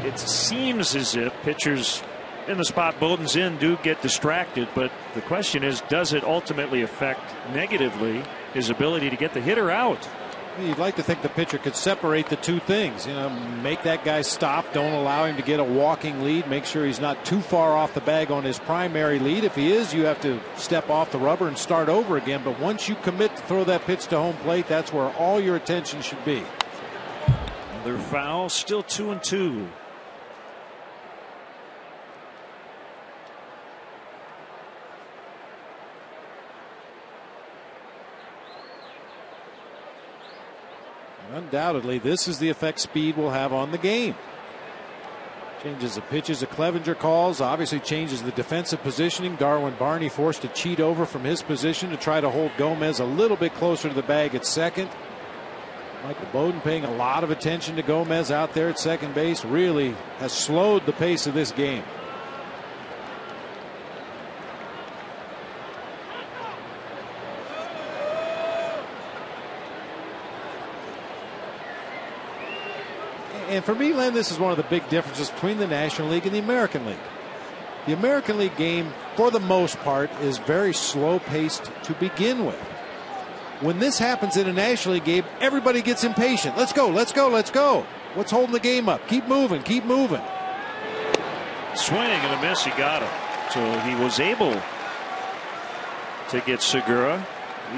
it seems as if pitchers in the spot Bowden's in do get distracted, but the question is, does it ultimately affect negatively his ability to get the hitter out? You'd like to think the pitcher could separate the two things. Make that guy stop. Don't allow him to get a walking lead. Make sure he's not too far off the bag on his primary lead. If he is, you have to step off the rubber and start over again. But once you commit to throw that pitch to home plate, that's where all your attention should be. Another foul, still 2-2. Undoubtedly, this is the effect speed will have on the game. Changes the pitches that Clevenger calls. Obviously changes the defensive positioning. Darwin Barney forced to cheat over from his position to try to hold Gomez a little bit closer to the bag at second. Michael Bowden paying a lot of attention to Gomez out there at second base. Really has slowed the pace of this game. And for me, Len, this is one of the big differences between the National League and the American League. The American League game, for the most part, is very slow-paced to begin with. When this happens in a National League game, everybody gets impatient. Let's go, let's go, let's go. What's holding the game up? Keep moving, keep moving. Swing and a miss, he got him. So he was able to get Segura,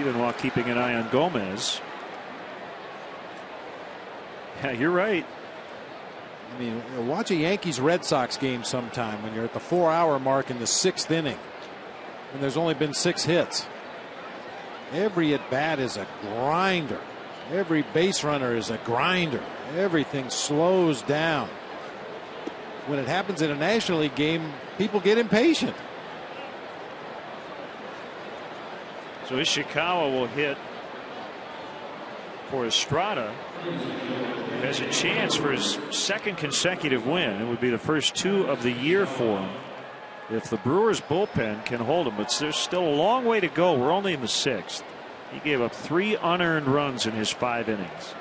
even while keeping an eye on Gomez. Yeah, you're right. I mean, watch a Yankees-Red Sox game sometime when you're at the 4-hour mark in the 6th inning and there's only been 6 hits. Every at-bat is a grinder. Every base runner is a grinder. Everything slows down. When it happens in a National League game, people get impatient. So Ishikawa will hit for Estrada. Has a chance for his second consecutive win. It would be the first 2 of the year for him if the Brewers bullpen can hold him. But there's still a long way to go. We're only in the 6th. He gave up 3 unearned runs in his 5 innings.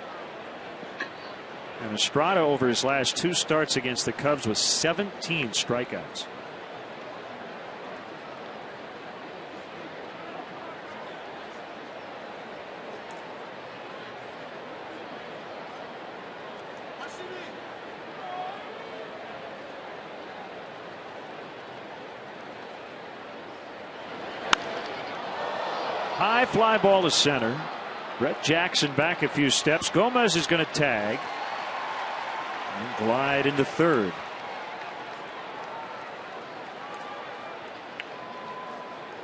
And Estrada over his last 2 starts against the Cubs with 17 strikeouts. High fly ball to center. Brett Jackson back a few steps. Gomez is going to tag and glide into third.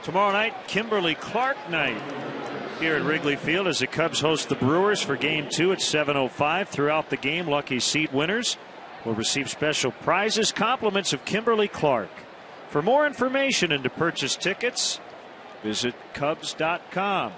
Tomorrow night, Kimberly Clark night here at Wrigley Field as the Cubs host the Brewers for Game 2 at 7:05. Throughout the game, lucky seat winners will receive special prizes, compliments of Kimberly Clark. For more information and to purchase tickets, visit Cubs.com.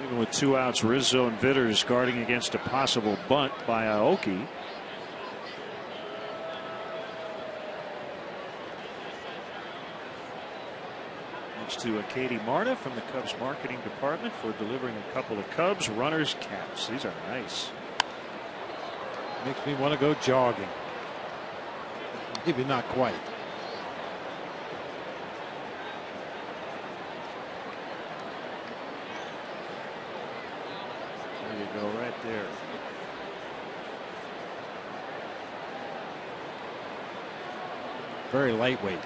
Even with 2 outs, Rizzo and Vitters guarding against a possible bunt by Aoki. It's to Katie Marta from the Cubs marketing department for delivering a couple of Cubs runners caps. These are nice. Makes me want to go jogging. Maybe not quite. There you go, right there. Very lightweight.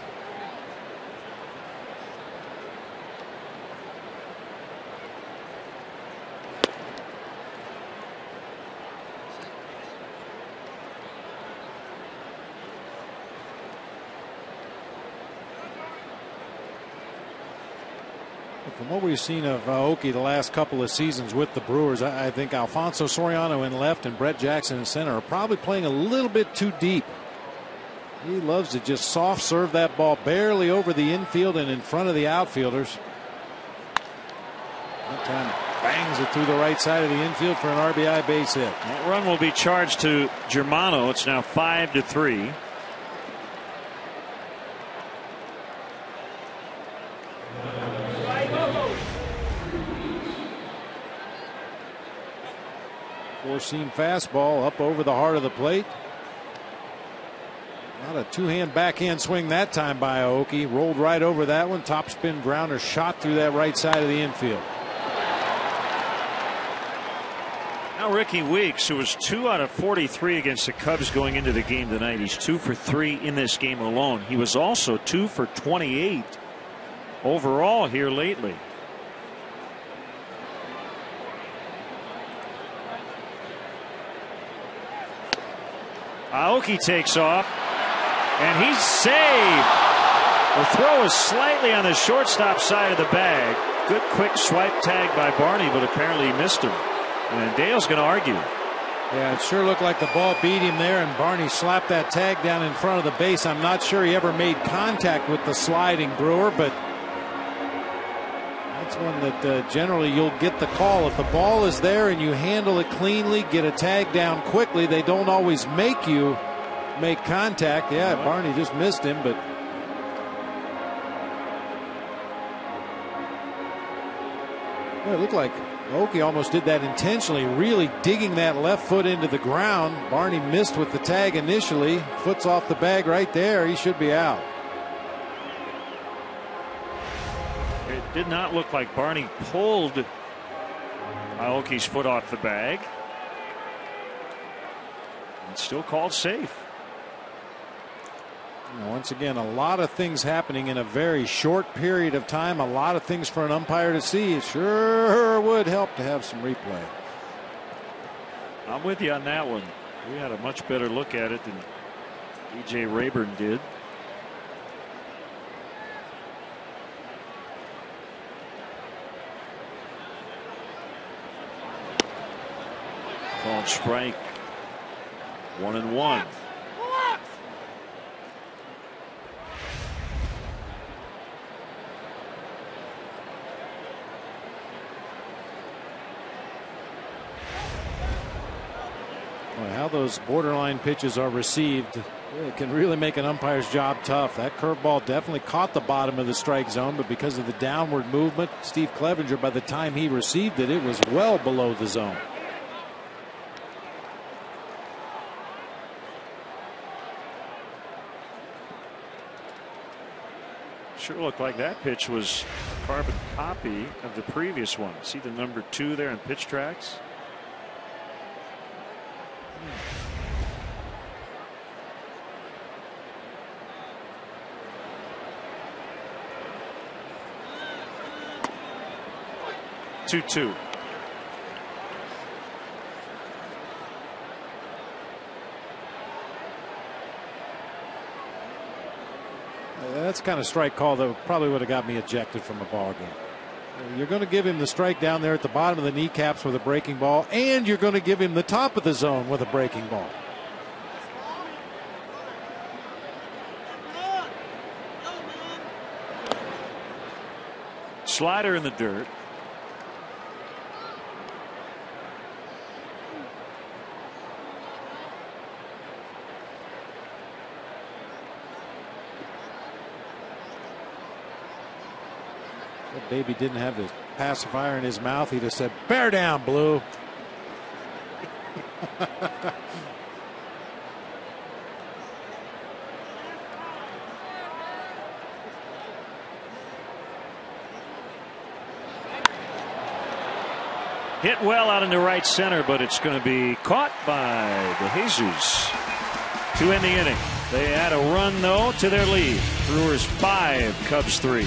From what we've seen of Aoki the last couple of seasons with the Brewers, I think Alfonso Soriano in left and Brett Jackson in center are probably playing a little bit too deep. He loves to just soft serve that ball barely over the infield and in front of the outfielders. That time bangs it through the right side of the infield for an RBI base hit. That run will be charged to Germano. It's now 5-3. Four-seam fastball up over the heart of the plate. Not a two-hand backhand swing that time by Aoki. Rolled right over that one. Topspin grounder shot through that right side of the infield. Now Ricky Weeks, who was 2 out of 43 against the Cubs going into the game tonight. He's 2 for 3 in this game alone. He was also 2 for 28 overall here lately. Aoki takes off, and he's saved. The throw is slightly on the shortstop side of the bag. Good quick swipe tag by Barney, but apparently he missed him. And Dale's going to argue. Yeah, it sure looked like the ball beat him there, and Barney slapped that tag down in front of the base. I'm not sure he ever made contact with the sliding Brewer, but that's one that generally you'll get the call. If the ball is there and you handle it cleanly, get a tag down quickly, they don't always make you make contact. Yeah, Barney just missed him, but it looked like Aoki almost did that intentionally, really digging that left foot into the ground. Barney missed with the tag initially. Foot's off the bag right there. He should be out. It did not look like Barney pulled Aoki's foot off the bag. It's still called safe. Once again, a lot of things happening in a very short period of time. A lot of things for an umpire to see. It sure would help to have some replay. I'm with you on that one. We had a much better look at it than E.J. Rayburn did. Called strike. 1-1. How those borderline pitches are received, it can really make an umpire's job tough. That curveball definitely caught the bottom of the strike zone, but because of the downward movement, Steve Clevenger, by the time he received it, it was well below the zone. Sure looked like that pitch was a carbon copy of the previous one. See the number 2 there in pitch tracks? Two. That's the kind of strike call that probably would have got me ejected from a ball game. You're going to give him the strike down there at the bottom of the kneecaps with a breaking ball, and you're going to give him the top of the zone with a breaking ball. Slider in the dirt. Baby didn't have the pacifier in his mouth, he'd have said, "Bear down, Blue." Hit well out into right center, but it's going to be caught by the Jesus to end the inning. They add a run, though, to their lead. Brewers 5, Cubs 3.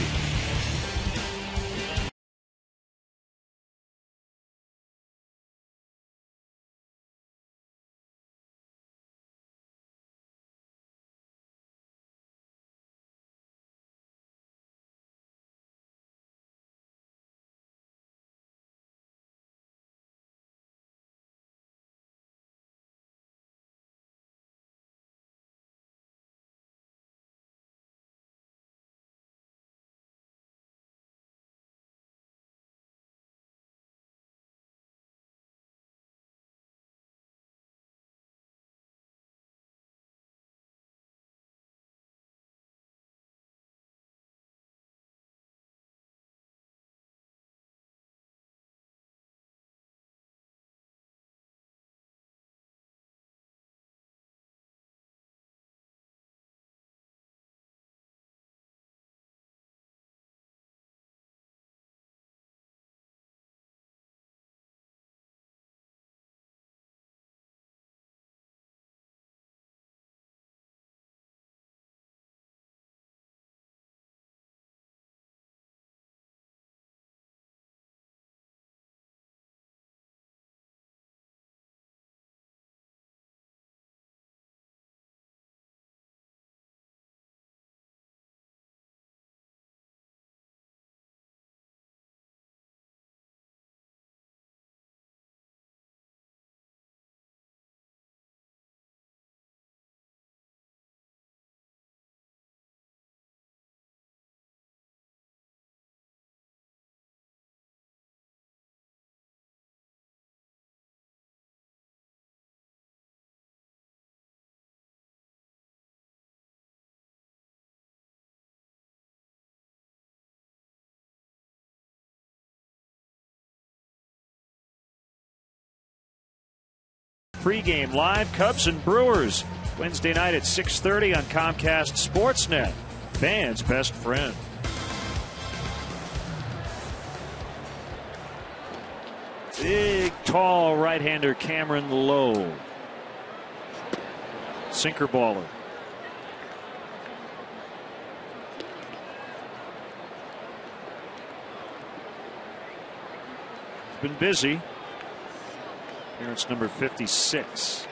Pre-game live, Cubs and Brewers, Wednesday night at 6:30 on Comcast Sportsnet. Fans' best friend. Big, tall right-hander Cameron Lowe. Sinker baller. Been busy. Appearance number 56.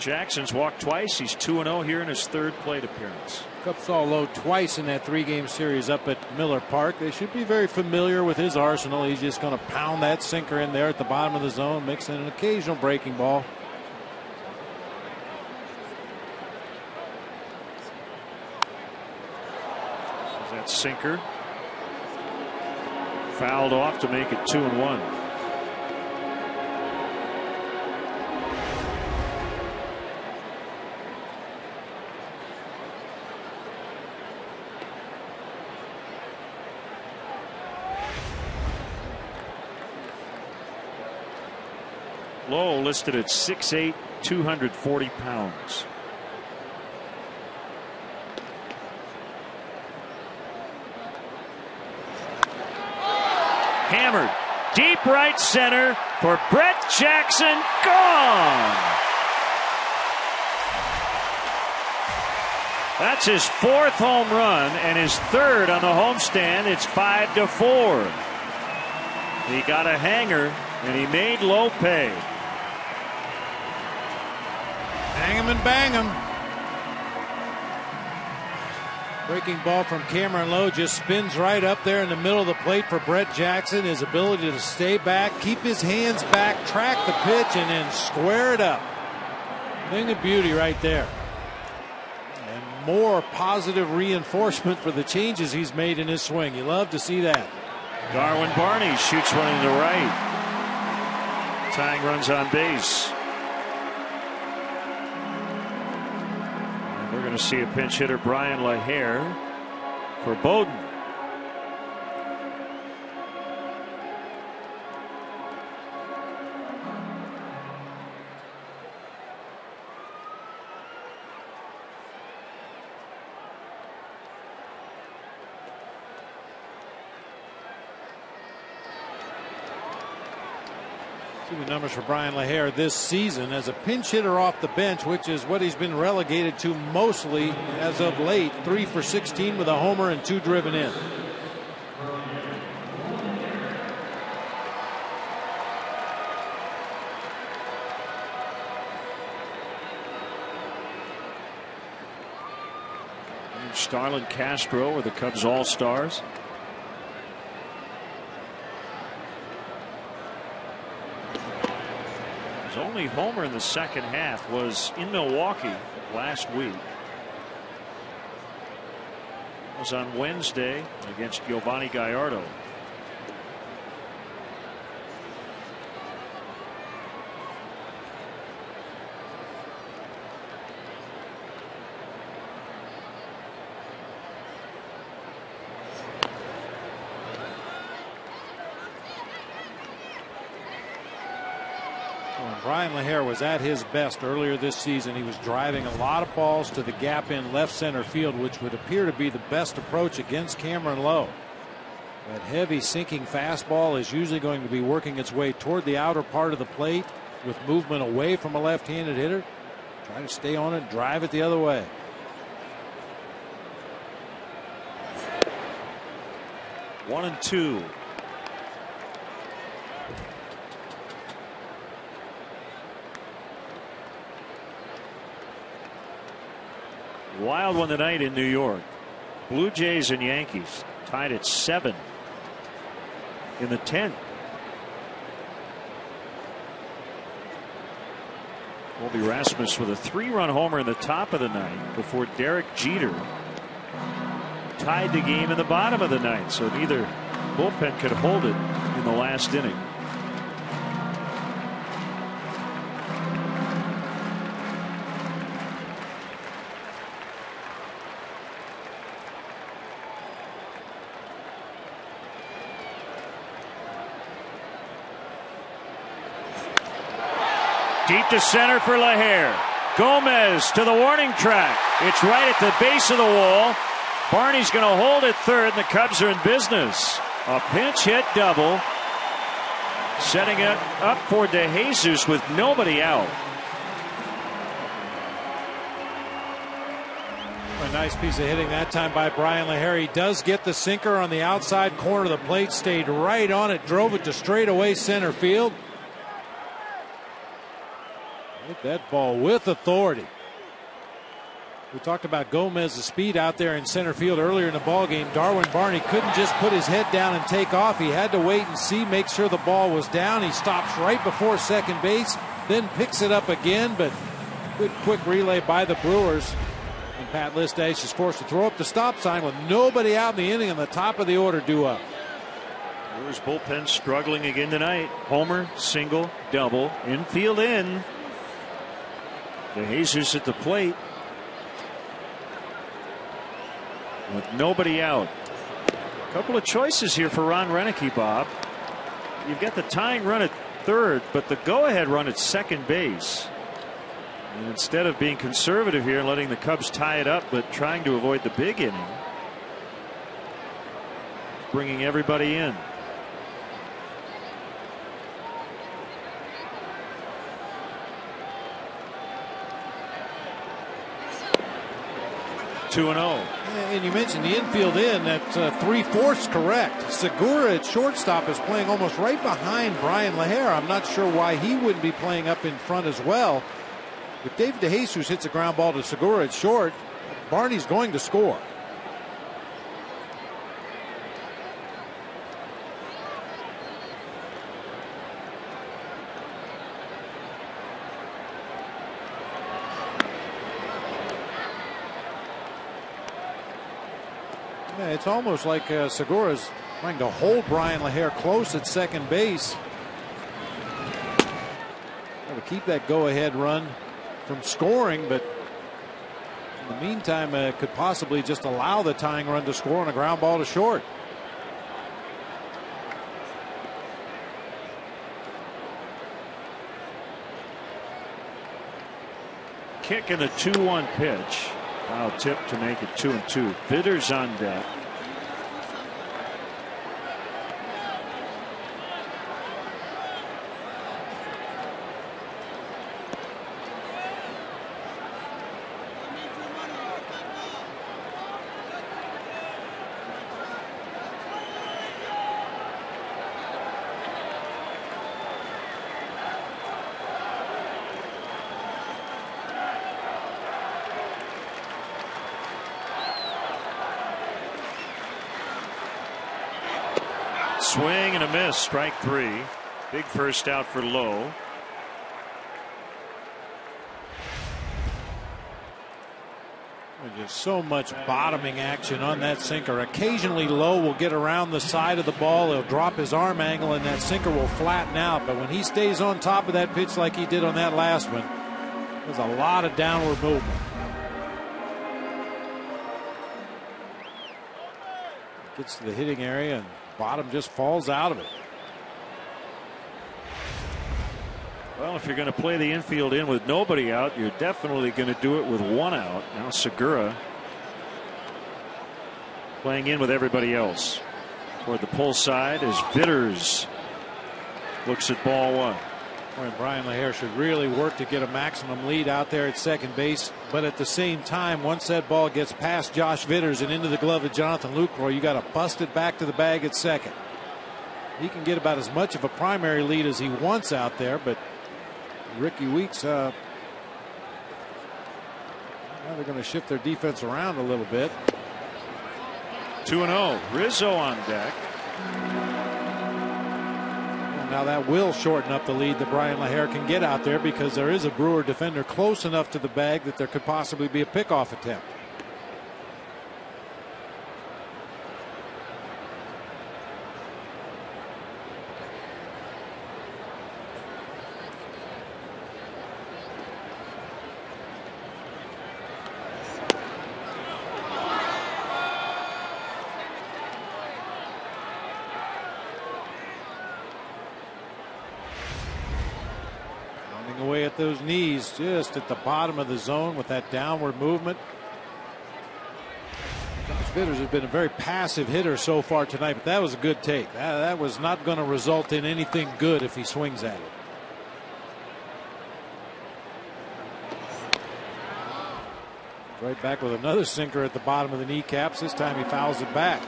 Jackson's walked twice. He's 2-0 here in his third plate appearance. Cubs saw Lowe twice in that 3-game series up at Miller Park. They should be very familiar with his arsenal. He's just going to pound that sinker in there at the bottom of the zone, mix in an occasional breaking ball. That sinker fouled off to make it 2-1. Lowe listed at 6'8", 240 pounds. Hammered deep right center for Brett Jackson. Gone. That's his 4th home run and his 3rd on the homestand. It's 5-4. He got a hanger and he made Lowe pay. Hang him and bang him. Breaking ball from Cameron Lowe just spins right up there in the middle of the plate for Brett Jackson. His ability to stay back, keep his hands back, track the pitch, and then square it up. Thing of beauty right there. And more positive reinforcement for the changes he's made in his swing. You love to see that. Darwin Barney shoots one into right. Tying runs on base. going to see a pinch hitter, Brian LaHare, for Bowden. See the numbers for Brian LaHare this season as a pinch hitter off the bench, which is what he's been relegated to mostly as of late. 3 for 16 with a homer and 2 driven in. Starlin Castro are the Cubs All-Stars. His only homer in the second half was in Milwaukee last week. It was on Wednesday against Giovanni Gallardo. Brian LaHare was at his best earlier this season. He was driving a lot of balls to the gap in left center field, which would appear to be the best approach against Cameron Lowe. That heavy sinking fastball is usually going to be working its way toward the outer part of the plate with movement away from a left-handed hitter. Try to stay on it, drive it the other way. One and two. Wild one tonight in New York. Blue Jays and Yankees tied at 7 in the 10th. Colby Rasmus with a 3-run homer in the top of the ninth before Derek Jeter tied the game in the bottom of the ninth. So neither bullpen could hold it in the last inning. Deep to center for LaHare. Gomez to the warning track. It's right at the base of the wall. Barney's going to hold at third, and the Cubs are in business. A pinch hit double, setting it up for DeJesus with nobody out. A nice piece of hitting that time by Brian LaHare. He does get the sinker on the outside corner of the plate, stayed right on it, drove it to straightaway center field. Hit that ball with authority. We talked about Gomez's speed out there in center field earlier in the ball game. Darwin Barney couldn't just put his head down and take off. He had to wait and see, make sure the ball was down. He stops right before second base, then picks it up again. But good quick relay by the Brewers. And Pat Listach is forced to throw up the stop sign with nobody out in the inning, and the top of the order due up. Brewers bullpen struggling again tonight. Homer, single, double, infield in. DeJesus at the plate with nobody out. A couple of choices here for Ron Renicky, Bob. You've got the tying run at third, but the go-ahead run at second base. And instead of being conservative here and letting the Cubs tie it up, but trying to avoid the big inning, bringing everybody in. Two and 0. And you mentioned the infield in. That's 3/4 correct. Segura at shortstop is playing almost right behind Brian LaHare. I'm not sure why he wouldn't be playing up in front as well. If David DeJesus hits a ground ball to Segura at short, Barney's going to score. It's almost like Segura's trying to hold Brian LaHare close at second base. Try to keep that go-ahead run from scoring, but In the meantime, could possibly just allow the tying run to score on a ground ball to short. Kick in the 2-1 pitch. Foul tip to make it 2-2. Bitters on deck. Swing and a miss. Strike 3. Big first out for Lowe. There's so much bottoming action on that sinker. Occasionally Lowe will get around the side of the ball. He'll drop his arm angle and that sinker will flatten out. But when he stays on top of that pitch like he did on that last one, there's a lot of downward movement. Gets to the hitting area and bottom just falls out of it. Well, if you're going to play the infield in with nobody out, you're definitely going to do it with 1 out. Now Segura playing in with everybody else. Toward the pull side as Bitters looks at ball 1. Boy, Brian LaHair should really work to get a maximum lead out there at second base. But at the same time, once that ball gets past Josh Vitters and into the glove of Jonathan Lucroy, you got to bust it back to the bag at second. He can get about as much of a primary lead as he wants out there, but Ricky Weeks, now they're going to shift their defense around a little bit. 2-0. Rizzo on deck. Now that will shorten up the lead that Brian LaHair can get out there, because there is a Brewer defender close enough to the bag that there could possibly be a pickoff attempt. Away at those knees, just at the bottom of the zone with that downward movement. Josh Vitters has been a very passive hitter so far tonight, but that was a good take. That was not going to result in anything good if he swings at it. Right back with another sinker at the bottom of the kneecaps. This time he fouls it back.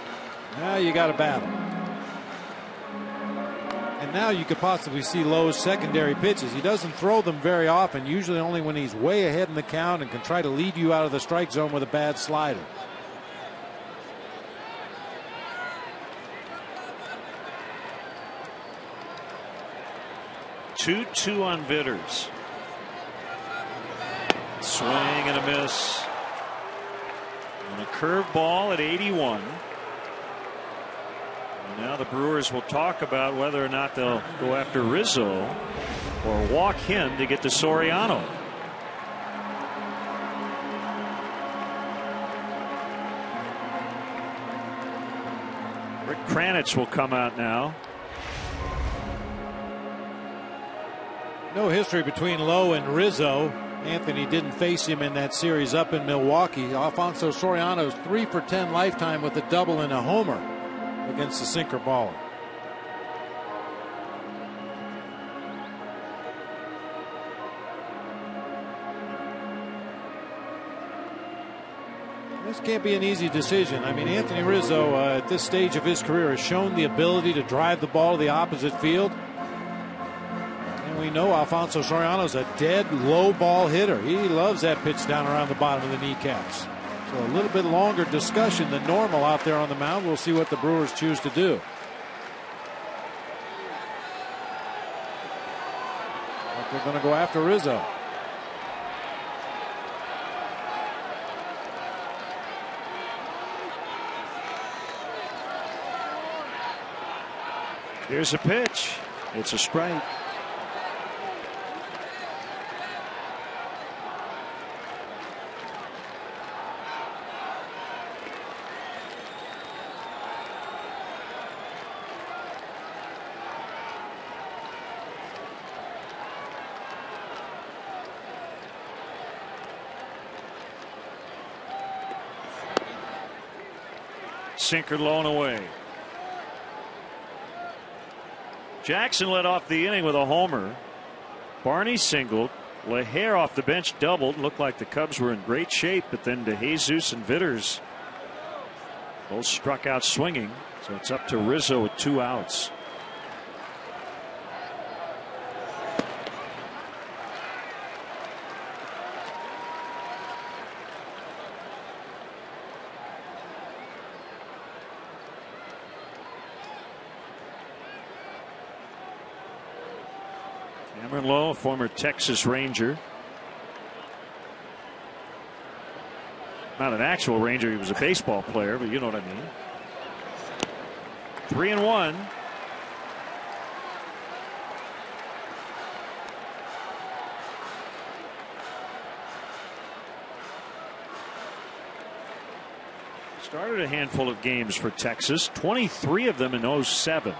Now you got a battle. And now you could possibly see Lowe's secondary pitches. He doesn't throw them very often, usually only when he's way ahead in the count and can try to lead you out of the strike zone with a bad slider. Two on Vitters. Swing and a miss. And a curveball at 81. Now the Brewers will talk about whether or not they'll go after Rizzo or walk him to get to Soriano. Rick Kranitz will come out now. No history between Lowe and Rizzo. Anthony didn't face him in that series up in Milwaukee. Alfonso Soriano's 3 for 10 lifetime with a double and a homer against the sinker baller. This can't be an easy decision. I mean, Anthony Rizzo at this stage of his career has shown the ability to drive the ball to the opposite field. And we know Alfonso Soriano's a dead low ball hitter. He loves that pitch down around the bottom of the kneecaps. So a little bit longer discussion than normal out there on the mound. We'll see what the Brewers choose to do. But they're going to go after Rizzo. Here's a pitch. It's a strike. sinker low and away. Jackson led off the inning with a homer. Barney singled. LaHare off the bench doubled. Looked like the Cubs were in great shape, but then DeJesus and Vitters both struck out swinging. So it's up to Rizzo with 2 outs. Cameron Lowe, a former Texas Ranger. Not an actual Ranger, he was a baseball player, but you know what I mean. 3-1. Started a handful of games for Texas, 23 of them in 07.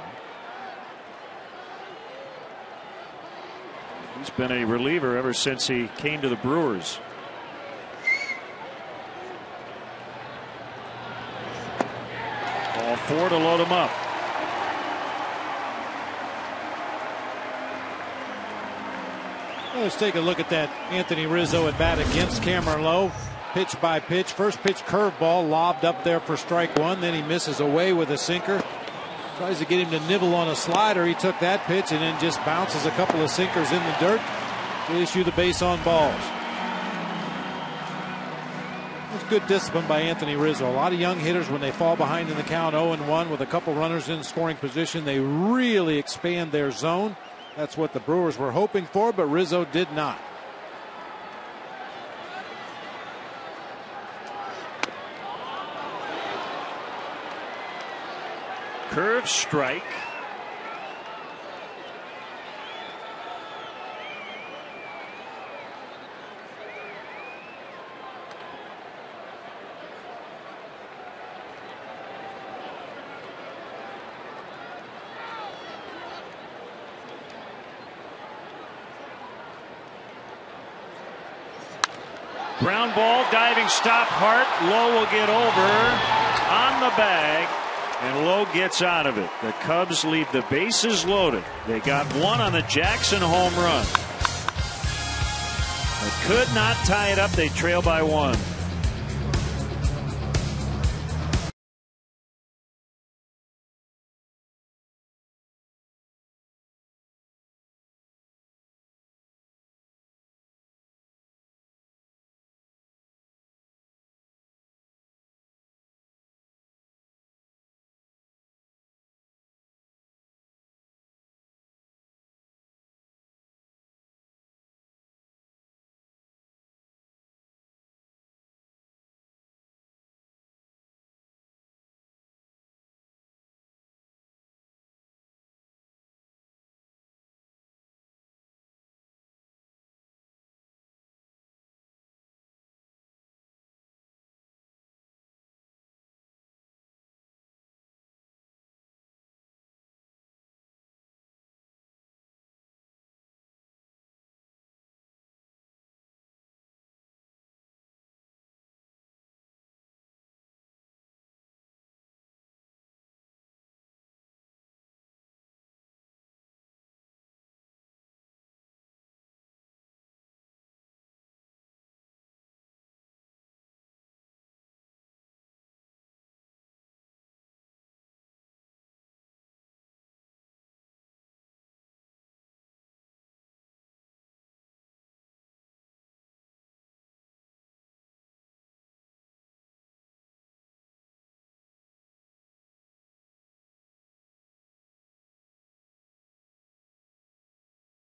He's been a reliever ever since he came to the Brewers. Ball 4 to load him up. Well, let's take a look at that Anthony Rizzo at bat against Cameron Lowe. Pitch by pitch. First pitch curveball lobbed up there for strike 1. Then he misses away with a sinker. Tries to get him to nibble on a slider. He took that pitch and then just bounces a couple of sinkers in the dirt to issue the base on balls. It's good discipline by Anthony Rizzo. A lot of young hitters, when they fall behind in the count 0-1 with a couple runners in scoring position, they really expand their zone. That's what the Brewers were hoping for, but Rizzo did not. Curve strike. Ground ball, diving stop, Hart. Lowe will get over on the bag. And Lowe gets out of it. The Cubs leave the bases loaded. They got 1 on the Jackson home run. They could not tie it up. They trail by 1.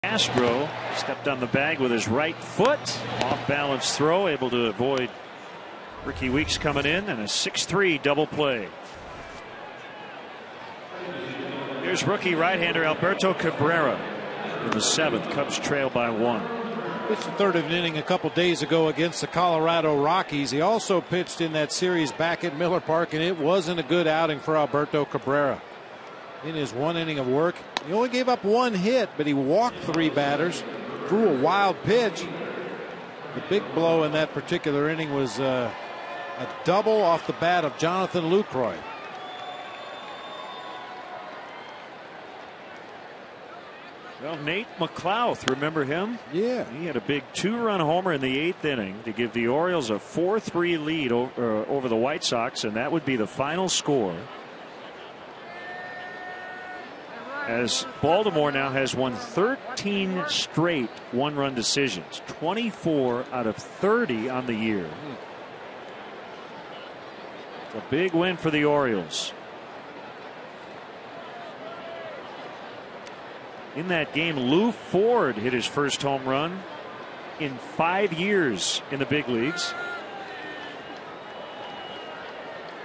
Castro stepped on the bag with his right foot. Off balance throw, able to avoid Ricky Weeks coming in, and a 6-3 double play. Here's rookie right-hander Alberto Cabrera in the 7th. Cubs trail by 1. Pitched the 3rd of an inning a couple days ago against the Colorado Rockies. He also pitched in that series back at Miller Park, and it wasn't a good outing for Alberto Cabrera. In his 1 inning of work, he only gave up 1 hit, but he walked 3 batters, threw a wild pitch. The big blow in that particular inning was a double off the bat of Jonathan Lucroy. Well, Nate McLouth, remember him? Yeah. He had a big 2-run homer in the 8th inning to give the Orioles a 4-3 lead over the White Sox, and that would be the final score. As Baltimore now has won 13 straight 1-run decisions, 24 out of 30 on the year. It's a big win for the Orioles. In that game, Lou Ford hit his first home run in 5 years in the big leagues.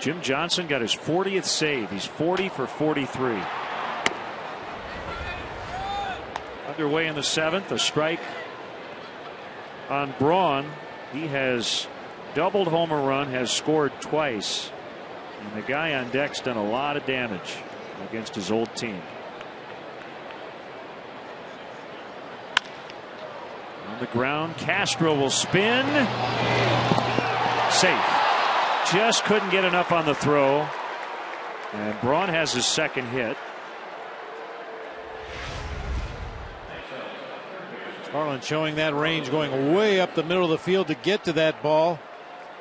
Jim Johnson got his 40th save. He's 40 for 43. Underway in the 7th, a strike on Braun. He has doubled home run, has scored twice. And the guy on deck's done a lot of damage against his old team. On the ground, Castro will spin. Safe. Just couldn't get enough on the throw. And Braun has his second hit. Starlin showing that range, going way up the middle of the field to get to that ball.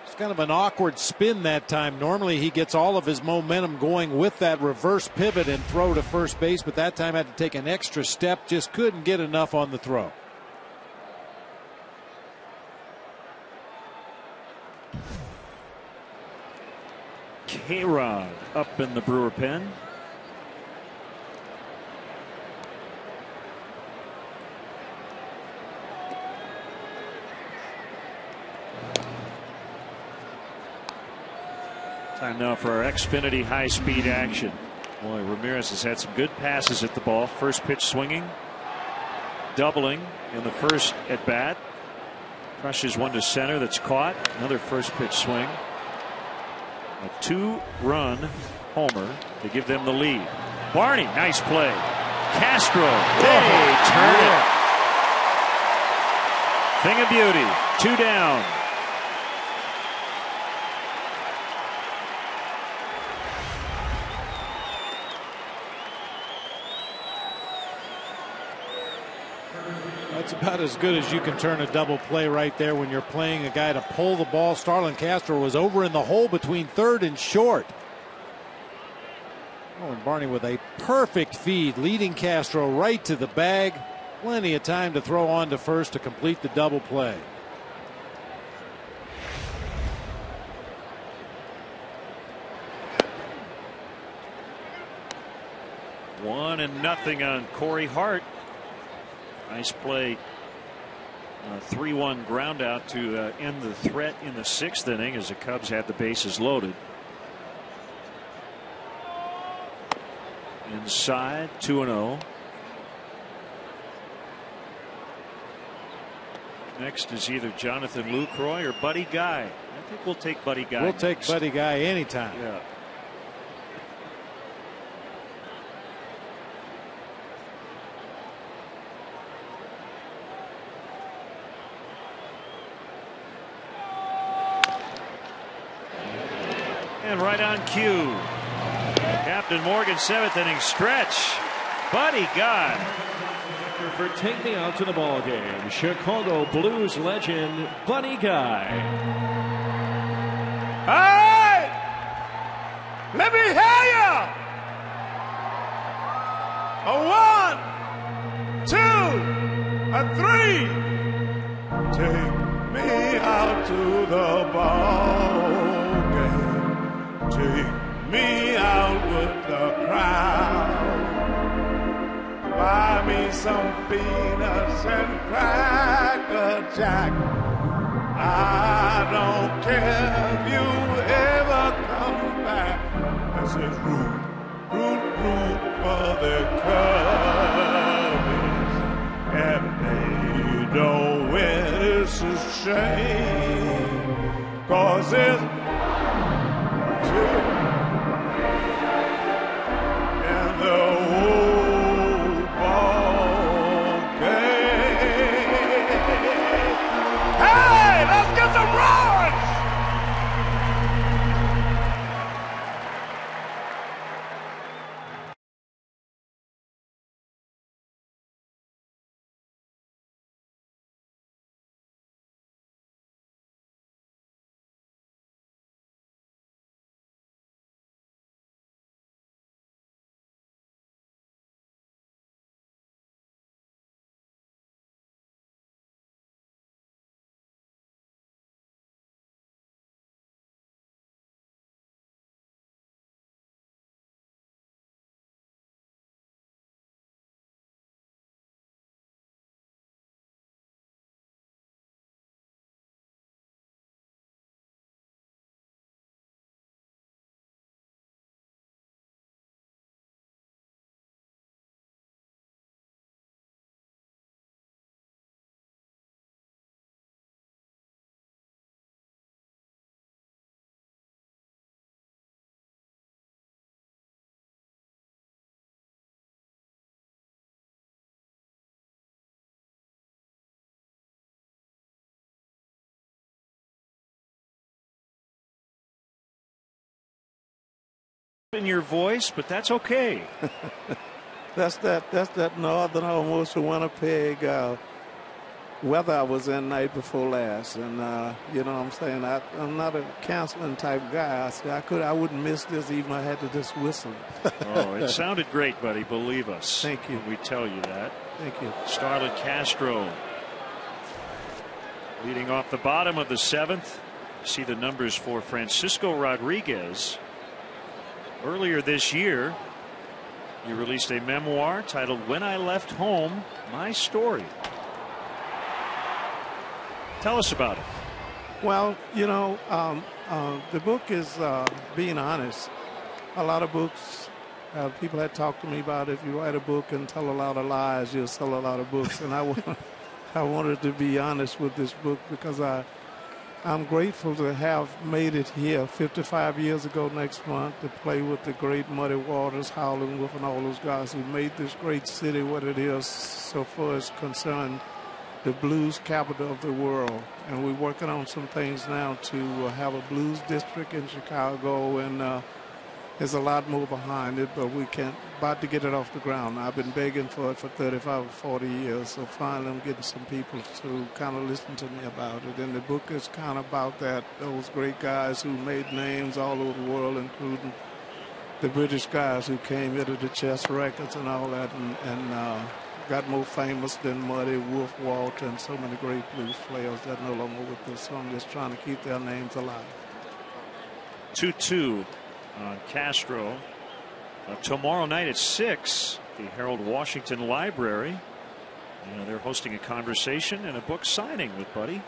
It's kind of an awkward spin that time. Normally he gets all of his momentum going with that reverse pivot and throw to first base, but that time had to take an extra step. Just couldn't get enough on the throw. K-Rod up in the Brewer pen. Time now for our Xfinity high-speed action. Boy, Ramirez has had some good passes at the ball. First pitch swinging, doubling in the first at bat. Crushes one to center that's caught. Another first pitch swing. A 2-run homer to give them the lead. Barney, nice play. Castro, they turn it. Thing of beauty. 2 down. That's about as good as you can turn a double play right there when you're playing a guy to pull the ball. Starlin Castro was over in the hole between third and short. Oh, and Barney with a perfect feed, leading Castro right to the bag. Plenty of time to throw on to first to complete the double play. One and nothing on Corey Hart. Nice play. 3-1 ground out to end the threat in the 6th inning as the Cubs had the bases loaded. Inside, 2-0. Next is either Jonathan Lucroy or Buddy Guy. I think we'll take Buddy Guy. We'll take Buddy Guy anytime. Yeah. And right on cue, Captain Morgan's 7th inning stretch. Buddy Guy. For Take Me Out to the Ball Game, Chicago Blues legend Buddy Guy. Hey! Let me hear you! A 1, 2, a 3. Take me out to the ball game. Take me out with the crowd. Buy me some peanuts and Cracker Jack. I don't care if you ever come back. This is root for the Cubbies. If they don't win, it's a shame. 'Cause it's two and the whole ball game. Hey, let's get some runs! in your voice, but that's okay. That's that northern, almost Winnipeg weather I was in night before last, and you know what I'm saying, I'm not a counseling type guy. I wouldn't miss this even if I had to just whistle. Oh, it sounded great, buddy. Believe us. Thank you. We tell you that. Thank you. Starlett Castro leading off the bottom of the 7th. See the numbers for Francisco Rodriguez. Earlier this year, you released a memoir titled "When I Left Home, My Story." Tell us about it. Well, you know, the book is being honest. A lot of books, people had talked to me about if you write a book and tell a lot of lies, you'll sell a lot of books. And I wanted to be honest with this book because I'm grateful to have made it here 55 years ago next month to play with the great Muddy Waters, Howlin' Wolf, and all those guys who made this great city what it is so far as concerned the blues capital of the world. And we're working on some things now to have a blues district in Chicago, and there's a lot more behind it, but we can't about to get it off the ground. I've been begging for it for 35 or 40 years, so finally I'm getting some people to kind of listen to me about it. And the book is kind of about that, those great guys who made names all over the world, including the British guys who came into the chess records and all that, and got more famous than Muddy, Wolf, Walter, and so many great blues players that are no longer with us. So I'm just trying to keep their names alive. 2-2 on Castro. Tomorrow night at 6, the Harold Washington Library. They're hosting a conversation and a book signing with Buddy.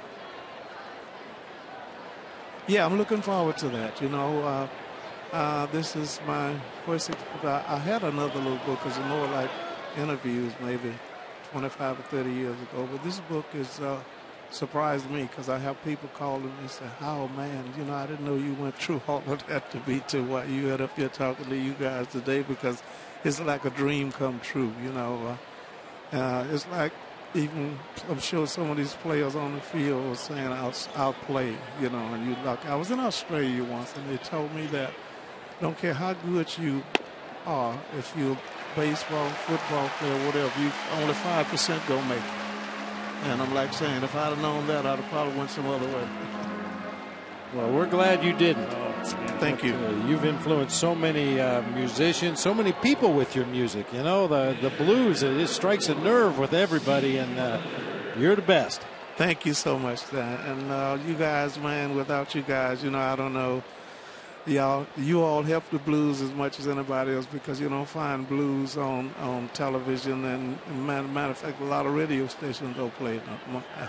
Yeah, I'm looking forward to that. You know, this is my first. I had another little book, it's more like interviews maybe 25 or 30 years ago, but this book is surprised me because I have people calling me and say, "Oh man, you know, I didn't know you went through all of that to be to what you had up here talking to you guys today," because it's like a dream come true. You know, it's like even I'm sure some of these players on the field were saying I'll play. You know, and you like I was in Australia once and they told me that don't care how good you are, if you're baseball, football player, whatever, you only 5% gonna make it. And I'm like saying, if I'd have known that, I'd have probably went some other way. Well, we're glad you didn't. Thank you. You've influenced so many musicians, so many people with your music. You know, the blues, it strikes a nerve with everybody, and you're the best. Thank you so much, Dan. And you guys, man, without you guys, you know, I don't know. You all help the blues as much as anybody else because you don't find blues on television, and matter of fact, a lot of radio stations don't play it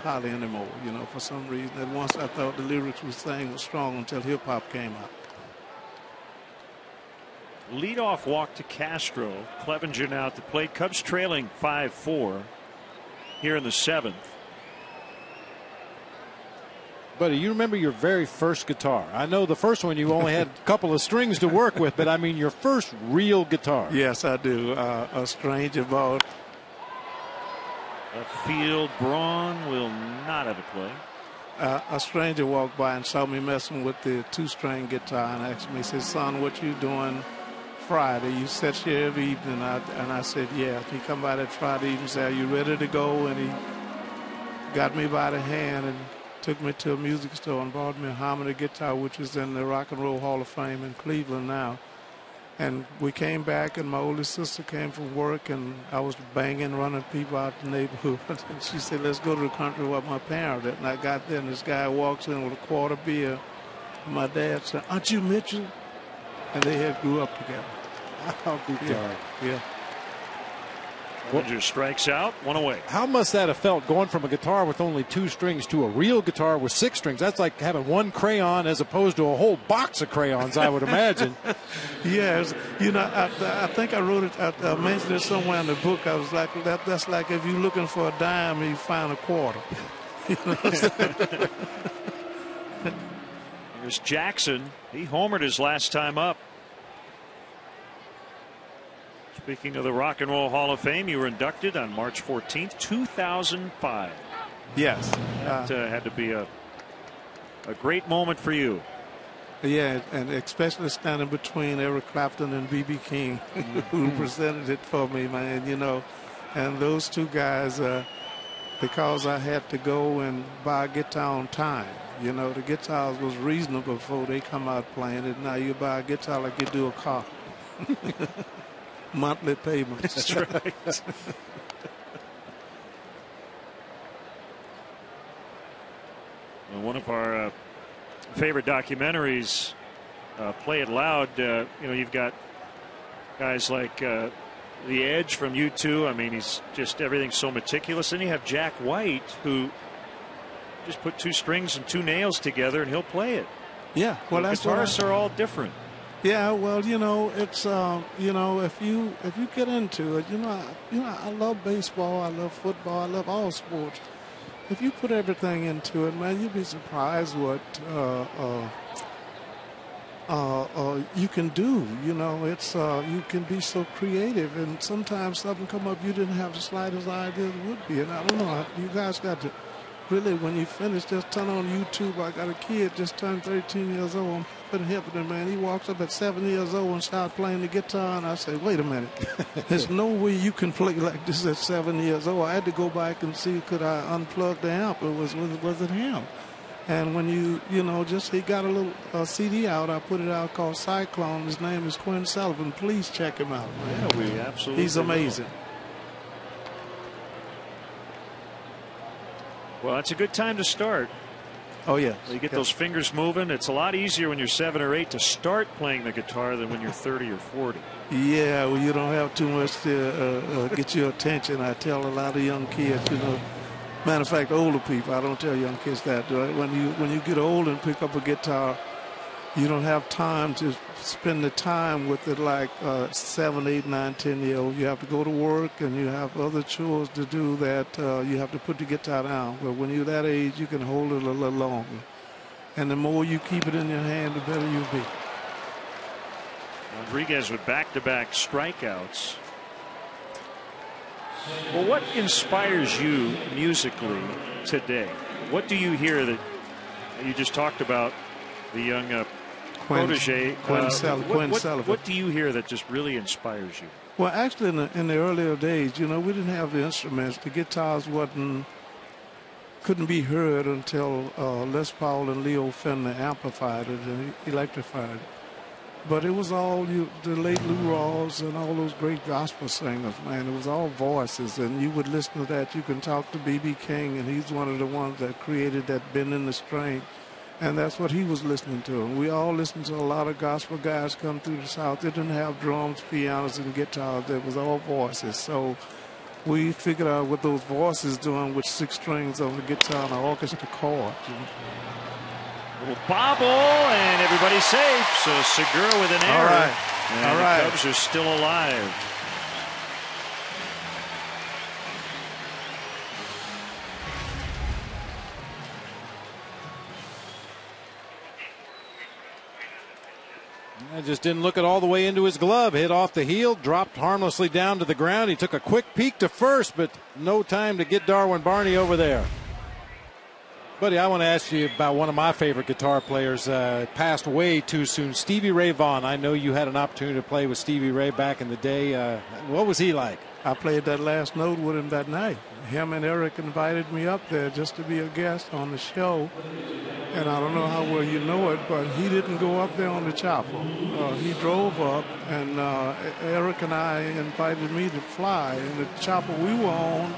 hardly anymore, you know, for some reason. And once I thought the lyrics we sang was strong until hip-hop came out. Leadoff walk to Castro. Clevenger now at the plate. Cubs trailing 5-4 here in the 7th. Buddy, you remember your very first guitar? I know the first one you only had a couple of strings to work with, but I mean your first real guitar. Yes, I do. A stranger bought. A field Braun will not have a play. A stranger walked by and saw me messing with the 2-string guitar and asked me, he said, "Son, what you doing Friday? You sit here every evening." And I said, "Yeah." He come by that Friday evening and said, "Are you ready to go?" And he got me by the hand and took me to a music store and bought me a harmony guitar, which is in the Rock and Roll Hall of Fame in Cleveland now. And we came back, and my oldest sister came from work, and I was banging, running people out the neighborhood. And she said, "Let's go to the country where my parents at." And I got there, and this guy walks in with a quart of beer. And my dad said, "Aren't you Mitchell?" And they had grew up together. I'll be darned. Yeah. Clevenger strikes out, 1 away. How must that have felt going from a guitar with only 2 strings to a real guitar with 6 strings? That's like having 1 crayon as opposed to a whole box of crayons, I would imagine. Yes, you know, I think I wrote it. I mentioned it somewhere in the book. I was like, that's like if you're looking for a dime and you find a quarter. You know what I'm saying? Here's Jackson. He homered his last time up. Speaking of the Rock and Roll Hall of Fame, you were inducted on March 14th, 2005. Yes. That had to be a great moment for you. Yeah, and especially standing between Eric Clapton and B.B. King, who presented it for me, man, you know. And those two guys, because I had to go and buy a guitar on time. You know, the guitars was reasonable before they come out playing it. Now you buy a guitar like you do a car. Monthly payments. That's right. Well, one of our favorite documentaries, Play It Loud, you know, you've got guys like The Edge from U2. I mean, he's just, everything's so meticulous. And you have Jack White, who just put 2 strings and 2 nails together and he'll play it. Yeah, well, that's guitarists are all different. Yeah, well, you know, it's you know, if you get into it, you know, I love baseball, I love football, I love all sports. If you put everything into it, man, you'd be surprised what you can do. You know, it's you can be so creative, and sometimes something come up you didn't have the slightest idea it would be. And I don't know, you guys got to really, when you finish, just turn on YouTube. I got a kid just turned 13 years old. I'm helping him, man. He walks up at 7 years old and starts playing the guitar, and I say, wait a minute. There's no way you can play like this at 7 years old. I had to go back and see, could I unplug the amp? Was it him? And when you know, just he got a little CD out. I put it out called Cyclone. His name is Quinn Sullivan. Please check him out. Man. Yeah, we absolutely He's amazing. Well, it's a good time to start. Oh, yeah. You get those fingers moving. It's a lot easier when you're 7 or 8 to start playing the guitar than when you're 30 or 40. Yeah, well, you don't have too much to get your attention. I tell a lot of young kids, you know. Matter of fact, older people, I don't tell young kids that. Right? When you get old and pick up a guitar, you don't have time to spend the time with it like 7, 8, 9, 10-year-old. You have to go to work and you have other chores to do that you have to put the guitar down. But when you're that age, you can hold it a little longer. And the more you keep it in your hand, the better you'll be. Rodriguez with back-to-back strikeouts. Well, what inspires you musically today? What do you hear that you just talked about the young protege? Quinn Sullivan. What do you hear that just really inspires you? Well, actually, in the earlier days, you know, we didn't have the instruments. The guitars couldn't be heard until Les Paul and Leo Fender amplified it and electrified it. But it was all the late Lou Rawls and all those great gospel singers, man. It was all voices, and you would listen to that. You can talk to B.B. King, and he's one of the ones that created that bend in the string. And that's what he was listening to. And we all listened to a lot of gospel guys come through the South. They didn't have drums, pianos, and guitars. It was all voices. So we figured out what those voices doing with 6 strings on the guitar and an orchestra chord. You know? Little bobble, and everybody's safe. So Segura with an error. All right. And All right. The Cubs are still alive. I just didn't look it all the way into his glove. Hit off the heel, dropped harmlessly down to the ground. He took a quick peek to first, but no time to get Darwin Barney over there. Buddy, I want to ask you about one of my favorite guitar players. Passed away too soon, Stevie Ray Vaughan. I know you had an opportunity to play with Stevie Ray back in the day. What was he like? I played that last note with him that night. Him and Eric invited me up there just to be a guest on the show. And I don't know how well you know it, but he didn't go up there on the chopper. He drove up, and Eric and I invited me to fly. And the chopper we were on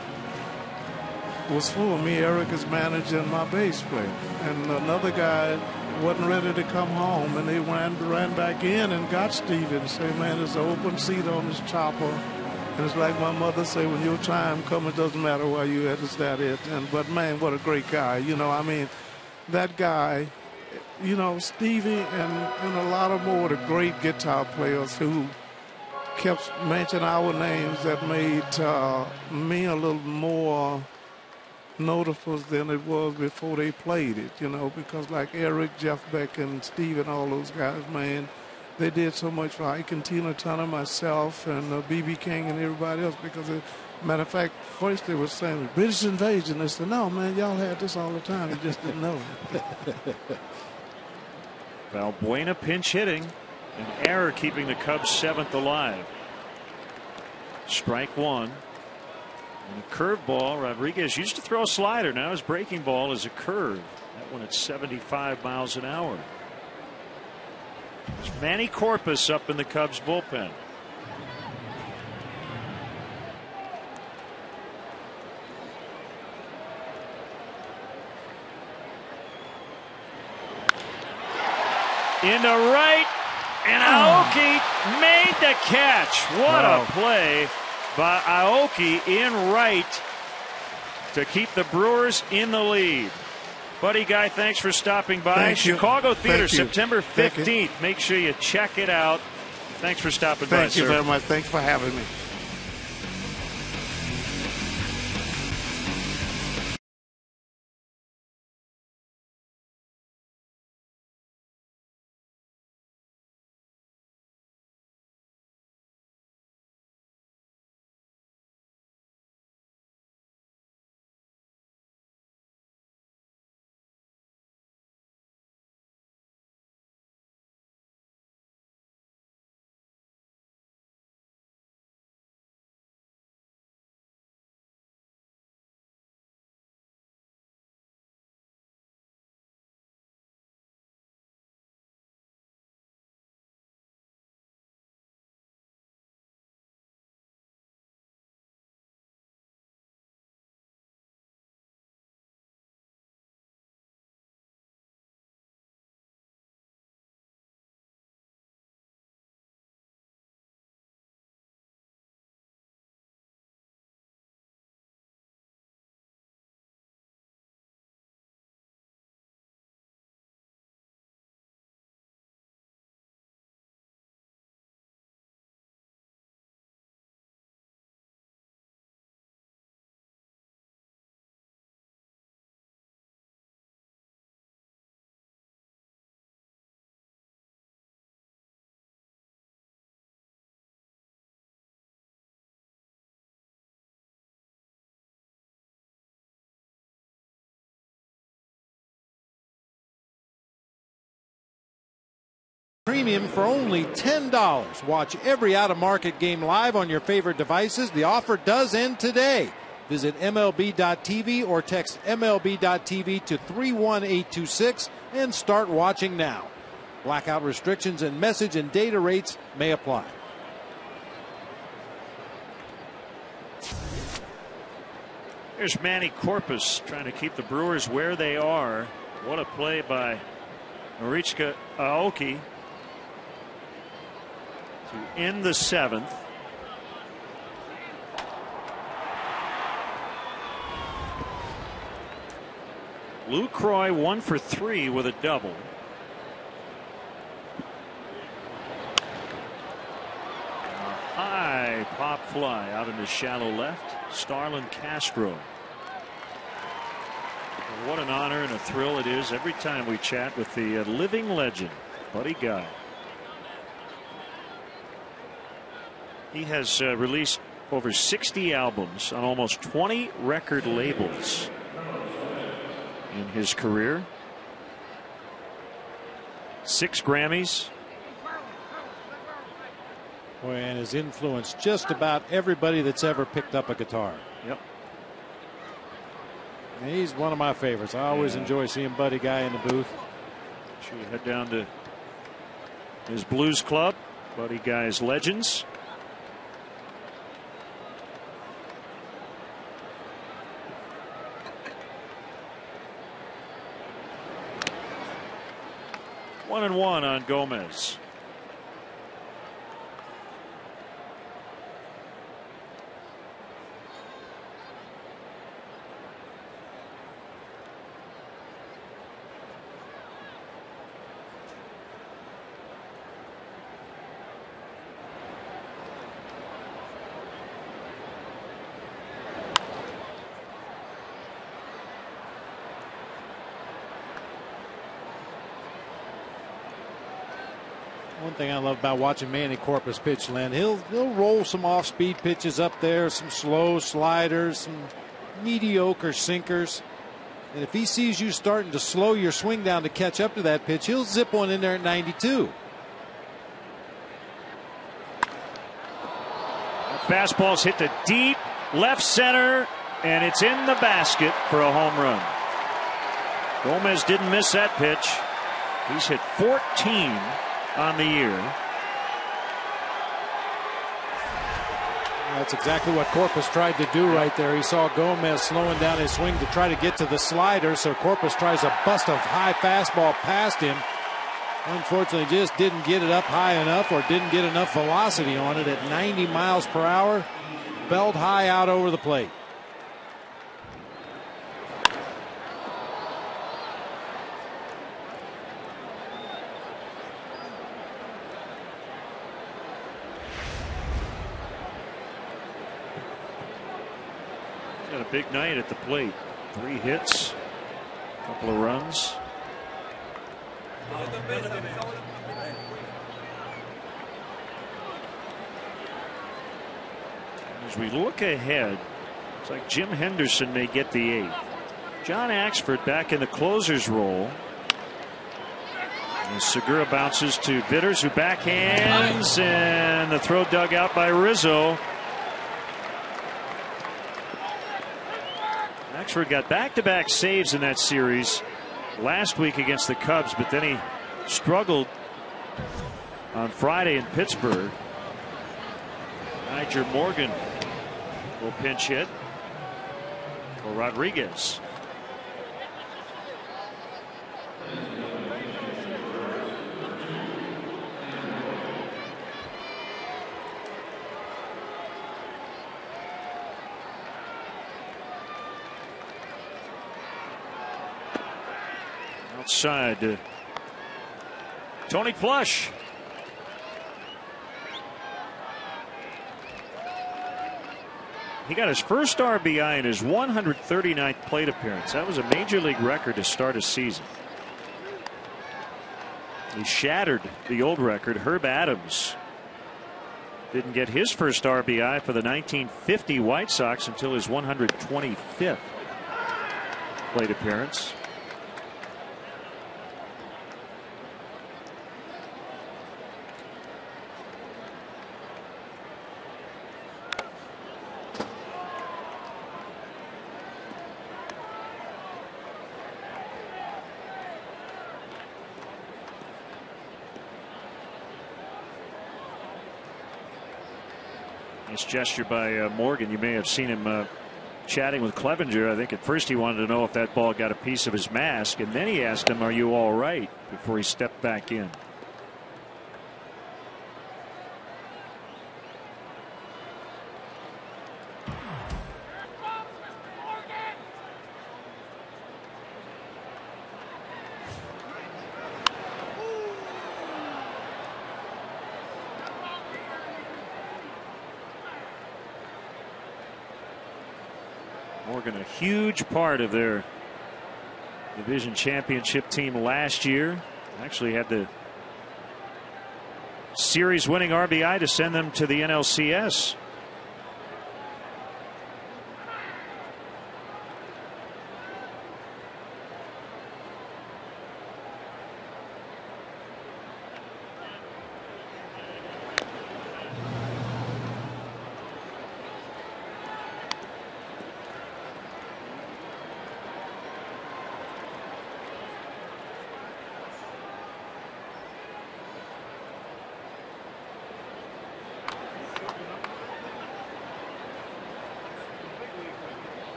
was full of me, Eric, as manager, and my bass player. And another guy wasn't ready to come home, and they ran back in and got Stevie and said, man, there's an open seat on this chopper. And it's like my mother said, when your time comes, it doesn't matter where you at, is that it? But, man, what a great guy. You know, I mean, that guy, you know, Stevie and a lot of more of the great guitar players who kept mentioning our names that made me a little more notable than it was before they played it, you know, because like Eric, Jeff Beck, and Steve and all those guys, man, they did so much for Ike and Tina Turner, myself, and B.B. King and everybody else. Because, matter of fact, first they were saying British invasion. They said, no, man, y'all had this all the time. You just didn't know. Valbuena pinch hitting. An error keeping the Cubs 7th alive. Strike one. And a curveball. Rodriguez used to throw a slider. Now his breaking ball is a curve. That one at 75 miles an hour. There's Manny Corpus up in the Cubs bullpen. Into right, and Aoki made the catch. What a play by Aoki in right to keep the Brewers in the lead. Buddy Guy, thanks for stopping by. Thank Chicago you. Theater, Thank you. September 15th. Thank you. Make sure you check it out. Thanks for stopping by, Thank you sir. very much. Thanks for having me. Premium for only $10. Watch every out-of-market game live on your favorite devices. The offer does end today. Visit MLB.tv or text MLB.tv to 31826 and start watching now. Blackout restrictions and message and data rates may apply. Here's Manny Corpus trying to keep the Brewers where they are. What a play by Marichka Aoki to end the 7th. Lou Croy 1 for 3 with a double. A high pop fly out into shallow left. Starlin Castro. What an honor and a thrill it is every time we chat with the living legend, Buddy Guy. He has released over 60 albums on almost 20 record labels in his career. 6 Grammys. And has influenced just about everybody that's ever picked up a guitar. Yep. And he's one of my favorites. I always enjoy seeing Buddy Guy in the booth. Sure you head down to his Blues Club, Buddy Guy's Legends. One and one on Gomez. One thing I love about watching Manny Corpus pitch, Len, he'll roll some off-speed pitches up there, some slow sliders, some mediocre sinkers. And if he sees you starting to slow your swing down to catch up to that pitch, he'll zip one in there at 92. Fastball's hit to deep left center, and it's in the basket for a home run. Gomez didn't miss that pitch. He's hit 14 on the year. That's exactly what Corpus tried to do right there. He saw Gomez slowing down his swing to try to get to the slider, so Corpus tries to bust a high fastball past him. Unfortunately, just didn't get it up high enough, or didn't get enough velocity on it at 90 miles per hour. Belled high out over the plate. Got a big night at the plate. 3 hits, a couple of runs. As we look ahead, it's like Jim Henderson may get the 8th. John Axford back in the closer's role. And Segura bounces to Vitters, who backhands, and the throw dug out by Rizzo. Axford got back-to-back saves in that series last week against the Cubs, but then he struggled on Friday in Pittsburgh. Niger Morgan will pinch hit for Rodriguez. Outside to Tony Plush. He got his first RBI in his 139th plate appearance. That was a major league record to start a season. He shattered the old record. Herb Adams didn't get his first RBI for the 1950 White Sox until his 125th plate appearance. Nice gesture by Morgan. You may have seen him chatting with Clevenger. I think at first he wanted to know if that ball got a piece of his mask, and then he asked him, "Are you all right?" before he stepped back in. Morgan, a huge part of their division championship team last year. Actually had the series winning RBI to send them to the NLCS.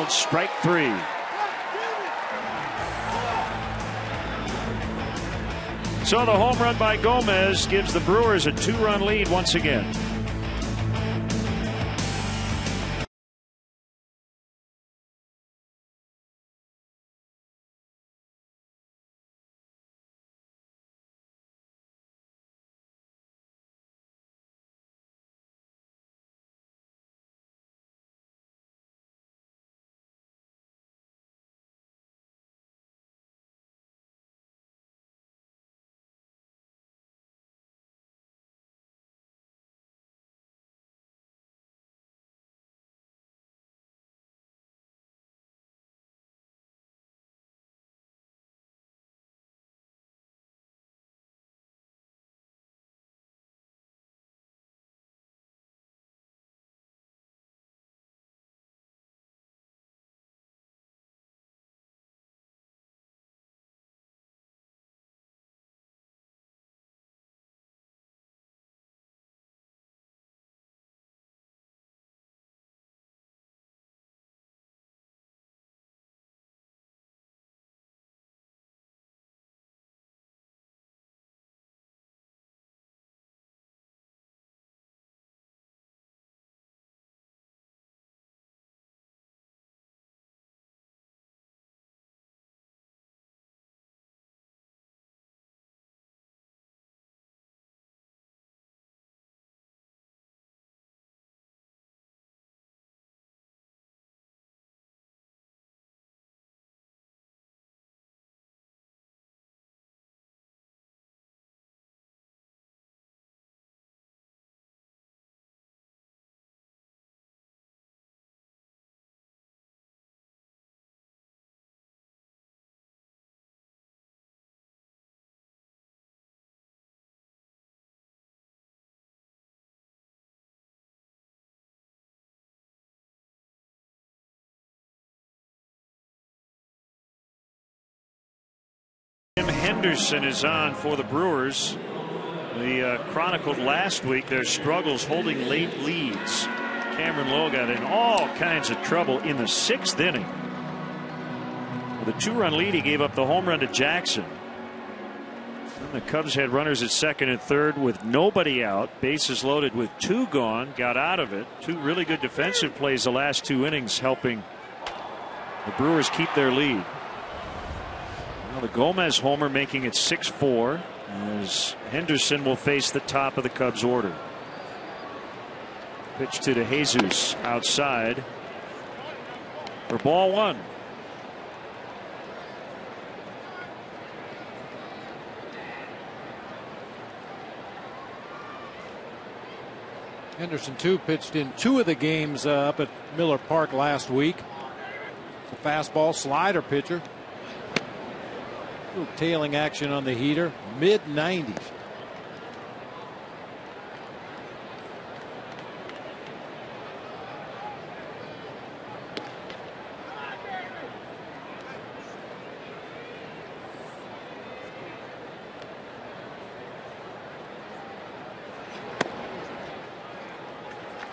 Strike 3. So the home run by Gomez gives the Brewers a 2-run lead once again. Jim Henderson is on for the Brewers. We chronicled last week their struggles holding late leads. Cameron Lowe got in all kinds of trouble in the 6th inning. With a 2-run lead, he gave up the home run to Jackson. And the Cubs had runners at 2nd and 3rd with nobody out. Bases loaded with 2 gone. Got out of it. 2 really good defensive plays the last 2 innings, helping the Brewers keep their lead. Now the Gomez homer making it 6-4 as Henderson will face the top of the Cubs order. Pitch to Jesus outside for ball 1. Henderson, too, pitched in 2 of the games up at Miller Park last week. A fastball slider pitcher. Little tailing action on the heater. Mid-90s.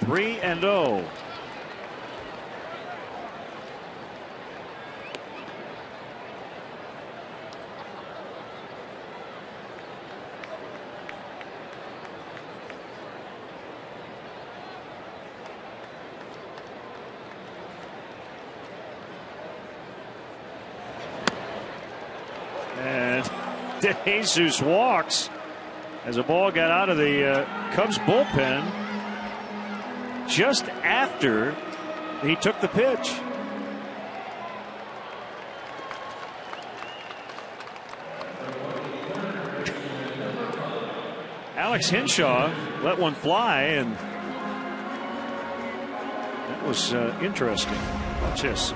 Three and 0. And Jesus walks as a ball got out of the Cubs bullpen just after he took the pitch. Alex Henshaw let one fly, and that was interesting. Watch this.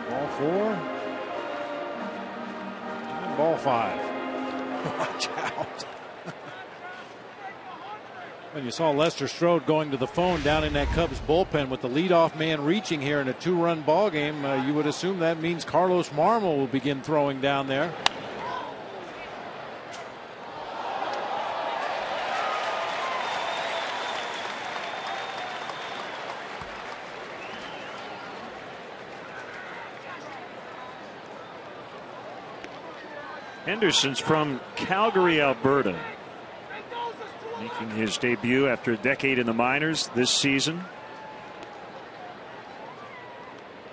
Ball 4 and ball 5. Watch out. When you saw Lester Strode going to the phone down in that Cubs bullpen with the leadoff man reaching here in a 2-run ball game, you would assume that means Carlos Marmol will begin throwing down there. Henderson's from Calgary, Alberta, making his debut after a decade in the minors this season.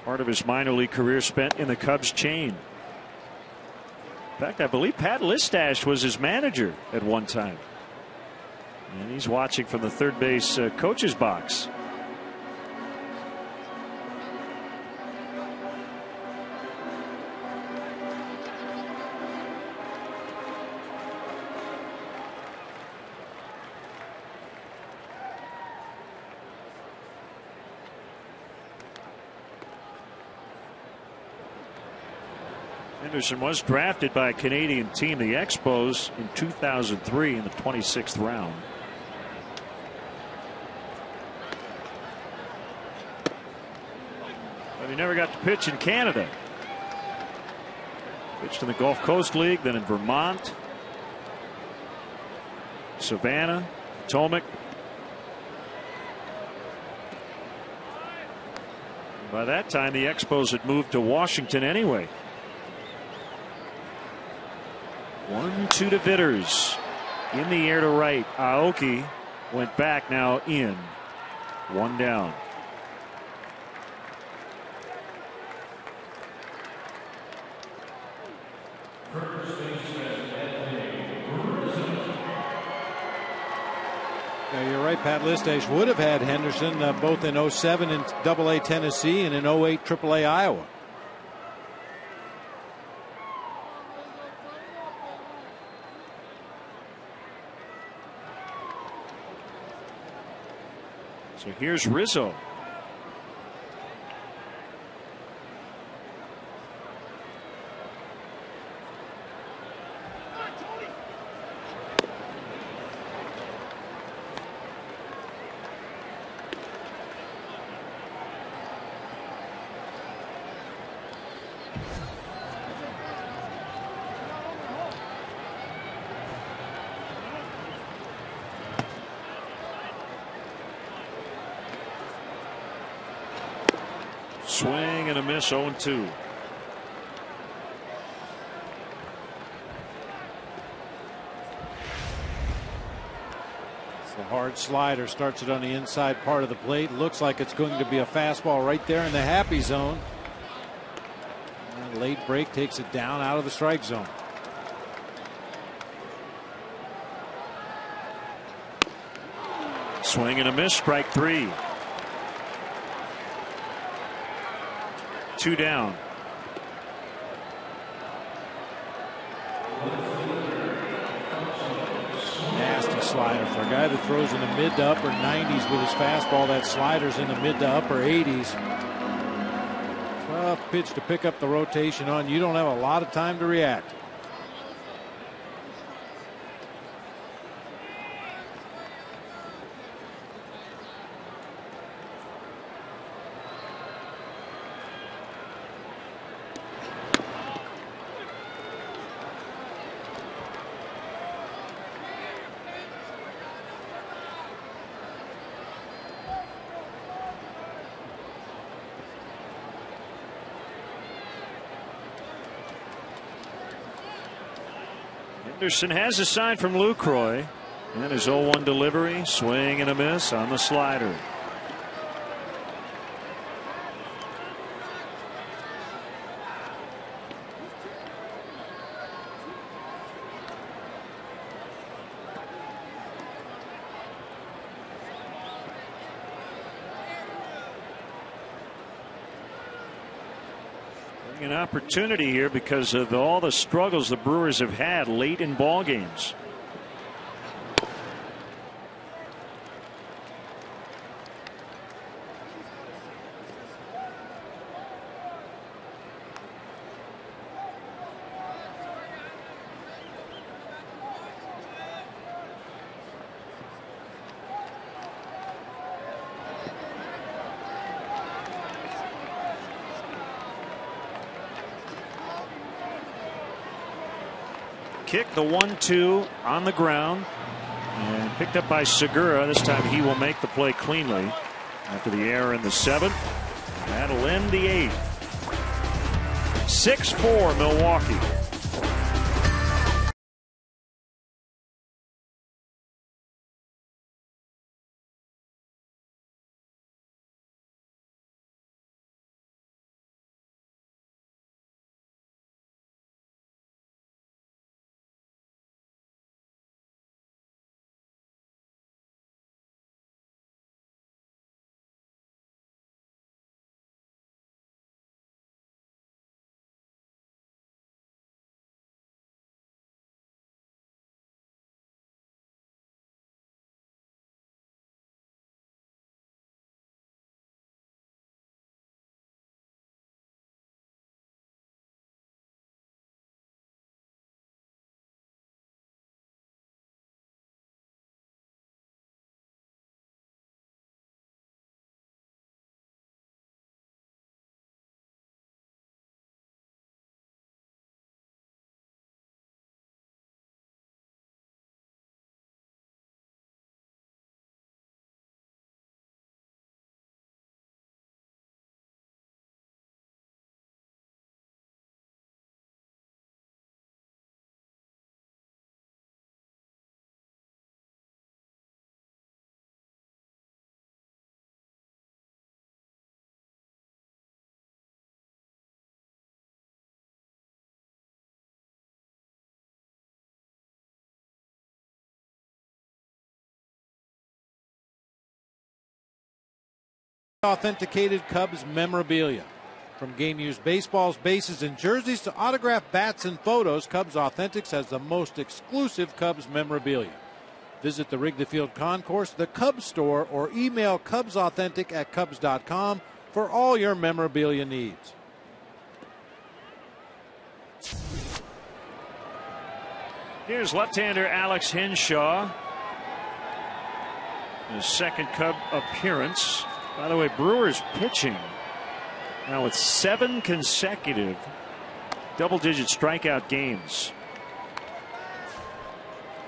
Part of his minor league career spent in the Cubs chain. In fact, I believe Pat Listash was his manager at one time. And he's watching from the third base coach's box. Henderson was drafted by a Canadian team, the Expos, in 2003 in the 26th round. But he never got to pitch in Canada. Pitched in the Gulf Coast League, then in Vermont, Savannah, Potomac. By that time, the Expos had moved to Washington anyway. 1-2 to Vitters. In the air to right. Aoki went back, now in. 1 down. Yeah, you're right. Pat Listash would have had Henderson both in 07 in AA Tennessee and in 08 AAA Iowa. So here's Rizzo. Swing and a miss, 0-2. The hard slider starts it on the inside part of the plate. Looks like it's going to be a fastball right there in the happy zone. And late break takes it down out of the strike zone. Swing and a miss, strike 3. 2 down. Nasty slider for a guy that throws in the mid to upper 90s with his fastball. That slider's in the mid to upper 80s. Tough pitch to pick up the rotation on. You don't have a lot of time to react. Henderson has a sign from Lucroy, and his 0-1 delivery, swing and a miss on the slider. An opportunity here because of all the struggles the Brewers have had late in ball games. Kick the 1-2 on the ground and picked up by Segura. This time he will make the play cleanly after the error in the 7th. That'll end the 8th. 6-4 Milwaukee. Authenticated Cubs memorabilia. From game-used baseballs, bases, and jerseys to autographed bats and photos, Cubs Authentics has the most exclusive Cubs memorabilia. Visit the Wrigley Field Concourse, the Cubs store, or email cubsauthentic@cubs.com for all your memorabilia needs. Here's left-hander Alex Henshaw. His second Cub appearance. By the way, Brewers pitching now with 7 consecutive double-digit strikeout games,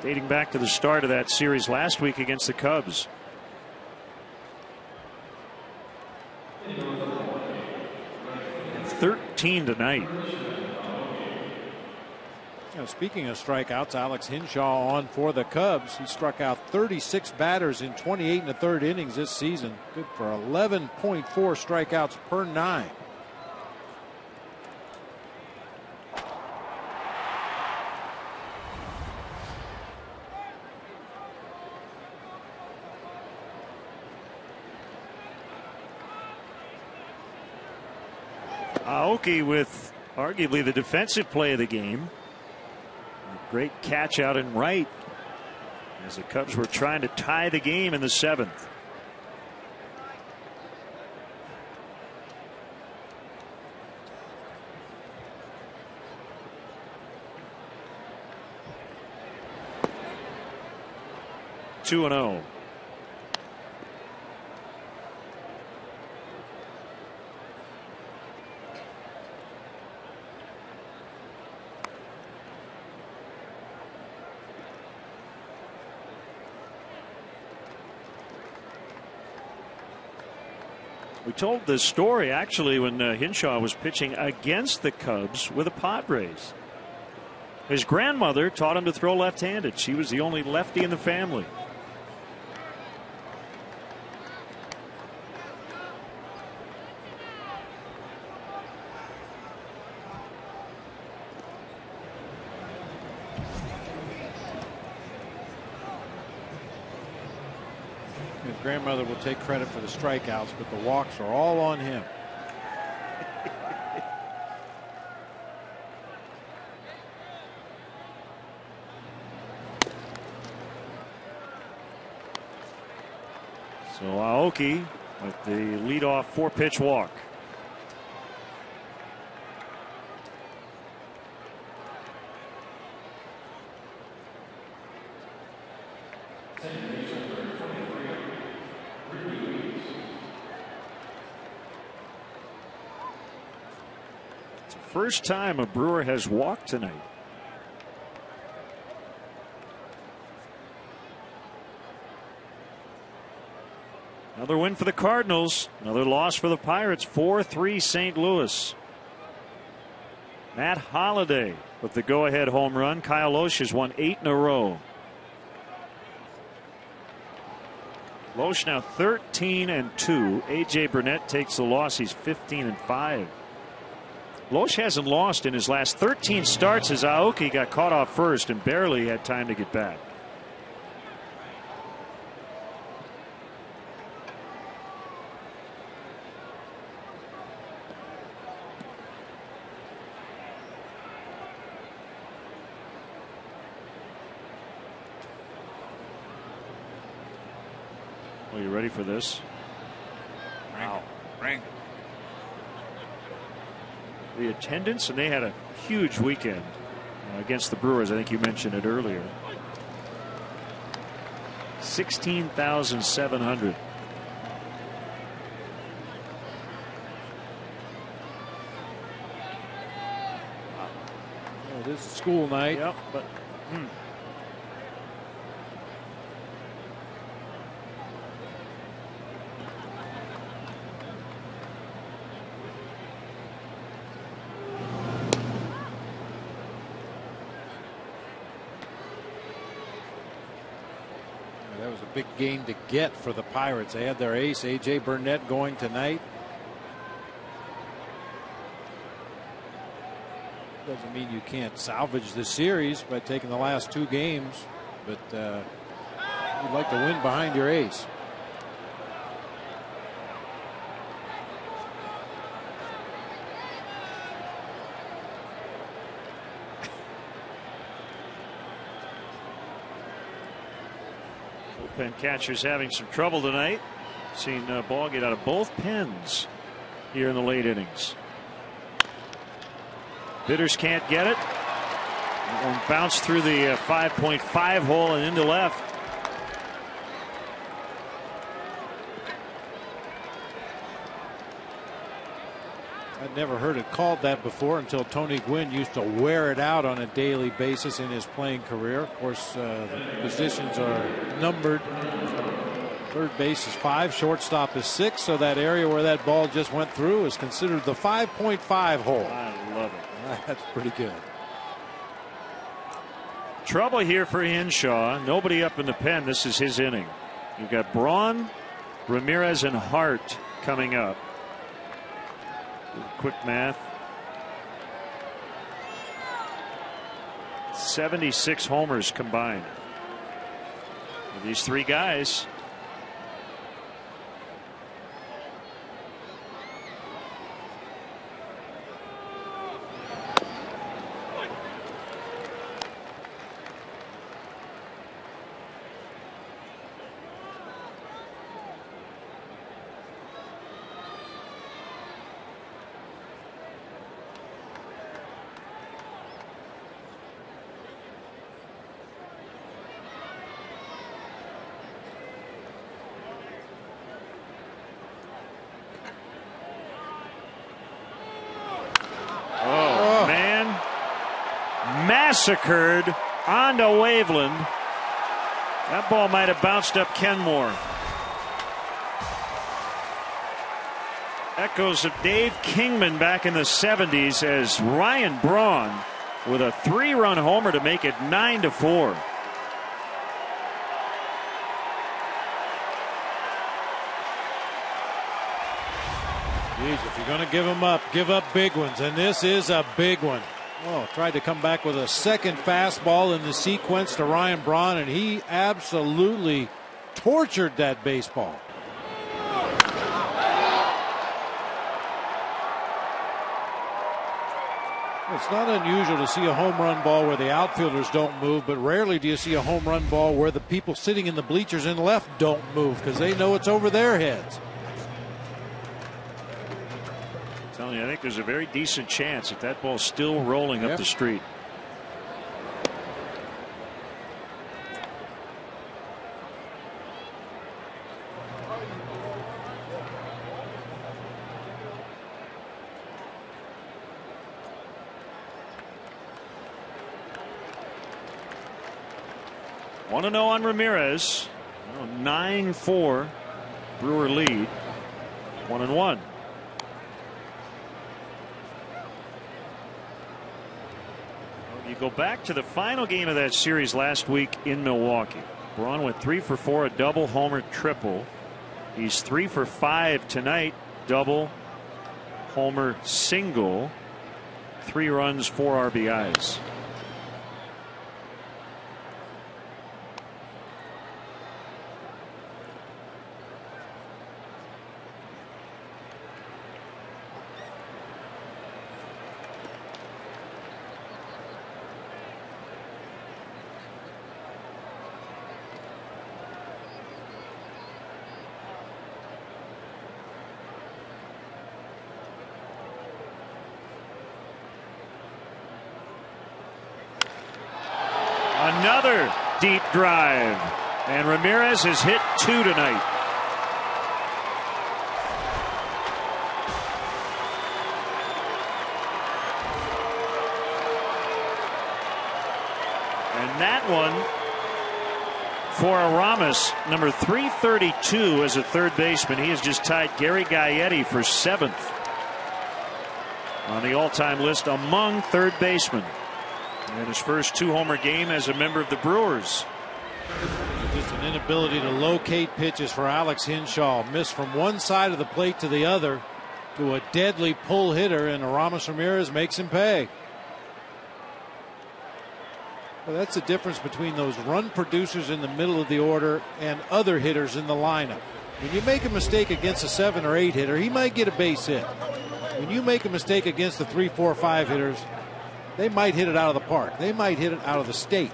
dating back to the start of that series last week against the Cubs. 14 tonight. Speaking of strikeouts, Alex Hinshaw on for the Cubs. He struck out 36 batters in 28 and a third innings this season. Good for 11.4 strikeouts per 9. Aoki with arguably the defensive play of the game. A great catch out in right as the Cubs were trying to tie the game in the 7th. Two and 0. We told this story actually when Hinshaw was pitching against the Cubs with the Padres. His grandmother taught him to throw left-handed. She was the only lefty in the family. His grandmother will take credit for the strikeouts, but the walks are all on him. So Aoki with the leadoff 4-pitch walk. It's the first time a Brewer has walked tonight. Another win for the Cardinals. Another loss for the Pirates. 4-3 St. Louis. Matt Holliday with the go-ahead home run. Kyle Loesch has won 8 in a row. Loesch now 13-2. AJ Burnett takes the loss. He's 15-5. Loesch hasn't lost in his last 13 starts as Aoki got caught off first and barely had time to get back. Well, you ready for this? Wow. Ring. The attendance, and they had a huge weekend against the Brewers. I think you mentioned it earlier. 16,700. Oh, it is a school night. Yep, but That was a big game to get for the Pirates. They had their ace, AJ Burnett, going tonight. Doesn't mean you can't salvage the series by taking the last 2 games, but you'd like to win behind your ace. bullpen catcher's having some trouble tonight. Seen ball get out of both pens here in the late innings. Bitters can't get it. One bounced through the 5.5 hole and into left. I'd never heard it called that before until Tony Gwynn used to wear it out on a daily basis in his playing career. Of course, the positions are numbered Third base is 5, shortstop is 6, so that area where that ball just went through is considered the 5.5 hole. I love it. That's pretty good. Trouble here for Henshaw. Nobody up in the pen. This is his inning. You've got Braun, Ramirez, and Hart coming up. Quick math. 76 homers combined. These three guys. Massacred onto Waveland. That ball might have bounced up Kenmore. Echoes of Dave Kingman back in the 70s as Ryan Braun with a 3-run homer to make it 9-4. If you're going to give them up, give up big ones, and this is a big one. Oh, tried to come back with a second fastball in the sequence to Ryan Braun, and he absolutely tortured that baseball. It's not unusual to see a home run ball where the outfielders don't move, but rarely do you see a home run ball where the people sitting in the bleachers in left don't move because they know it's over their heads. I think there's a very decent chance that that ball's still rolling up the street. Want to know on Ramirez? 9-4 Brewer lead. 1-1. You go back to the final game of that series last week in Milwaukee. Braun went 3 for 4, a double, homer, triple. He's 3 for 5 tonight, double, homer, single, 3 runs, 4 RBIs. Another deep drive, and Ramirez has hit 2 tonight. And that one for Aramis, number 332 as a third baseman. He has just tied Gary Gaetti for 7th on the all-time list among third basemen. And his first 2-homer game as a member of the Brewers. Just an inability to locate pitches for Alex Henshaw. Missed from one side of the plate to the other to a deadly pull hitter, and Aramis Ramirez makes him pay. Well, that's the difference between those run producers in the middle of the order and other hitters in the lineup. When you make a mistake against a 7 or 8 hitter, he might get a base hit. When you make a mistake against the 3, 4, 5 hitters, they might hit it out of the park. They might hit it out of the state.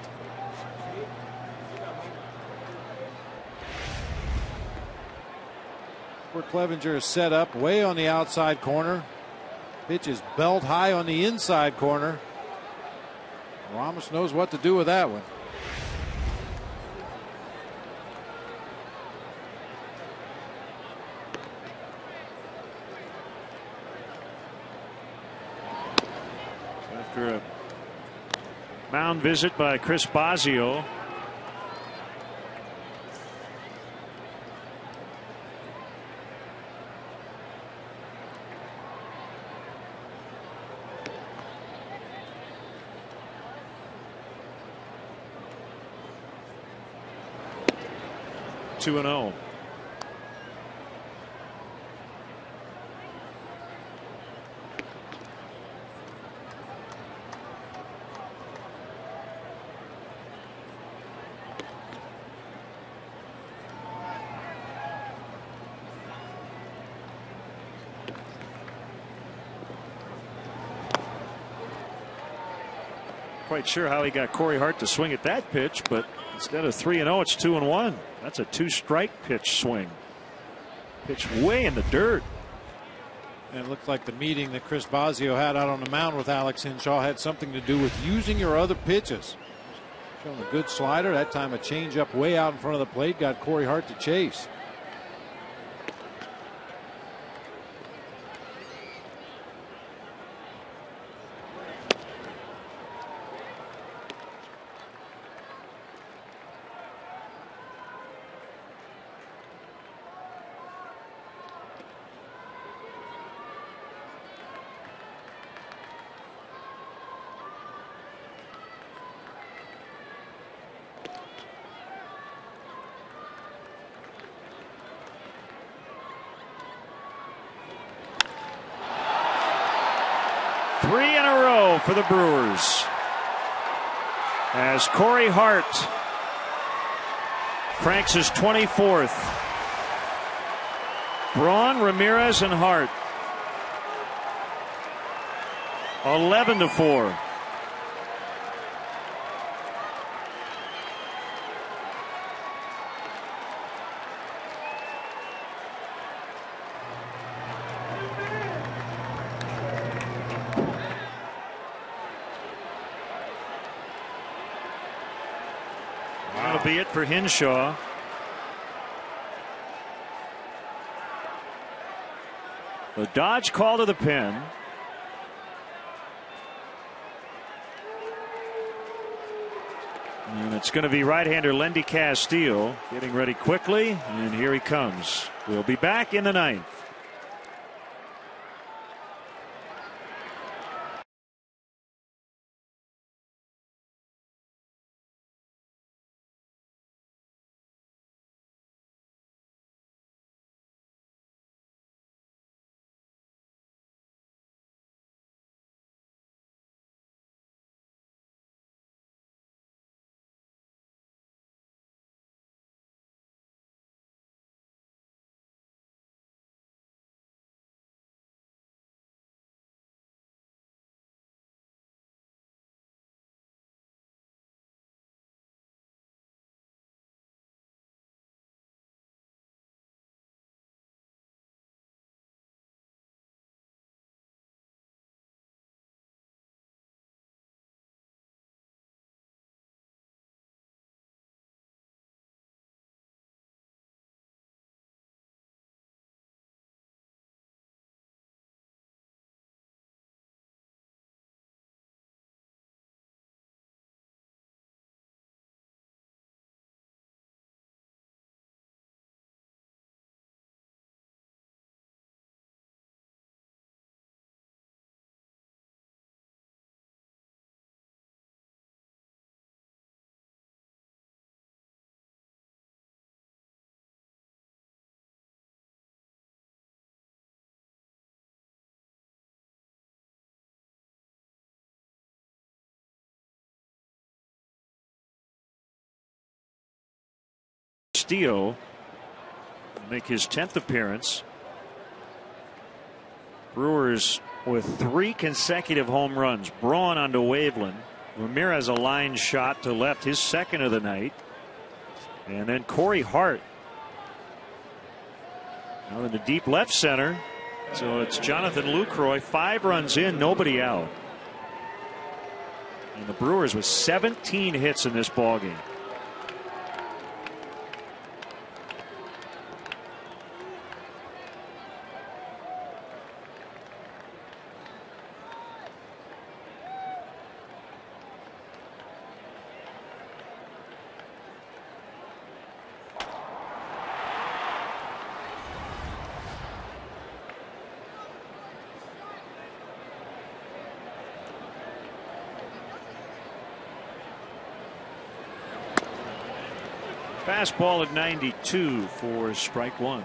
Where Clevenger is set up way on the outside corner. Pitch is belt high on the inside corner. Ramos knows what to do with that one. After a mound visit by Chris Bosio, 2-0. Quite sure how he got Corey Hart to swing at that pitch, but instead of 3-0, it's 2-1. That's a 2-strike pitch swing. Pitch way in the dirt. And it looked like the meeting that Chris Bosio had out on the mound with Alex Henshaw had something to do with using your other pitches. Showing a good slider. That time a changeup way out in front of the plate got Corey Hart to chase. Three in a row for the Brewers, as Corey Hart cranks his 24th. Braun, Ramirez, and Hart 11-4. That'll be it for Henshaw. The dodge call to the pen. And it's going to be right-hander Lendy Castillo getting ready quickly, and here he comes. We'll be back in the ninth. Castillo make his 10th appearance. Brewers with 3 consecutive home runs. Braun onto Waveland. Ramirez a line shot to left, his second of the night. And then Corey Hart now in the deep left center. So it's Jonathan Lucroy, 5 runs in, nobody out. And the Brewers with 17 hits in this ballgame. Fastball at 92 for strike one.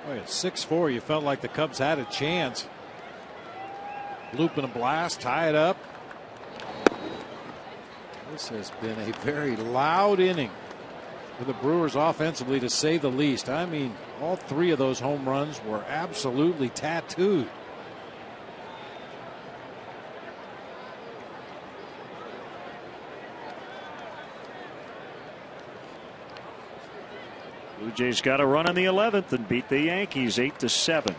At 6-4, you felt like the Cubs had a chance. Loop and a blast, tie it up. This has been a very loud inning for the Brewers offensively, to say the least. I mean, all three of those home runs were absolutely tattooed. Blue Jays got a run on the 11th and beat the Yankees 8-7.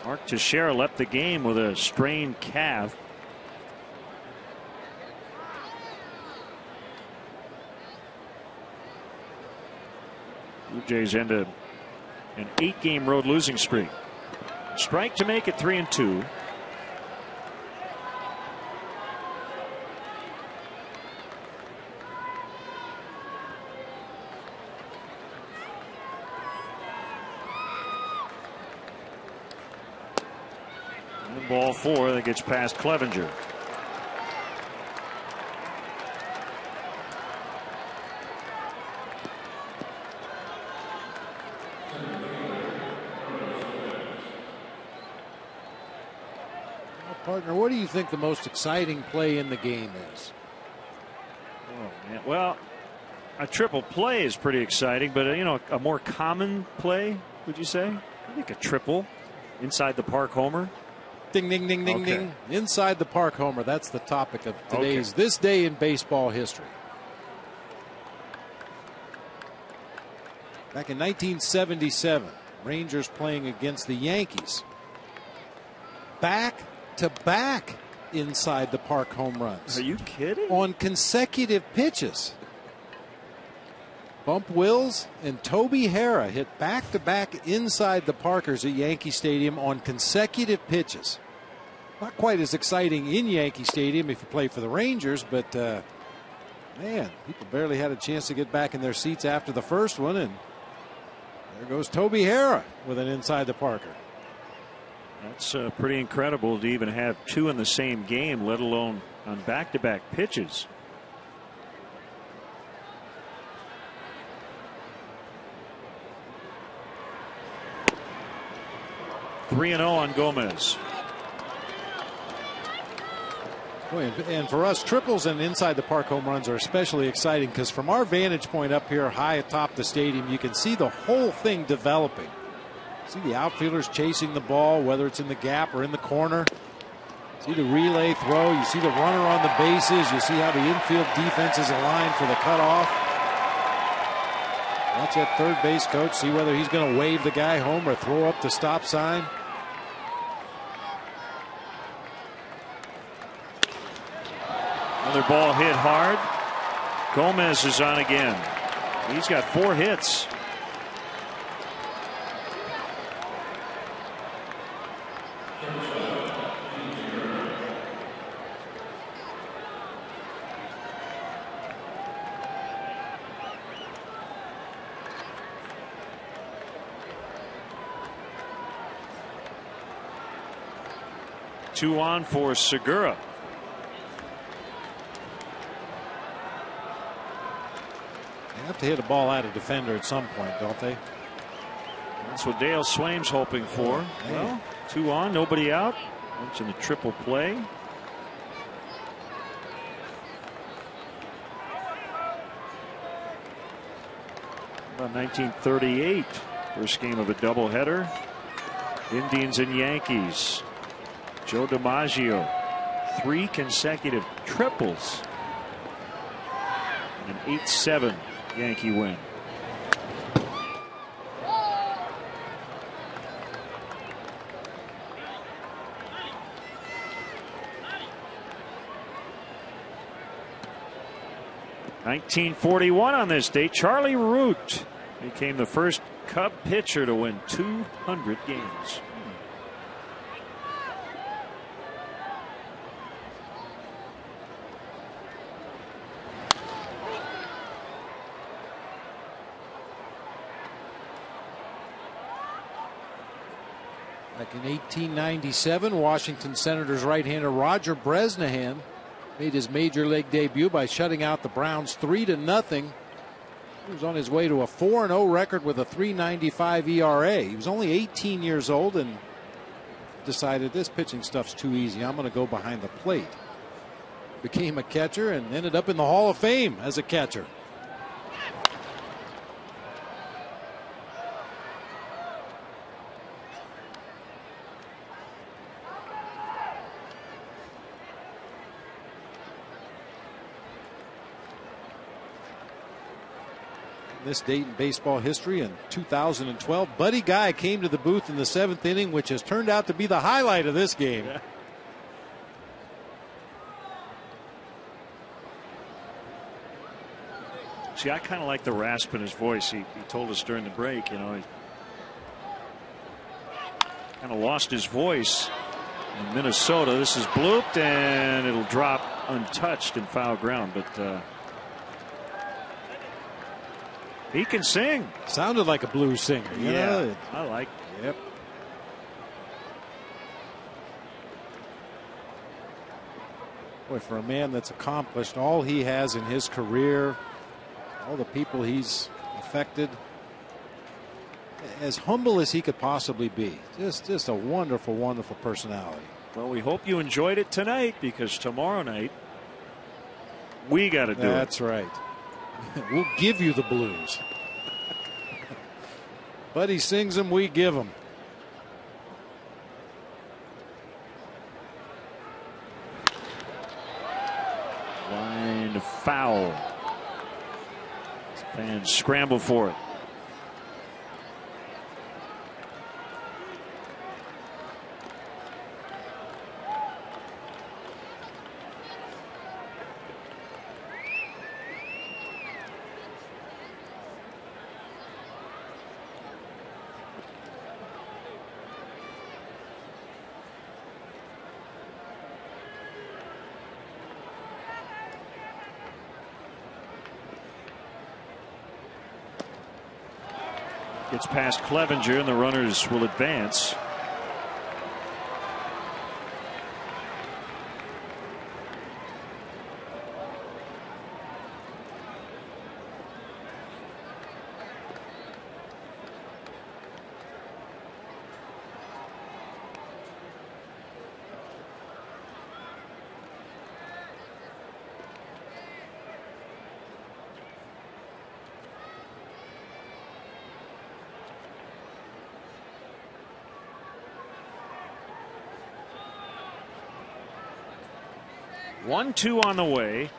Mark Teixeira left the game with a strained calf. Blue Jays end an 8-game road losing streak. Strike to make it 3-2. Ball 4 that gets past Clevenger. Partner, what do you think the most exciting play in the game is? Oh, man. Well, a triple play is pretty exciting, but a more common play, would you say? I think a triple inside the park homer. Ding, ding, ding, ding, ding. Inside the park homer. That's the topic of today's this day in baseball history. Back in 1977, Rangers playing against the Yankees. Back to back inside the park home runs. Are you kidding? On consecutive pitches. Bump Wills and Toby Harrah hit back-to-back inside the Parkers at Yankee Stadium on consecutive pitches. Not quite as exciting in Yankee Stadium if you play for the Rangers, but man, people barely had a chance to get back in their seats after the first one, and there goes Toby Harrah with an inside the Parker. That's pretty incredible to even have two in the same game, let alone on back-to-back pitches. 3-0 on Gomez. And for us, triples and inside the park home runs are especially exciting because from our vantage point up here high atop the stadium, you can see the whole thing developing. See the outfielders chasing the ball, whether it's in the gap or in the corner. See the relay throw. You see the runner on the bases. You see how the infield defense is aligned for the cutoff. Watch that third base coach. See whether he's going to wave the guy home or throw up the stop sign. Another ball hit hard. Gomez is on again. He's got 4 hits. Two on for Segura. They have to hit a ball at a defender at some point, don't they? That's what Dale Swaim's hoping for. Well, 2 on, nobody out. Mentioned the triple play. About 1938, first game of a doubleheader. Indians and Yankees. Joe DiMaggio, 3 consecutive triples. An 8-7 Yankee win. (1941) on this day, Charlie Root became the first Cub pitcher to win 200 games. Back in 1897, Washington Senators right-hander Roger Bresnahan made his major league debut by shutting out the Browns 3-0. He was on his way to a 4-0 record with a 3.95 ERA. He was only 18 years old and decided this pitching stuff's too easy. I'm going to go behind the plate. Became a catcher and ended up in the Hall of Fame as a catcher. This date in baseball history in 2012, Buddy Guy came to the booth in the 7th inning, which has turned out to be the highlight of this game. Yeah. See, I kind of like the rasp in his voice. He told us during the break, you know, he kind of lost his voice in Minnesota. This is blooped and it'll drop untouched in foul ground, but he can sing. Sounded like a blues singer. You know? I like it. Yep. Boy, for a man that's accomplished all he has in his career, all the people he's affected, as humble as he could possibly be. Just a wonderful, wonderful personality. Well, we hope you enjoyed it tonight, because tomorrow night we got to do it. That's right. We'll give you the blues. Buddy sings them, we give them. Line foul. Fans scramble for it. Gets past Clevenger and the runners will advance. One-two on the way,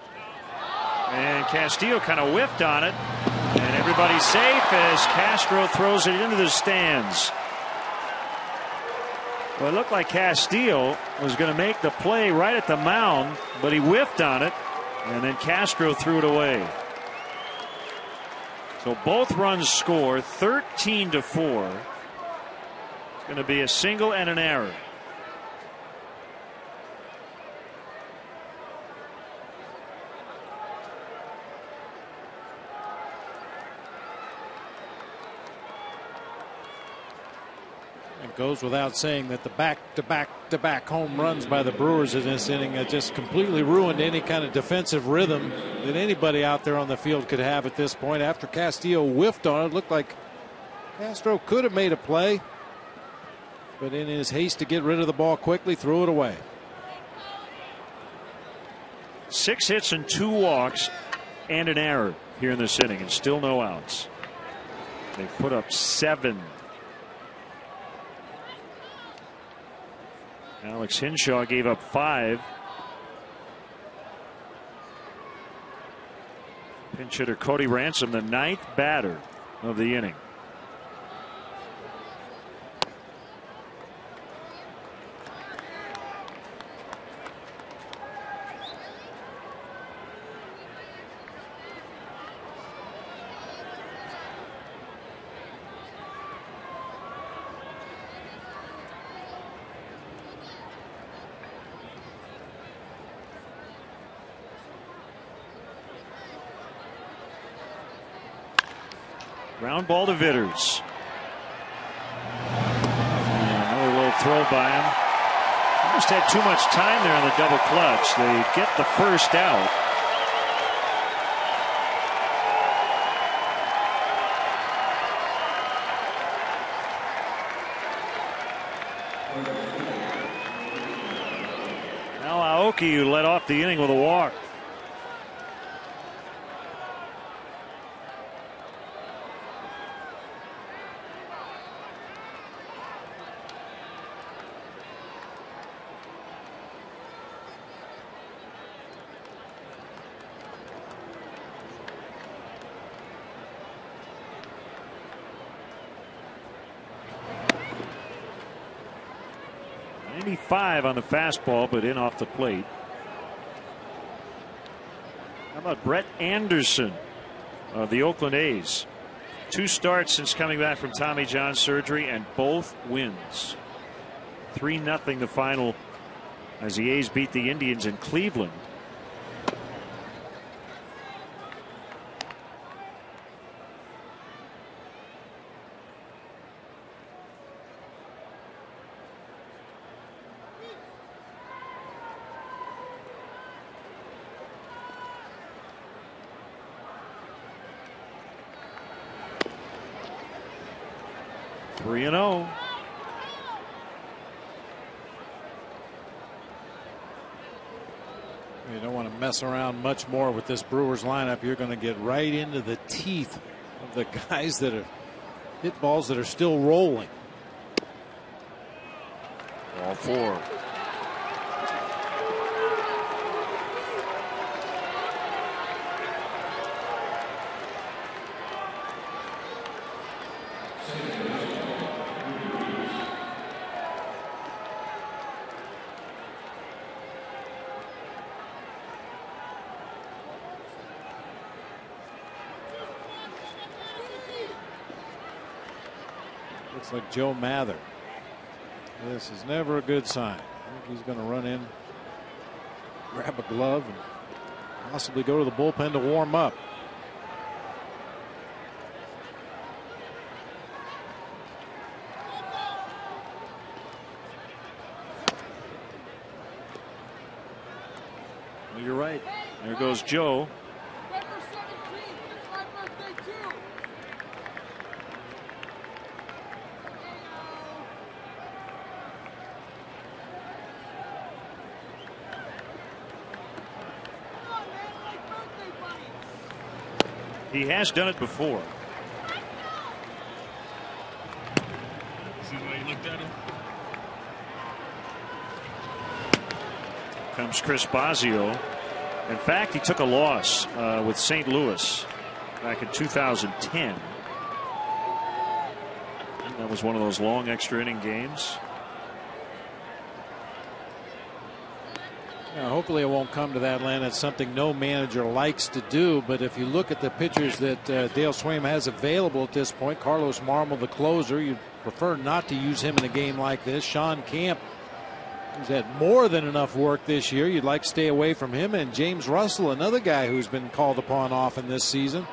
and Castillo kind of whiffed on it, and everybody's safe as Castro throws it into the stands. Well, it looked like Castillo was going to make the play right at the mound, but he whiffed on it, and then Castro threw it away. So both runs score, 13-4. It's going to be a single and an error. Goes without saying that the back-to-back home runs by the Brewers in this inning just completely ruined any kind of defensive rhythm that anybody out there on the field could have at this point. After Castillo whiffed on it, it looked like Castro could have made a play, but in his haste to get rid of the ball quickly, threw it away. 6 hits and 2 walks and an error here in this inning, and still no outs. They've put up 7. Alex Hinshaw gave up 5. Pinch hitter Cody Ransom, the 9th batter of the inning. Ground ball to Vitters. Another low throw by him. Almost had too much time there on the double clutch. They get the first out. Now Aoki, who led off the inning with a walk. On the fastball, but in off the plate. How about Brett Anderson of the Oakland A's? 2 starts since coming back from Tommy John surgery, and both wins. 3-0 the final as the A's beat the Indians in Cleveland. You don't want to mess around much more with this Brewers lineup. You're going to get right into the teeth of the guys that are hit balls that are still rolling. Ball 4. Looks like Joe Mather. This is never a good sign. I think he's going to run in, grab a glove, and possibly go to the bullpen to warm up. Well, you're right. There goes Joe. He has done it before. See the way he looked at him? Comes Chris Bosio. In fact, he took a loss with St. Louis back in 2010. That was one of those long extra inning games. Hopefully it won't come to that, Len. It's something no manager likes to do. But if you look at the pitchers that Dale Swaim has available at this point, Carlos Marmol, the closer, you'd prefer not to use him in a game like this. Sean Camp, who's had more than enough work this year, you'd like to stay away from him. And James Russell, another guy who's been called upon often this season.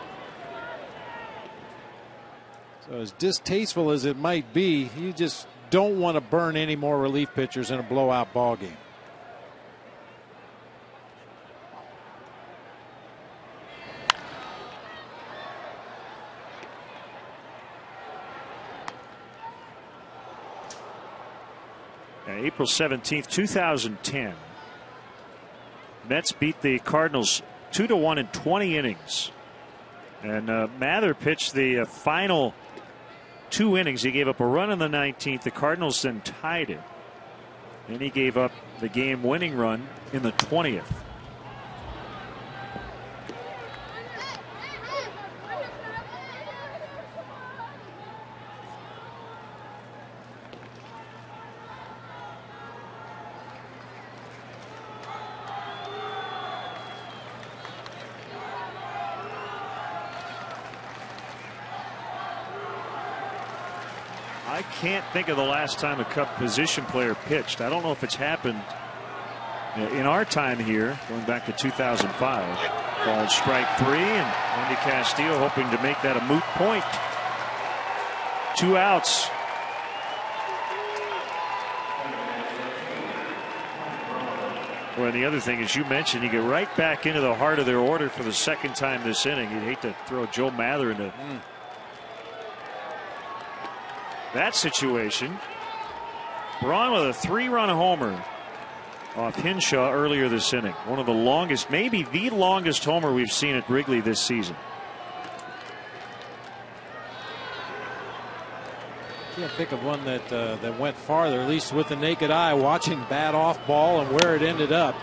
So as distasteful as it might be, you just don't want to burn any more relief pitchers in a blowout ball game. April 17th, 2010. Mets beat the Cardinals 2-1 in 20 innings. And Mather pitched the final 2 innings. He gave up a run in the 19th. The Cardinals then tied it. And he gave up the game-winning run in the 20th. I can't think of the last time a Cub position player pitched. I don't know if it's happened in our time here, going back to 2005. Called strike 3, and Andy Castillo hoping to make that a moot point. 2 outs. Well, the other thing, as you mentioned, you get right back into the heart of their order for the second time this inning. You'd hate to throw Joe Mather into that situation. Braun with a 3-run homer off Hinshaw earlier this inning. One of the longest, maybe the longest homer we've seen at Wrigley this season. Can't think of one that went farther, at least with the naked eye, watching bat off ball and where it ended up.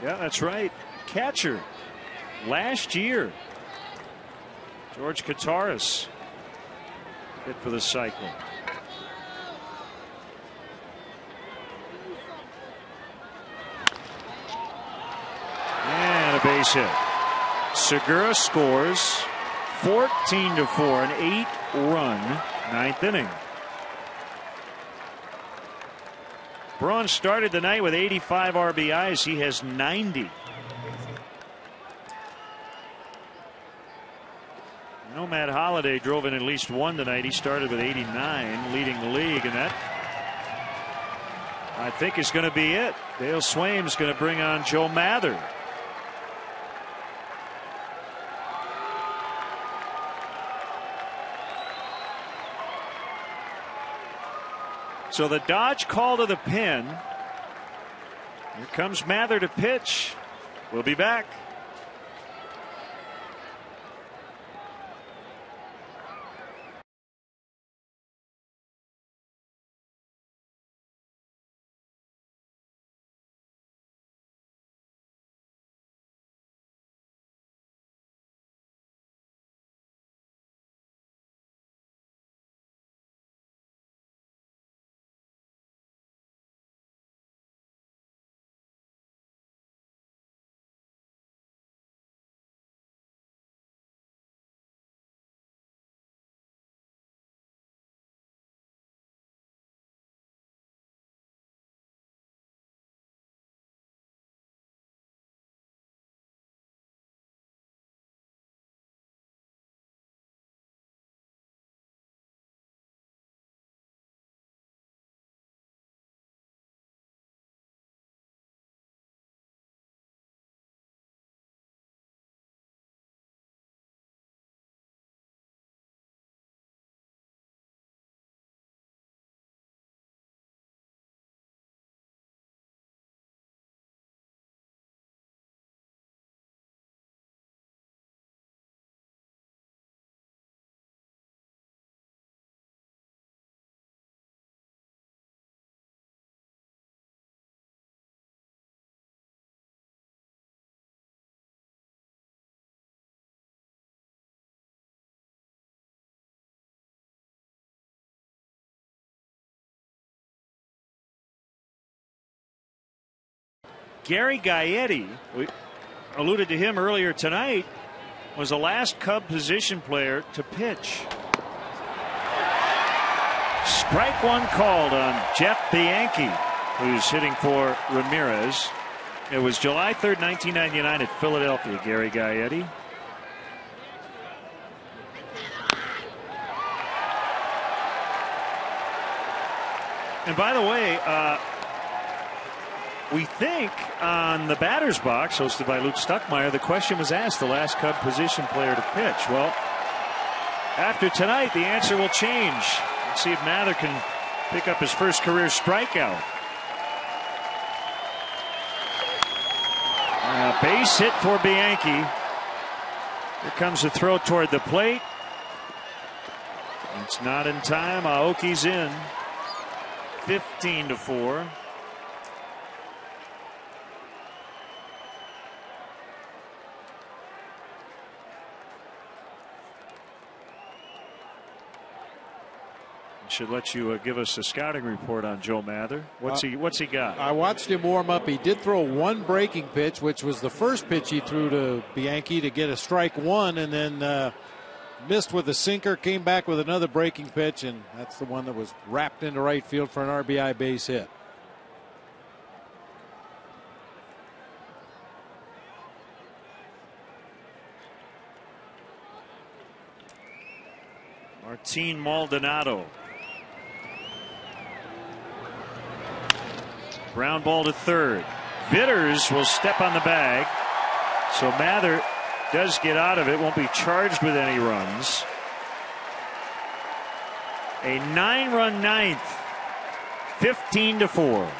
Yeah, that's right. Catcher last year, George Kataris, hit for the cycle. And a base hit. Segura scores 14-4, an 8-run ninth inning. Braun started the night with 85 RBIs. He has 90. You know, Matt Holliday drove in at least one tonight. He started with 89, leading the league, and that, I think, is going to be it. Dale Swaim's going to bring on Joe Mather. So the Dodge call to the pen. Here comes Mather to pitch. We'll be back. Gary Gaetti, we alluded to him earlier tonight, was the last Cub position player to pitch. Strike one called on Jeff Bianchi, who's hitting for Ramirez. It was July 3rd, 1999 at Philadelphia, Gary Gaetti. And by the way, we think on the batter's box, hosted by Luke Stuckmeyer, the question was asked, the last Cub position player to pitch. Well, after tonight, the answer will change. Let's see if Mather can pick up his first career strikeout. Base hit for Bianchi. Here comes the throw toward the plate. It's not in time. Aoki's in. 15-4. should let you give us a scouting report on Joe Mather. What's he got? I watched him warm up. He did throw one breaking pitch, which was the first pitch he threw to Bianchi to get a strike one, and then missed with a sinker, came back with another breaking pitch, and that's the one that was wrapped into right field for an RBI base hit. Martin Maldonado. Ground ball to third. Vitters will step on the bag. So Mather does get out of it. Won't be charged with any runs. A 9-run ninth. 15-4.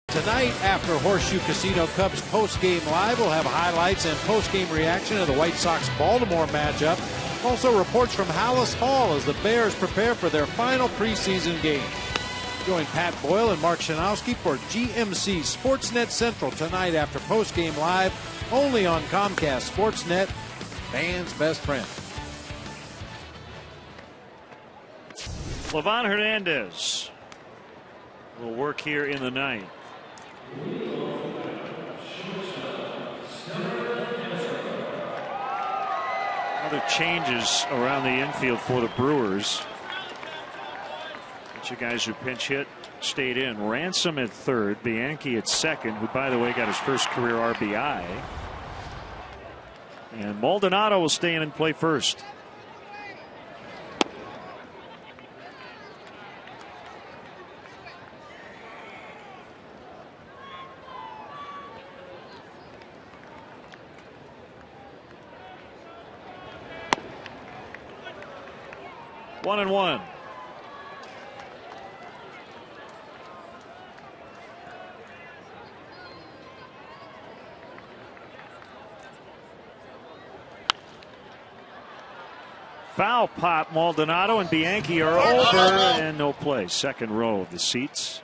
Tonight, after Horseshoe Casino Cubs post-game live, we'll have highlights and post-game reaction of the White Sox-Baltimore matchup. Also reports from Hallis Hall as the Bears prepare for their final preseason game. Join Pat Boyle and Mark Shanowski for GMC Sportsnet Central tonight after post-game live, only on Comcast Sportsnet, fans' best friend. Livan Hernandez will work here in the ninth. Other changes around the infield for the Brewers. Bunch of guys who pinch hit stayed in. Ransom at third, Bianchi at second, who by the way got his first career RBI. And Maldonado will stay in and play first. One and one. Foul pop. Maldonado and Bianchi are over and no play. Second row of the seats.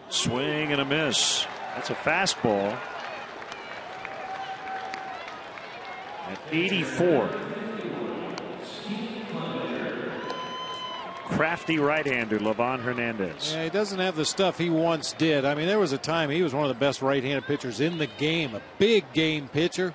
Swing and a miss. That's a fastball. At 84. crafty right-hander, Livan Hernandez. Yeah, he doesn't have the stuff he once did. I mean, there was a time he was one of the best right-handed pitchers in the game, a big game pitcher.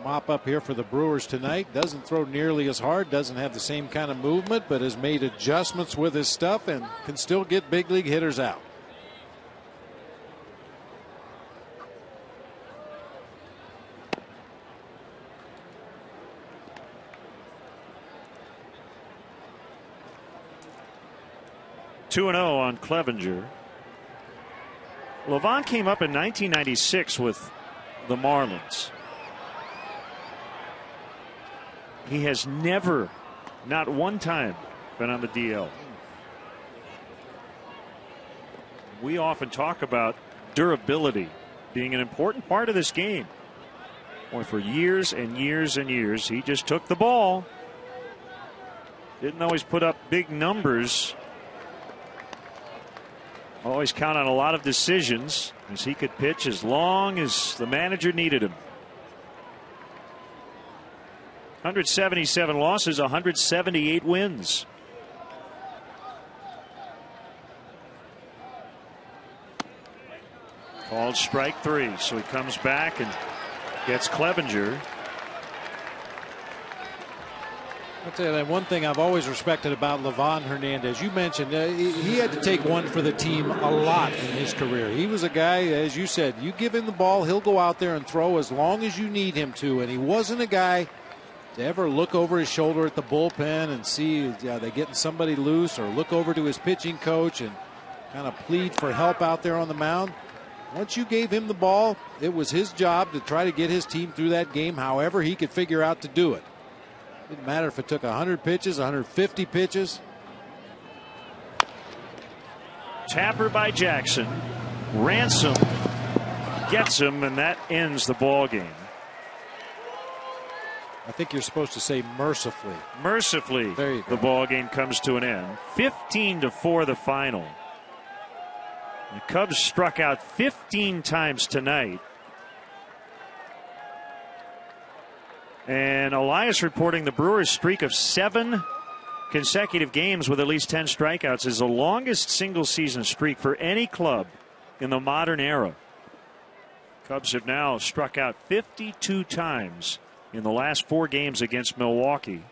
Mop up here for the Brewers tonight. Doesn't throw nearly as hard, doesn't have the same kind of movement, but has made adjustments with his stuff and can still get big league hitters out. Two 2-0 on Clevenger. Livan came up in 1996 with the Marlins. He has never, not one time, been on the DL. We often talk about durability being an important part of this game. Boy, for years and years and years, he just took the ball. Didn't always put up big numbers. Always count on a lot of decisions, as he could pitch as long as the manager needed him. 177 losses, 178 wins. Called strike 3, so he comes back and gets Clevenger. I'll tell you that one thing I've always respected about Livan Hernandez. You mentioned he had to take one for the team a lot in his career. He was a guy, as you said, you give him the ball, he'll go out there and throw as long as you need him to. And he wasn't a guy to ever look over his shoulder at the bullpen and see they're getting somebody loose, or look over to his pitching coach and kind of plead for help out there on the mound. Once you gave him the ball, it was his job to try to get his team through that game however he could figure out to do it. Didn't matter if it took 100 pitches, 150 pitches. Tapper by Jackson. Ransom gets him, and that ends the ball game. I think you're supposed to say mercifully. Mercifully, the ball game comes to an end. 15-4 the final. The Cubs struck out 15 times tonight. And Elias reporting the Brewers' streak of 7 consecutive games with at least 10 strikeouts is the longest single-season streak for any club in the modern era. Cubs have now struck out 52 times in the last 4 games against Milwaukee.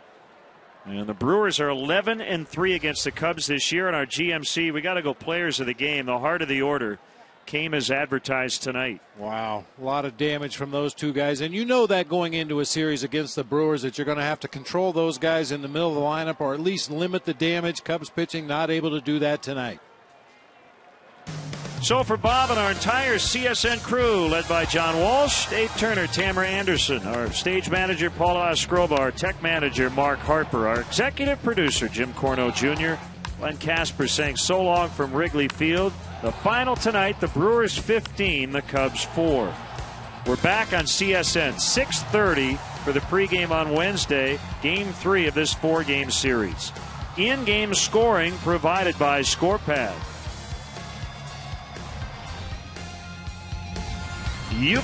And the Brewers are 11-3 against the Cubs this year. In our GMC, we got to go players of the game. The heart of the order came as advertised tonight. Wow, a lot of damage from those two guys. And you know that going into a series against the Brewers, that you're going to have to control those guys in the middle of the lineup, or at least limit the damage. Cubs pitching not able to do that tonight. So for Bob and our entire CSN crew, led by John Walsh, Dave Turner, Tamara Anderson, our stage manager Paula Oscroba, our tech manager Mark Harper, our executive producer Jim Corno Jr., Glenn Casper saying so long from Wrigley Field. The final tonight, the Brewers 15, the Cubs 4. We're back on CSN 6:30 for the pregame on Wednesday, Game 3 of this 4-game series. In-game scoring provided by ScorePad. You